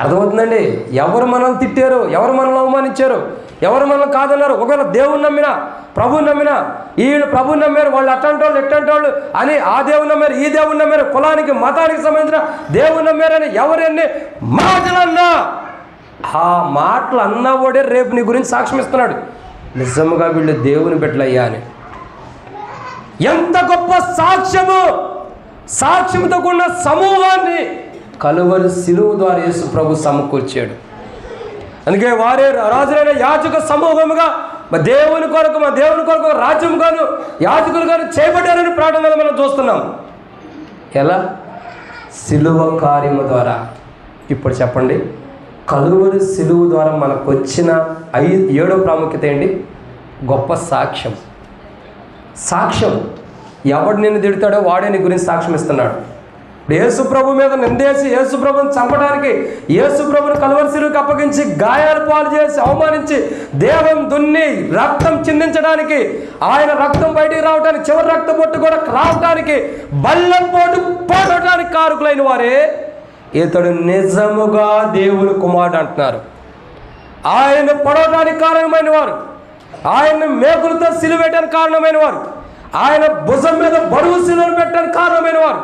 అర్థమవుతుందండి? ఎవరు మనల్ని తిట్టారో, ఎవరు మనల్ని అవమానించారో, ఎవరు మనల్ని కాదన్నారు, ఒకవేళ దేవుని నమ్మినా, ప్రభుని నమ్మినా, ఈయన ప్రభుని నమ్మారు, వాళ్ళు అట్టంటోళ్ళు ఎట్టంటోళ్ళు అని ఆ దేవుని నమ్మారు, ఈ దేవుని నమ్మారు, కులానికి మతానికి సంబంధించిన దేవుని నమ్మారని ఎవరెన్ని మాటలన్నా, ఆ మాటలు అన్నవాడే రేపు నీ గురించి సాక్ష్యం ఇస్తున్నాడు. నిజంగా వీళ్ళు దేవుని బిడ్డలయ్యా అని. ఎంత గొప్ప సాక్ష్యము! సాక్ష్యంతో కూడిన సమూహాన్ని కలువరి సిలువ ద్వారా యేసు ప్రభు సమకూర్చాడు. అందుకే వారే రాజులైన యాజక సమూహముగా మా దేవుని కొరకు రాజ్యం గాను యాజకులు గాను చేయబడ్డారని ప్రార్థనలో మనం చూస్తున్నాం. ఎలా? సిలువ కార్యము ద్వారా. ఇప్పుడు చెప్పండి, కలువరి సిలువ ద్వారా మనకు వచ్చిన 7వ ప్రాముఖ్యత ఏంటి? గొప్ప సాక్ష్యం. సాక్ష్యం. ఎవడు నిన్ను తిడతాడో వాడే నీ గురించి సాక్ష్యం ఇస్తున్నాడు. ఇప్పుడు యేసుప్రభు మీద నిందేసి యేసుప్రభుని చంపడానికి, యేసుప్రభుని కలువరి సిలువకి అప్పగించి గాయాలు పాలు చేసి అవమానించి దేహం దున్ని రక్తం చిందించడానికి, ఆయన రక్తం బయటికి రావడానికి, చివరి రక్త బొట్టు కూడా రావడానికి, బల్లెం పోటు పోవడానికి కారకులైన వారే ఇతడు నిజముగా దేవుని కుమారుడు అంటున్నారు. ఆయన పడవడానికి కారణమైన వారు, ఆయన మేకులతో సిలువ పెట్టడానికి కారణమైన వారు, ఆయన భుజం మీద బరువు సిలువను పెట్టడానికి కారణమైన వారు,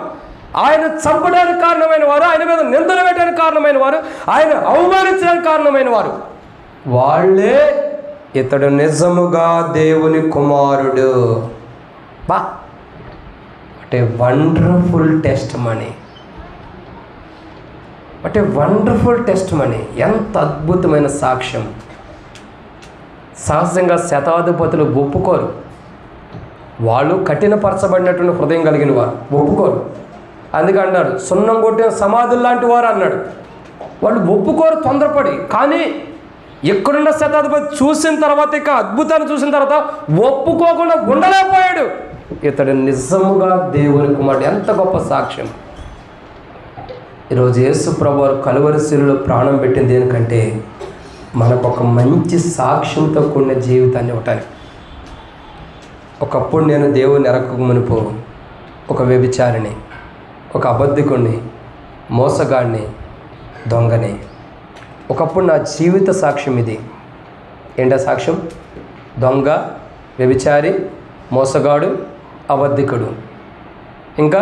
ఆయన చంపడానికి కారణమైన వారు, ఆయన మీద నిందలు వేయడానికి కారణమైన వారు, ఆయన అవమానించడానికి కారణమైన వారు, వాళ్ళే ఇతడు నిజముగా దేవుని కుమారుడు. బా, అంటే వండర్ఫుల్ టెస్ట్ మనీ, అంటే వండర్ఫుల్ టెస్ట్ మనీ. ఎంత అద్భుతమైన సాక్ష్యం. సహజంగా శతాధిపతులు ఒప్పుకోరు. వాళ్ళు కఠినపరచబడినటువంటి హృదయం కలిగిన వారు, ఒప్పుకోరు. అందుకే అన్నాడు సున్నం కొట్టిన సమాధులు లాంటి వారు అన్నాడు. వాళ్ళు ఒప్పుకోరు తొందరపడి. కానీ ఎక్కడున్న శతాధిపతి చూసిన తర్వాత, ఇక అద్భుతాన్ని చూసిన తర్వాత ఒప్పుకోకుండా ఉండలేకపోయాడు. ఇతడు నిజముగా దేవుని కుమారుడు. ఎంత గొప్ప సాక్ష్యం. ఈరోజు యేసు ప్రభువు కలువరి శిలువలో ప్రాణం పెట్టింది దేనికంటే మనకు ఒక మంచి సాక్ష్యంతో కూడిన జీవితాన్ని ఇవ్వటానికి. ఒకప్పుడు నేను దేవుని ఎరగక మునుపు ఒక వ్యభిచారిని, ఒక అబద్ధికుణ్ణి, మోసగాడిని, దొంగని. ఒకప్పుడు నా జీవిత సాక్ష్యం ఇది. ఏంటా సాక్ష్యం? దొంగ, వ్యభిచారి, మోసగాడు, అబద్ధికుడు, ఇంకా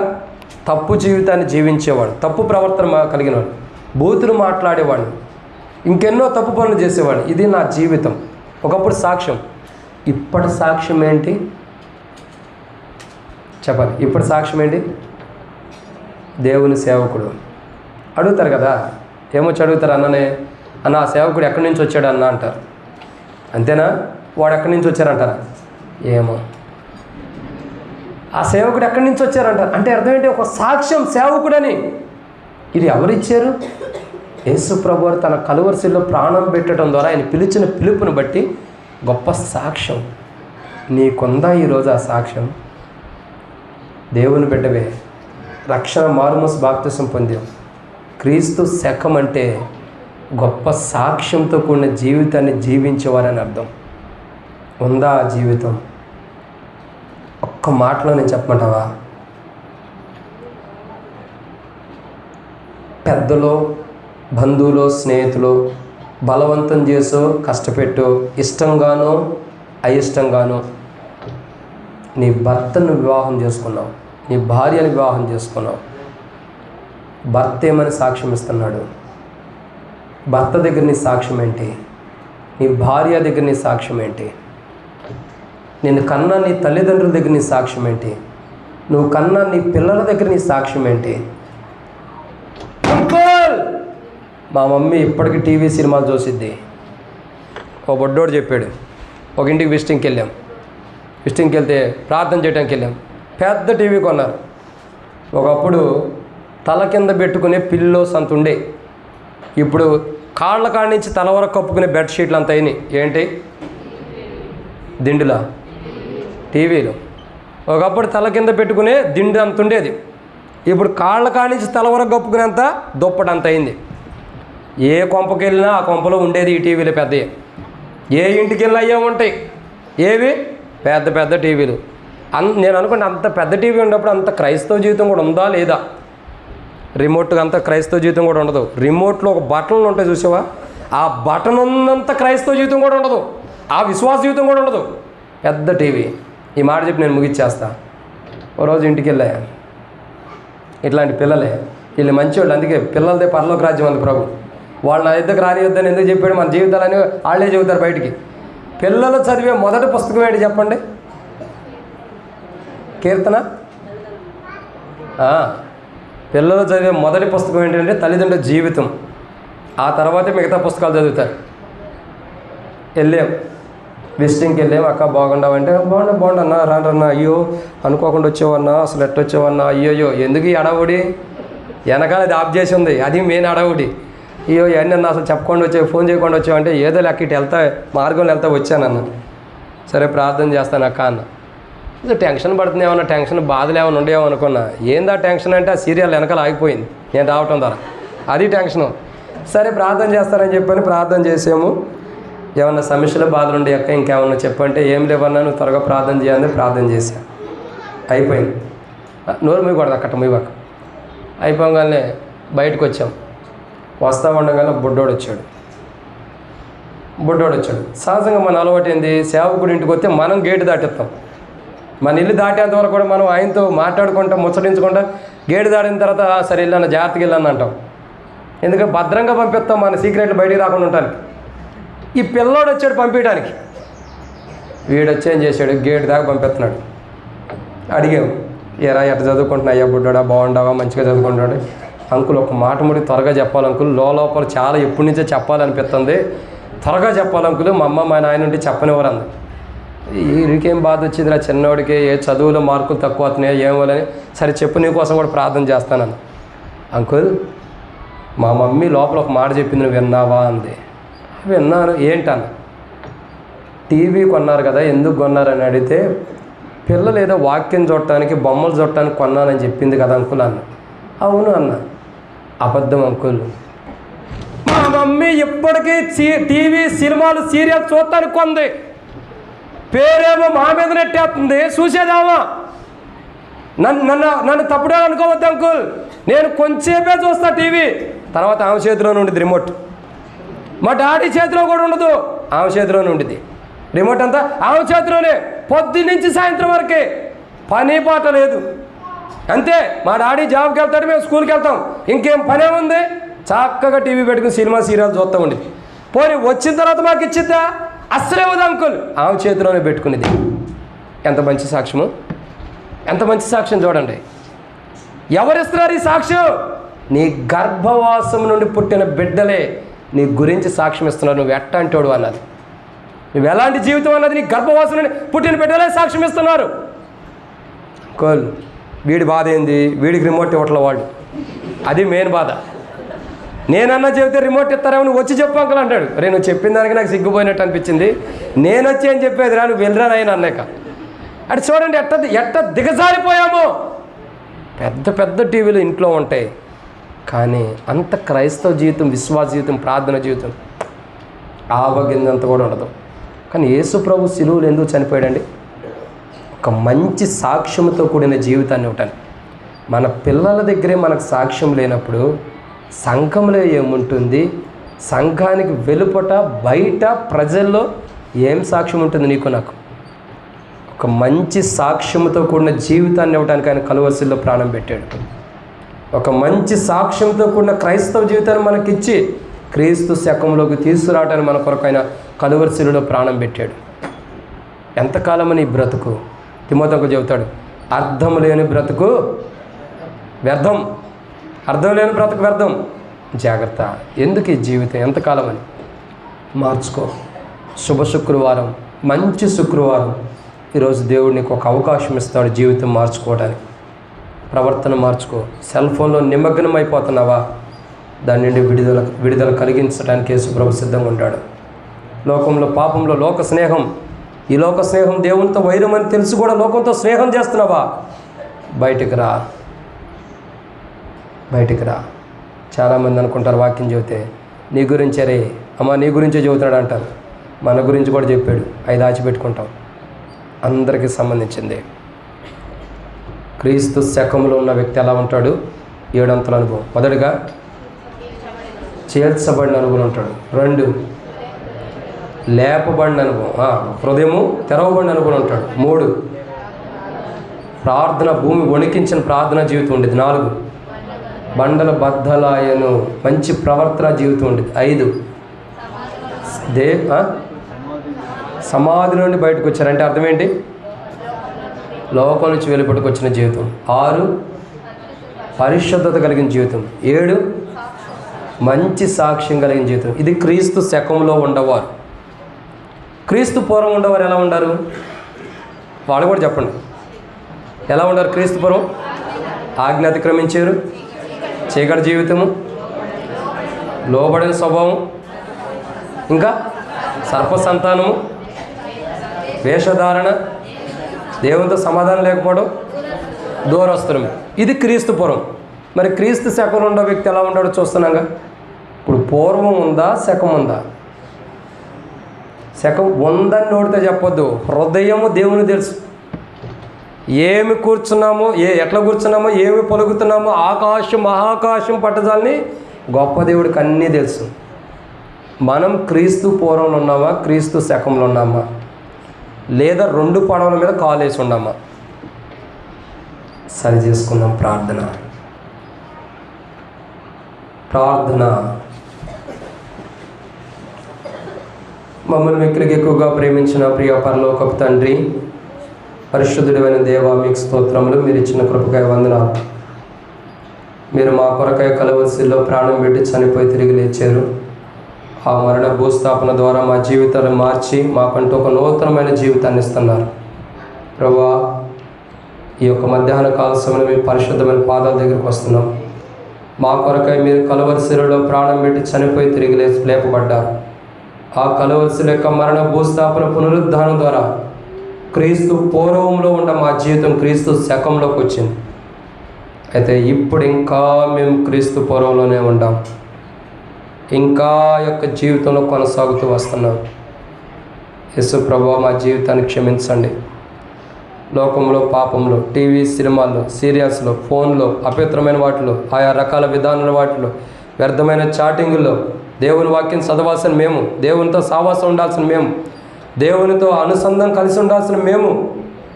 తప్పు జీవితాన్ని జీవించేవాడు, తప్పు ప్రవర్తన కలిగినవాడు, బూతులు మాట్లాడేవాడు, ఇంకెన్నో తప్పు పనులు చేసేవాడు. ఇది నా జీవితం. ఒకప్పుడు సాక్ష్యం. ఇప్పటి సాక్ష్యం ఏంటి చెప్పాలి? ఇప్పటి సాక్ష్యం ఏంటి? దేవుని సేవకుడు. అడుగుతారు కదా, ఏమొచ్చి అడుగుతారు, అన్ననే అన్న ఆ సేవకుడు ఎక్కడి నుంచి వచ్చాడు అన్న అంటారు. అంతేనా? వాడు ఎక్కడి నుంచి వచ్చారంటారా? ఏమో, ఆ సేవకుడు ఎక్కడి నుంచి వచ్చారంటారు. అంటే అర్థం ఏంటి? ఒక సాక్ష్యం సేవకుడని. ఇది ఎవరిచ్చారు? యేసు ప్రభువు తన కలువరి శిలువలో ప్రాణం పెట్టడం ద్వారా ఆయన పిలిచిన పిలుపుని బట్టి గొప్ప సాక్ష్యం. నీకుందా ఈరోజు ఆ సాక్ష్యం? దేవుని బిడ్డవే, రక్షణ మారుమూస బాప్తిసం పొందాం. క్రీస్తు శకం అంటే గొప్ప సాక్ష్యంతో కూడిన జీవితాన్ని జీవించేవారని అర్థం. ఉందా ఆ జీవితం? ఒక్క మాటలో నేను చెప్పమంటావా? పెద్దలో, బంధువులు, స్నేహితులు బలవంతం చేసో, కష్టపెట్టో, ఇష్టంగానో అయిష్టంగానో నీ భర్తను వివాహం చేసుకున్నావు, నీ భార్యను వివాహం చేసుకున్నావు. భర్త ఏమని సాక్ష్యం ఇస్తున్నాడు? భర్త దగ్గర నీ సాక్ష్యం ఏంటి? నీ భార్య దగ్గర నీ సాక్ష్యం ఏంటి? నేను కన్నా నీ తల్లిదండ్రుల దగ్గర నీ సాక్ష్యం ఏంటి? నువ్వు కన్నా నీ పిల్లల దగ్గర నీ సాక్ష్యం ఏంటి? అంకుల్, మా మమ్మీ ఇప్పటికీ టీవీ సినిమాలు చూసిద్ది. ఓ బొడ్డోడు చెప్పాడు, ఒక ఇంటికి విజిటింగ్కి వెళ్ళాం. విజిటింగ్కి వెళ్తే ప్రార్థన చేయడానికి వెళ్ళాం. పెద్ద టీవీ కొన్నారు. ఒకప్పుడు తల కింద పెట్టుకునే పిల్లోస్ అంత ఉండే, ఇప్పుడు కాళ్ళ కాడి నుంచి తల వరకు కప్పుకునే బెడ్షీట్లు అంత అయినాయి. ఏంటి? దిండులా టీవీలు. ఒకప్పుడు తల కింద పెట్టుకునే దిండు అంత ఉండేది, ఇప్పుడు కాళ్ళ కాడి నుంచి తల వరకు కప్పుకునేంత దుప్పటి అంత అయింది. ఏ కొంపకి వెళ్ళినా ఆ కొంపలో ఉండేది ఈ టీవీలు పెద్దవి. ఏ ఇంటికి వెళ్ళినా అయ్యే ఉంటాయి. ఏవి? పెద్ద పెద్ద టీవీలు. నేను అనుకుంటే అంత పెద్ద టీవీ ఉన్నప్పుడు అంత క్రైస్తవ జీవితం కూడా ఉందా లేదా? రిమోట్గా అంత క్రైస్తవ జీవితం కూడా ఉండదు. రిమోట్లో ఒక బటన్లు ఉంటాయి చూసావా, ఆ బటన్ ఉన్నంత క్రైస్తవ జీవితం కూడా ఉండదు, ఆ విశ్వాస జీవితం కూడా ఉండదు. పెద్ద టీవీ. ఈ మాట చెప్పి నేను ముగిచ్చేస్తా. ఓ రోజు ఇంటికి వెళ్ళా, ఇట్లాంటి పిల్లలే వీళ్ళు మంచివాళ్ళు, అందుకే పిల్లలదే పరలోక రాజ్యం అంది ప్రభు. వాళ్ళు నా దగ్గరకు రానివద్దని ఎందుకు చెప్పాడు? మన జీవితాలని వాళ్ళే చెబుతారు బయటికి. పిల్లలు చదివే మొదటి పుస్తకం ఏంటి చెప్పండి? కీర్తన. పిల్లలు చదివే మొదటి పుస్తకం ఏంటంటే తల్లిదండ్రుల జీవితం. ఆ తర్వాతే మిగతా పుస్తకాలు చదువుతారు. వెళ్ళాం, విజిటింగ్కి వెళ్ళాం. అక్క బాగుండవంటే బాగుండన్నా రానన్నా. అయ్యో అనుకోకుండా వచ్చేవన్నా, అసలు ఎట్టొచ్చేవన్నా, అయ్యోయ్యో ఎందుకు ఈ అడవుడి? వెనకాల అది ఆఫ్ చేసి ఉంది, అది మెయిన్ అడవుడి. అయ్యో ఏంటన్నా అసలు చెప్పకుండా వచ్చావు, ఫోన్ చేయకుండా వచ్చావంటే ఏదో లెక్క ఇటు వెళ్తా మార్గంలో వెళ్తా వచ్చానన్న. సరే ప్రార్థన చేస్తాను అక్క అన్న. ఇది టెన్షన్ పడుతుంది, ఏమన్నా టెన్షన్ బాధలు ఏమైనా ఉండేమో అనుకున్నా. ఏందా టెన్షన్ అంటే ఆ సీరియల్ వెనకాల ఆగిపోయింది నేను రావటం ద్వారా, అది టెన్షను. సరే ప్రార్థన చేస్తానని చెప్పని ప్రార్థన చేసాము. ఏమన్నా సమస్యలు బాధలు ఉండే అక్క ఇంకేమన్నా చెప్పంటే ఏం లేవన్నా నువ్వు త్వరగా ప్రార్థన చేయాలని ప్రార్థన చేశా. అయిపోయింది. నోరు మీకూడదు అక్కట మీవాక. అయిపోగానే బయటకు వచ్చాం. వస్తా ఉండగానే బుడ్డోడు వచ్చాడు. సహజంగా మన అలవాటు ఏంది? సేవకుడి ఇంటికి వస్తే మనం గేటు దాటిస్తాం. మన ఇల్లు దాటేంత వరకు కూడా మనం ఆయనతో మాట్లాడుకుంటాం, ముచ్చటించుకుంటా, గేటు దాటిన తర్వాత సరే వెళ్ళాను, జాగ్రత్తగా వెళ్ళాను అంటాం. ఎందుకంటే భద్రంగా పంపిస్తాం మన సీక్రెట్లు బయటికి రాకుండా ఉండటానికి. ఈ పిల్లోడు వచ్చాడు పంపించడానికి, వీడు వచ్చి ఏం చేశాడు, గేటు దాకా పంపిస్తున్నాడు. అడిగాము, ఎరా ఎట్ట చదువుకుంటున్నా, అయ్యా బుడ్డాడా, బాగుండావా, మంచిగా చదువుకుంటాడు. అంకుల్ ఒక మాట ముడి త్వరగా చెప్పాలి అంకుల్, లోపల చాలా ఎప్పటి నుంచో చెప్పాలనిపిస్తుంది, త్వరగా చెప్పాలి అంకుల్, మా అమ్మ మా నాయన ఉంటే చెప్పనివ్వరు అంది. వీడికేం బాధ వచ్చింది, నా చిన్నవాడికి ఏ చదువులో మార్కులు తక్కువ అవుతున్నాయో ఏమోలని, సరే చెప్పు నీకోసం కూడా ప్రార్థన చేస్తానని. అంకుల్ మా మమ్మీ లోపల ఒక మాట చెప్పింది, నువ్వు విన్నావా అంది. విన్నాను. ఏంటన్న? టీవీ కొన్నారు కదా, ఎందుకు కొన్నారని అడిగితే, పిల్లలు ఏదో వాక్యం చూడటానికి, బొమ్మలు చూడటానికి కొన్నానని చెప్పింది కదా అంకుల్ అన్న. అవును అన్న. అబద్ధం అంకుల్, మా మమ్మీ ఇప్పటికీ టీవీ సినిమాలు సీరియల్ చూడటానికి కొంది, పేరేమో మా మీద నెట్టేస్తుంది, చూసేదామా. నన్ను తప్పుడే అనుకోవద్దు అంకుల్, నేను కొంచెంసేపే చూస్తా టీవీ, తర్వాత ఆమె చేతిలోనే ఉండేది రిమోట్. మా డాడీ చేతిలో కూడా ఉండదు, ఆమె చేతిలోనే ఉండేది రిమోట్. అంతా ఆమె చేతిలోనే, పొద్దున్నుంచి సాయంత్రం వరకే, పని పాట లేదు. అంతే, మా డాడీ జాబ్కి వెళ్తాడు, మేము స్కూల్కి వెళ్తాం, ఇంకేం పనే ఉంది. చక్కగా టీవీ పెట్టుకుని సినిమా సీరియల్ చూస్తూ ఉండేది. పోనీ వచ్చిన తర్వాత మాకు ఇచ్చిద్దా? అస్సలే వద్దు అంకుల్, ఆమె చేతిలోనే పెట్టుకునేది. ఎంత మంచి సాక్ష్యము, ఎంత మంచి సాక్ష్యం చూడండి. ఎవరిస్తున్నారు ఈ సాక్ష్యం? నీ గర్భవాసం నుండి పుట్టిన బిడ్డలే నీ గురించి సాక్ష్యం ఇస్తున్నారు, నువ్వు ఎట్టాంటోడు అన్నది, నువ్వు ఎలాంటి జీవితం అన్నది నీ గర్భవాసం నుండి పుట్టిన బిడ్డలే సాక్ష్యం ఇస్తున్నారు. అంకుల్ వీడి బాధ ఏంది, వీడికి రిమోట్ ఇవ్వట్ల వాళ్ళు, అది మెయిన్ బాధ. నేనన్నా చెబితే రిమోట్ ఇస్తారేమో, నువ్వు వచ్చి చెప్పు అంకుల్ అంటాడు. రే నువ్వు చెప్పిన దానికి నాకు సిగ్గుపోయినట్టు అనిపించింది, నేను వచ్చి ఏం చెప్పేది రా, నువ్వు వెళ్ళరా ఆయన అన్నాక. అటు చూడండి ఎట్ట దిగజారిపోయామో. పెద్ద పెద్ద టీవీలు ఇంట్లో ఉంటాయి, కానీ అంత క్రైస్తవ జీవితం, విశ్వాస జీవితం, ప్రార్థన జీవితం ఆవగిందంత కూడా ఉండదు. కానీ యేసు ప్రభు సిలువలో ఎందుకు చనిపోయాడండి? ఒక మంచి సాక్ష్యంతో కూడిన జీవితాన్ని ఇవ్వటానికి. మన పిల్లల దగ్గరే మనకు సాక్ష్యం లేనప్పుడు సంఘంలో ఏముంటుంది? సంఘానికి వెలుపట బయట ప్రజల్లో ఏం సాక్ష్యం ఉంటుంది నీకు నాకు? ఒక మంచి సాక్ష్యంతో కూడిన జీవితాన్ని ఇవ్వడానికి ఆయన కలువరిశిల్లో ప్రాణం పెట్టాడు. ఒక మంచి సాక్ష్యంతో కూడిన క్రైస్తవ జీవితాన్ని మనకిచ్చి క్రీస్తు శకంలోకి తీసుకురావడానికి మన కొరకు ఆయన కలువరిశిల్లో ప్రాణం పెట్టాడు. ఎంతకాలమని ఈ బ్రతుకు? తిమోతికి చెబుతాడు, అర్థం లేని బ్రతుకు వ్యర్థం, అర్థం లేని బ్రతుకు వ్యర్థం. జాగ్రత్త, ఎందుకు ఈ జీవితం, ఎంతకాలమని మార్చుకో. శుభ శుక్రవారం, మంచి శుక్రవారం, ఈరోజు దేవుడు నీకు ఒక అవకాశం ఇస్తాడు జీవితం మార్చుకోవడానికి. ప్రవర్తన మార్చుకో. సెల్ ఫోన్లో నిమగ్నం అయిపోతున్నావా? దాని నుండి విడుదల కలిగించడానికి యేసు ప్రభు సిద్ధంగా ఉంటాడు. లోకంలో పాపంలో లోక స్నేహం, ఈ లోక స్నేహం దేవునితో వైరం అని తెలిసి కూడా లోకంతో స్నేహం చేస్తున్నావా? బయటికి రా, బయటికి రా. చాలామంది అనుకుంటారు వాక్యం చెబితే నీ గురించే రే అమ్మ, నీ గురించే చెబుతున్నాడు అంటారు. మన గురించి కూడా చెప్పాడు, అవి దాచిపెట్టుకుంటాం. అందరికీ సంబంధించింది. క్రీస్తు శకంలో ఉన్న వ్యక్తి ఎలా ఉంటాడు? 7 అంతల అనుభవం. మొదటిగా చేర్చబడిన అనుభవం ఉంటాడు. 2 లేపబడిన అనుభవం, హృదయము తెరవబడిన అనుభవం ఉంటాడు. 3 ప్రార్థన, భూమి వణికించిన ప్రార్థన జీవితం ఉండేది. 4 బండల బద్దలాయను, మంచి ప్రవర్తన జీవితం ఉండేది. 5 సమాధి నుండి బయటకు వచ్చారంటే అర్థం ఏంటి? లోకం నుంచి వెలుపటికి వచ్చిన జీవితం. 6 పరిశుద్ధత కలిగిన జీవితం. 7 మంచి సాక్ష్యం కలిగిన జీవితం. ఇది క్రీస్తు శకంలో ఉండవారు. క్రీస్తు పూర్వం ఉండవారు ఎలా ఉండారు? వాళ్ళు కూడా చెప్పండి, ఎలా ఉండారు? క్రీస్తు పూర్వం ఆజ్ఞ అతిక్రమించారు, చీకటి జీవితము, లోబడిన స్వభావం, ఇంకా సర్ప సంతానము, వేషధారణ, దేవునితో సమాధానం లేకపోవడం, దూరస్తులం. ఇది క్రీస్తు పూర్వం. మరి క్రీస్తు శకంలో ఉండే వ్యక్తి ఎలా ఉన్నాడో చూస్తున్నాగా. ఇప్పుడు పూర్వం ఉందా, శకం ఉందా? శకం ఉందని నోడితే చెప్పొద్దు. హృదయము దేవుని తెలుసు. ఏమి కూర్చున్నామో, ఎట్లా కూర్చున్నామో, ఏమి పలుకుతున్నామో, ఆకాశం మహాకాశం పట్టజాలని గొప్ప దేవుడికి అన్నీ తెలుసు. మనం క్రీస్తు పూర్వంలో ఉన్నామా, క్రీస్తు శకంలో ఉన్నామా, లేదా 2 పడవల మీద కాలేసి ఉన్నామా? సరి చేసుకుందాం. ప్రార్థన. మమ్మల్ని మిక్కిలికి ఎక్కువగా ప్రేమించిన ప్రియ పరలోకపు తండ్రి, పరిశుద్ధుడైన దేవా, మీకు స్తోత్రములు. మీరు ఇచ్చిన కృపకై వందనాలు. మీరు మా కొరకై కలవరిశిలో ప్రాణం పెట్టి చనిపోయి తిరిగి లేచారు. ఆ మరణ భూస్థాపన ద్వారా మా జీవితాలను మార్చి మాకంటూ ఒక నూతనమైన జీవితాన్ని ఇస్తున్నారు. ప్రభువా, ఈ యొక్క మధ్యాహ్న కాల సమయంలో మీ పరిశుద్ధమైన పాదాల దగ్గరికి వస్తున్నాం. మా కొరకై మీరు కలవరిశిలలో ప్రాణం పెట్టి చనిపోయి తిరిగి లేపబడ్డారు. ఆ కలవరిశిల యొక్క మరణ భూస్థాపన పునరుద్ధానం ద్వారా క్రీస్తు పూర్వంలో ఉన్న మా జీవితం క్రీస్తు శకంలోకి వచ్చింది. అయితే ఇప్పుడు ఇంకా మేము క్రీస్తు పూర్వంలోనే ఉంటాం. ఇంకా యొక్క జీవితంలో కొనసాగుతూ వస్తున్నాం. యేసు ప్రభువా, మా జీవితాన్ని క్షమించండి. లోకంలో, పాపంలో, టీవీ, సినిమాల్లో, సీరియల్స్లో, ఫోన్లో, అపవిత్రమైన వాటిలో, ఆయా రకాల విధానాల వాటిలో, వ్యర్థమైన చాటింగుల్లో, దేవుని వాక్యం చదవాల్సిన మేము, దేవునితో సావాసం ఉండాల్సిన మేము, దేవునితో అనుసంధానం కలిసి ఉండాల్సిన మేము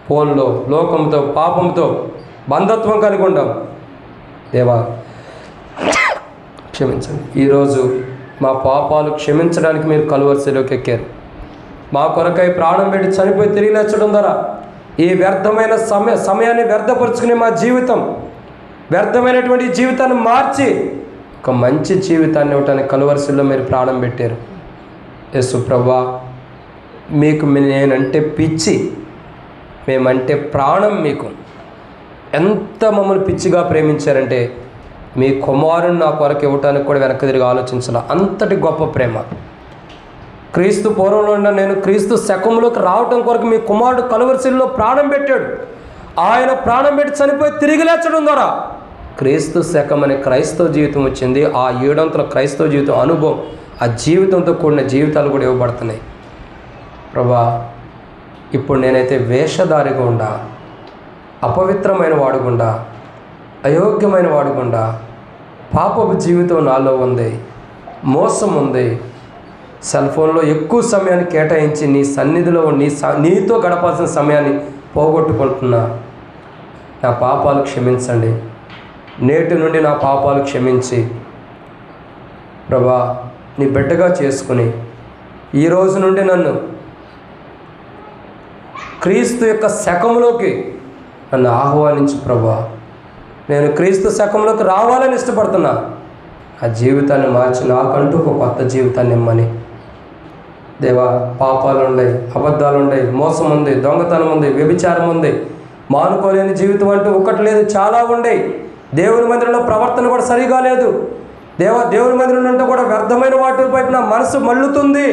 ఫోన్లో, లోకంతో, పాపంతో బంధత్వం కలిగి ఉంటాం. దేవా, క్షమించండి. ఈరోజు మా పాపాలు క్షమించడానికి మీరు కలువరిశిలోకి ఎక్కారు. మా కొరకై ప్రాణం పెట్టి చనిపోయి తిరిగి లేచడం ద్వారా ఈ వ్యర్థమైన సమయాన్ని వ్యర్థపరుచుకునే మా జీవితం, వ్యర్థమైనటువంటి జీవితాన్ని మార్చి ఒక మంచి జీవితాన్ని ఇవ్వటానికి కలువరిశిలో మీరు ప్రాణం పెట్టారు. యేసు ప్రభువా, మీకు నేనంటే పిచ్చి, మేమంటే ప్రాణం. మీకు ఎంత మమ్మల్ని పిచ్చిగా ప్రేమించారంటే మీ కుమారుని నా కొరకు ఇవ్వటానికి కూడా వెనక్కి తిరిగి ఆలోచించాల. అంతటి గొప్ప ప్రేమ. క్రీస్తు పూర్వంలో ఉన్న నేను క్రీస్తు శకంలోకి రావటం కొరకు మీ కుమారుడు కలువరిశిలో ప్రాణం పెట్టాడు. ఆయన ప్రాణం పెట్టి చనిపోయి తిరిగి లేచడం ద్వారా క్రీస్తు శకం అనే క్రైస్తవ జీవితం వచ్చింది. ఆ 7 క్రైస్తవ జీవితం అనుభవం, ఆ జీవితంతో కూడిన జీవితాలు కూడా ఇవ్వబడుతున్నాయి. ప్రభా, ఇప్పుడు నేనైతే వేషధారిగా ఉండా, అపవిత్రమైన వాడుగుండా, అయోగ్యమైన వాడుగుండా, పాపపు జీవితం నాలో ఉంది, మోసం ఉంది, సెల్ ఫోన్లో ఎక్కువ సమయాన్ని కేటాయించి నీ సన్నిధిలో నీతో గడపాల్సిన సమయాన్ని పోగొట్టుకుంటున్నా. నా పాపాలు క్షమించండి. నేటి నుండి నా పాపాలు క్షమించి ప్రభా, నీ బిడ్డగా చేసుకుని ఈ రోజు నుండి నన్ను క్రీస్తు యొక్క శకంలోకి నన్ను ఆహ్వానించు ప్రభా. నేను క్రీస్తు శకంలోకి రావాలని ఇష్టపడుతున్నా. ఆ జీవితాన్ని మార్చి నాకంటూ ఒక కొత్త జీవితాన్ని ఇమ్మని. దేవా, పాపాలు ఉన్నాయి, అబద్ధాలు ఉన్నాయి, మోసం ఉంది, దొంగతనం ఉంది, వ్యభిచారం ఉంది, మానుకోలేని జీవితం అంటూ ఒకటి లేదు, చాలా ఉండేవి. దేవుని మందిరంలో ప్రవర్తన కూడా సరిగా లేదు. దేవుని మందిరం అంటే కూడా వ్యర్థమైన వాటి వైపు నా మనసు మళ్ళుతుంది.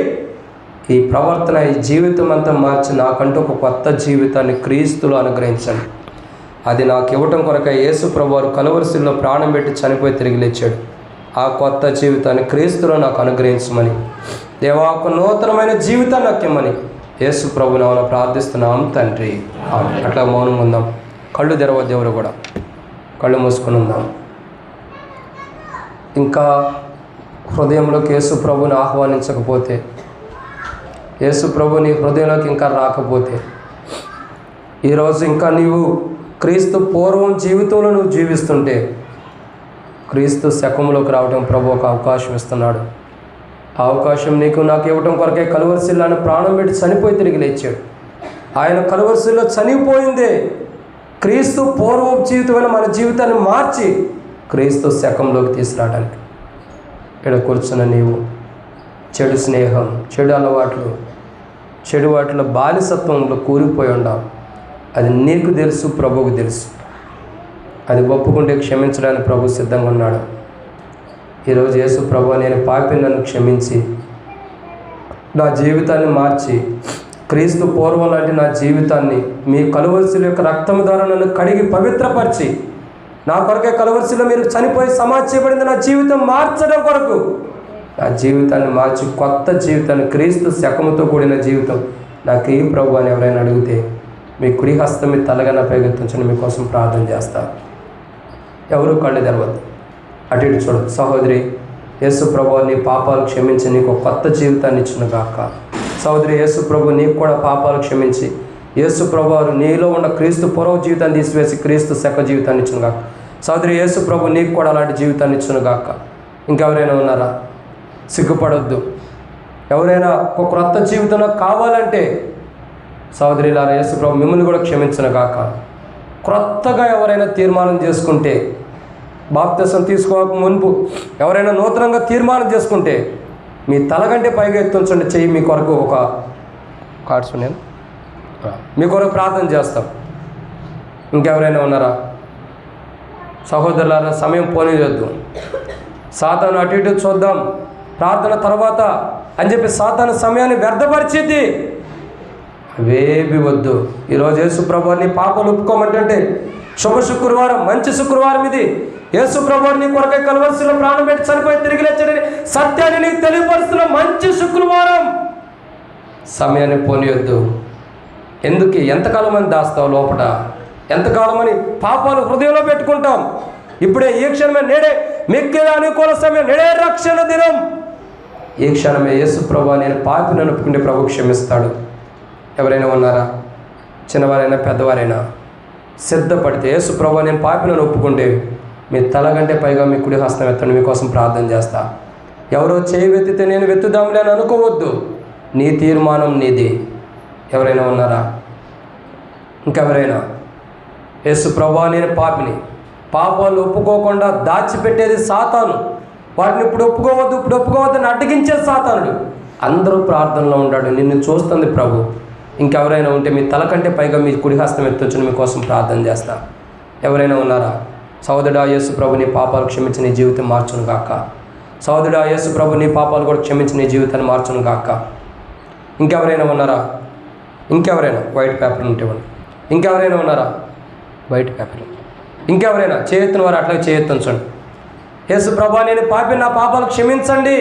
ఈ ప్రవర్తన, ఈ జీవితం అంతా మార్చి నాకంటూ ఒక కొత్త జీవితాన్ని క్రీస్తులో అనుగ్రహించండి. అది నాకు ఇవ్వటం కొరక యేసు ప్రభువారు కలువరిశిలో ప్రాణం పెట్టి చనిపోయి తిరిగి లేచాడు. ఆ కొత్త జీవితాన్ని క్రీస్తులో నాకు అనుగ్రహించమని, దేవా, ఒక నూతనమైన జీవితాన్ని నాకు ఇమ్మని యేసు ప్రభు నామమున ప్రార్థిస్తున్నాం తండ్రి. అట్లా మౌనం ఉందాం. కళ్ళు తెరవద్దు, ఎవరు కూడా కళ్ళు మూసుకొని ఉందాం. ఇంకా హృదయంలోకి యేసు ప్రభుని ఆహ్వానించకపోతే, యేసు ప్రభు నీ హృదయంలోకి ఇంకా రాకపోతే, ఈరోజు ఇంకా నీవు క్రీస్తు పూర్వం జీవితంలో నువ్వు జీవిస్తుంటే క్రీస్తు శకంలోకి రావడం ప్రభు ఒక అవకాశం ఇస్తున్నాడు. ఆ అవకాశం నీకు నాకు ఇవ్వటం కొరకే కలువరిశిలో ఆయన ప్రాణం పెట్టి చనిపోయి తిరిగి లేచాడు. ఆయన కలువరిశిలో చనిపోయిందే క్రీస్తు పూర్వం జీవితమైన మన జీవితాన్ని మార్చి క్రీస్తు శకంలోకి తీసుకురావడానికి. ఇక్కడ కూర్చున్న నీవు చెడు స్నేహం, చెడు అలవాట్లు, చెడు వాటిలో బానిసత్వంలో కూలిపోయి ఉన్నావు. అది నీకు తెలుసు, ప్రభువుకు తెలుసు. అది ఒప్పుకుంటే క్షమించడానికి ప్రభు సిద్ధంగా ఉన్నాడు. ఈరోజు యేసు ప్రభు, నేను పాపిని, నన్ను క్షమించి నా జీవితాన్ని మార్చి క్రీస్తు పూర్వం లాంటి నా జీవితాన్ని మీ కలువరిశిల యొక్క రక్తం ద్వారా నన్ను కడిగి పవిత్రపరిచి నా కొరకే కలువరిశిలో మీరు చనిపోయి సమాధి చేయబడింది నా జీవితం మార్చడం కొరకు నా జీవితాన్ని మార్చి కొత్త జీవితాన్ని క్రీస్తు శకముతో కూడిన జీవితం నాకు ఈ ప్రభు అని ఎవరైనా అడిగితే మీ కుడి హస్తం మీ తలగా ప్రయత్నించండి. మీకోసం ప్రార్థన చేస్తాను. ఎవరు కళ్ళు తెరవద్దు, అటు ఇటు చూడదు. సహోదరి, యేసు ప్రభు నీ పాపాలు క్షమించి నీకు కొత్త జీవితాన్ని ఇచ్చిన గాక. సహోదరి, యేసు ప్రభు నీకు కూడా పాపాలు క్షమించి యేసు ప్రభువారు నీలో ఉన్న క్రీస్తు పూర్వ జీవితాన్ని తీసివేసి క్రీస్తు శక జీవితాన్ని ఇచ్చును గాక. సోదరి యేసు ప్రభు నీకు కూడా అలాంటి జీవితాన్ని ఇచ్చును గాక. ఇంకెవరైనా ఉన్నారా? సిగ్గుపడొద్దు. ఎవరైనా ఒక క్రొత్త జీవితం కావాలంటే సోదరిలారా యేసు ప్రభు మిమ్మల్ని కూడా క్షమించును గాక. క్రొత్తగా ఎవరైనా తీర్మానం చేసుకుంటే, బాప్తిసం తీసుకోక మునుపు ఎవరైనా నూతనంగా తీర్మానం చేసుకుంటే మీ తలకంటే పైగా ఎత్తుంచండి చెయ్యి. మీ కొరకు ఒక కార్డ్స్ నేను మీ కొరకు ప్రార్థన చేస్తాం. ఇంకెవరైనా ఉన్నారా? సహోదరులారా సమయం పోనీయొద్దు. సాతాను అటు ఇటు చూద్దాం ప్రార్థన తర్వాత అని చెప్పి సాతాను సమయాన్ని వ్యర్థపరిచేది అవేవి వద్దు. ఈరోజు యేసు ప్రభువారిని పాపాలు ఒప్పుకోమంటే శుభ శుక్రవారం, మంచి శుక్రవారం ఇది. యేసు ప్రభువారిని కొరకై కలువరిసిలో ప్రాణం పెట్టి చనిపోయి తిరిగి లేచాడని సత్యాన్ని నీకు తెలియపరుస్తున్న మంచి శుక్రవారం. సమయాన్ని పోనీయొద్దు. ఎందుకు ఎంతకాలం అని దాస్తావు లోపల? ఎంతకాలం అని పాపాలు హృదయంలో పెట్టుకుంటాం? ఇప్పుడే ఈ క్షణమే, నేడే మిక్కిలి అనుకూల సమయం, నేడే రక్షణ దినం. ఈ క్షణమే యేసు ప్రభువా నేను పాపిని ఒప్పుకుంటే ప్రభు క్షమిస్తాడు. ఎవరైనా ఉన్నారా? చిన్నవారైనా పెద్దవారైనా సిద్ధపడితే యేసు ప్రభువా నేను పాపిని ఒప్పుకుంటే మీ తలగంటే పైగా మీ కుడి హస్తం ఎత్తండి, మీకోసం ప్రార్థన చేస్తా. ఎవరో చేయి వెత్తితే నేను వెతుదాంలే అని అనుకోవద్దు. నీ తీర్మానం నీది. ఎవరైనా ఉన్నారా? ఇంకెవరైనా? యేసు ప్రభువా నేను పాపిని, పాపాలు ఒప్పుకోకుండా దాచిపెట్టేది సాతాను. వాటిని ఇప్పుడు ఒప్పుకోవద్దని అడ్డగించే సాతానుడు. అందరూ ప్రార్థనలో ఉన్నాడు, నిన్ను చూస్తుంది ప్రభు. ఇంకెవరైనా ఉంటే మీ తలకంటే పైగా మీ కుడి హస్తం ఎత్తొచ్చుని మీకోసం ప్రార్థన చేస్తా. ఎవరైనా ఉన్నారా? సోదరుడా యేసు ప్రభు నీ పాపాలు క్షమించి నీ జీవితం మార్చును గాక. సోదరుడా యేసు ప్రభు నీ పాపాలు కూడా క్షమించి నీ జీవితాన్ని మార్చును గాక. ఇంకెవరైనా ఉన్నారా? ఇంకెవరైనా? వైట్ పేపర్ ఉంటేవ్వండి. ఇంకెవరైనా ఉన్నారా? White paper. ఇంకెవరైనా? చేయెత్తిన వారు అట్లాగే చేయెత్తుంచండి. యేసు ప్రభా నేను పాపి, నా పాపాలు క్షమించండి,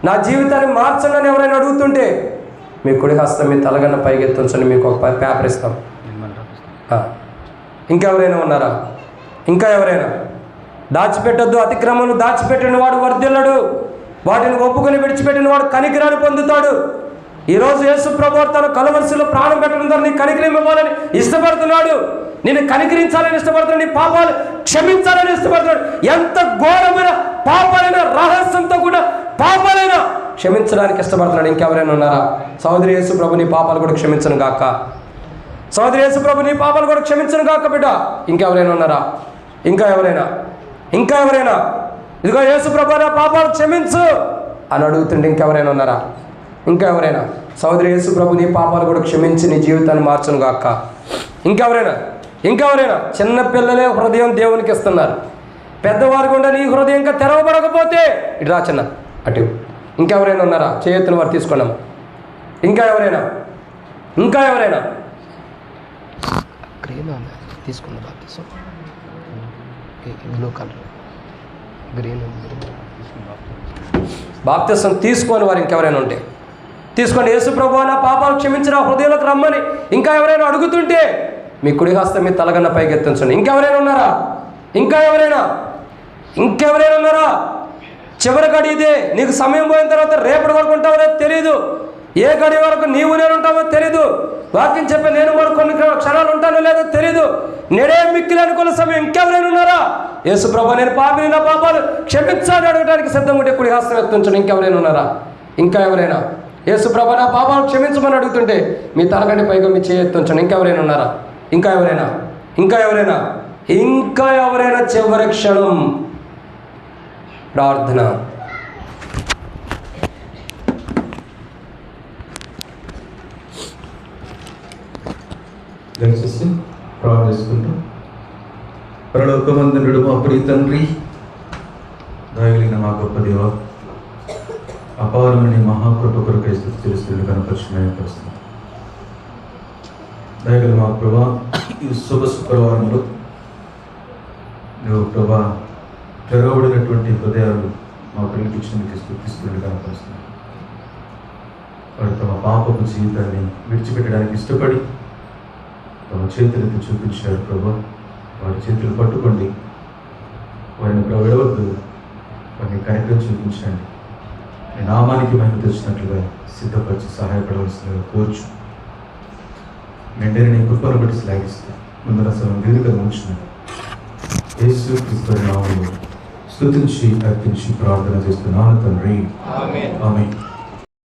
నా జీవితాన్ని మార్చండి అని ఎవరైనా అడుగుతుంటే మీ కుడి హస్తం మీ తలగన్న పైకి ఎత్తుంచండి, మీకు ఒక పేపర్ ఇస్తాం. ఇంకెవరైనా ఉన్నారా? ఇంకా ఎవరైనా? దాచిపెట్టద్దు. అతిక్రమను దాచిపెట్టిన వాడు వర్ధిల్లడు, వాటిని ఒప్పుకొని విడిచిపెట్టిన వాడు కనికరాన్ని పొందుతాడు. ఈరోజు యేసు ప్రభువు తన కలువరిసిలో ప్రాణం పెట్టడం ద్వారా నీ కనికరం ఇవ్వాలని ఇష్టపడుతున్నాడు, నేను కనికరించాలని ఇష్టపడుతున్నాడు, నీ పాపాలు క్షమించాలని ఇష్టపడుతున్నాడు. ఎంత ఘోరమైన పాపాలైనా, రహస్యంతో కూడా పాపాలైనా క్షమించడానికి ఇష్టపడుతున్నాడు. ఇంకెవరైనా ఉన్నారా? సోదరి యేసు ప్రభు నీ పాపాలు కూడా క్షమించను గాక. సోదరి యేసు ప్రభు నీ పాపాలు కూడా క్షమించను గాక బిడ్డ. ఇంకెవరైనా ఉన్నారా? ఇంకా ఎవరైనా? ఇంకా ఎవరైనా? ఇదిగో యేసు ప్రభు నా పాపాలు క్షమించు అని అడుగుతుంటే ఇంకెవరైనా ఉన్నారా? ఇంకా ఎవరైనా? సోదరి యేసు ప్రభు నీ పాపాలు కూడా క్షమించి నీ జీవితాన్ని మార్చును గాక. ఇంకెవరైనా? ఇంకెవరైనా? చిన్న పిల్లలే హృదయం దేవునికి ఇస్తున్నారు, పెద్దవారు కూడా నీ హృదయం ఇంకా తెరవబడకపోతే ఇటు రా చిన్న అటు. ఇంకెవరైనా ఉన్నారా? చేయెత్తిన వారు తీసుకున్నాము. ఇంకా ఎవరైనా? ఇంకా ఎవరైనా? గ్రీన్ తీసుకున్న బ్లూ కలర్ గ్రీన్ బాప్తిసం తీసుకొని వారు ఇంకెవరైనా ఉంటే తీసుకోండి. యేసు ప్రభువా నా పాపాలు క్షమించిన హృదయంలోకి రమ్మని ఇంకా ఎవరైనా అడుగుతుంటే మీ కుడి హస్తం మీ తలగన్న పైకి ఎత్తించండి. ఇంకెవరైనా ఉన్నారా? ఇంకా ఎవరైనా? ఇంకెవరైనా ఉన్నారా? చివరి గడి ఇదే. నీకు సమయం పోయిన తర్వాత రేపటి వరకు ఉంటావో తెలీదు, ఏ గడి వరకు నీవు నేను ఉంటావో తెలీదు, వాక్యం చెప్పే నేను మరి కొన్ని క్షణాలు ఉంటానో లేదో తెలీదు. నేడే మిక్కిలి అనుకున్న సమయం. ఇంకెవరైనా ఉన్నారా? యేసు ప్రభువా నేను పాపిని, నా పాపాలు క్షమించాలని అడగడానికి సిద్ధంగా ఉంటే కుడి హస్తం ఎత్తించండి. ఇంకెవరైనా ఉన్నారా? ఇంకా ఎవరైనా? యేసు ప్రభువా నా పాపాలు క్షమించమని అడుగుతుంటే మీ తలకంటే పైగా మీ చేయి ఎత్తించండి. ఇంకెవరైనా ఉన్నారా? ఇంకా ఎవరైనా? ఇంకా ఎవరైనా? ఇంకా ఎవరైనా? చివరి క్షణం ప్రార్థన.
దయచేసి ప్రార్థన చేసుకుంటాం. పరలోకమందునుడు మా ప్రియ తండ్రి, దయగలిగిన మా గొప్ప దేవ, అపారమైన మహాకృప కొరకై స్తుతిస్తులు కనపరుస్తున్నాం. దయగల మా ప్రభా, ఈ శుభ శుక్రవారంలో నువ్వు ప్రభా తెరవబడినటువంటి హృదయాలు మా ప్రియకృష్ణునికి స్తుతిస్తులు కనపరుస్తున్నాం. వాడు తమ పాపపు జీవితాన్ని విడిచిపెట్టడానికి ఇష్టపడి తమ చేతులకి చూపించారు ప్రభా. వారి చేతులు పట్టుకోండి, వారిని విడవద్దు, వారిని కనికరం చూపించండి. నీ నామానికి మహిమ తెచ్చినట్లుగా సిద్ధపరిచి సహాయపడవలసిందిగా కోర్చు. మెండైన నీ కృపను బట్టి శ్లాఘిస్తాను. ముందర అసలు వేదిక ఉంచున్నాను. యేసు క్రీస్తు నామములో స్తుతించి అర్పించి ప్రార్థన చేస్తున్నాను తండ్రి. ఆమేన్.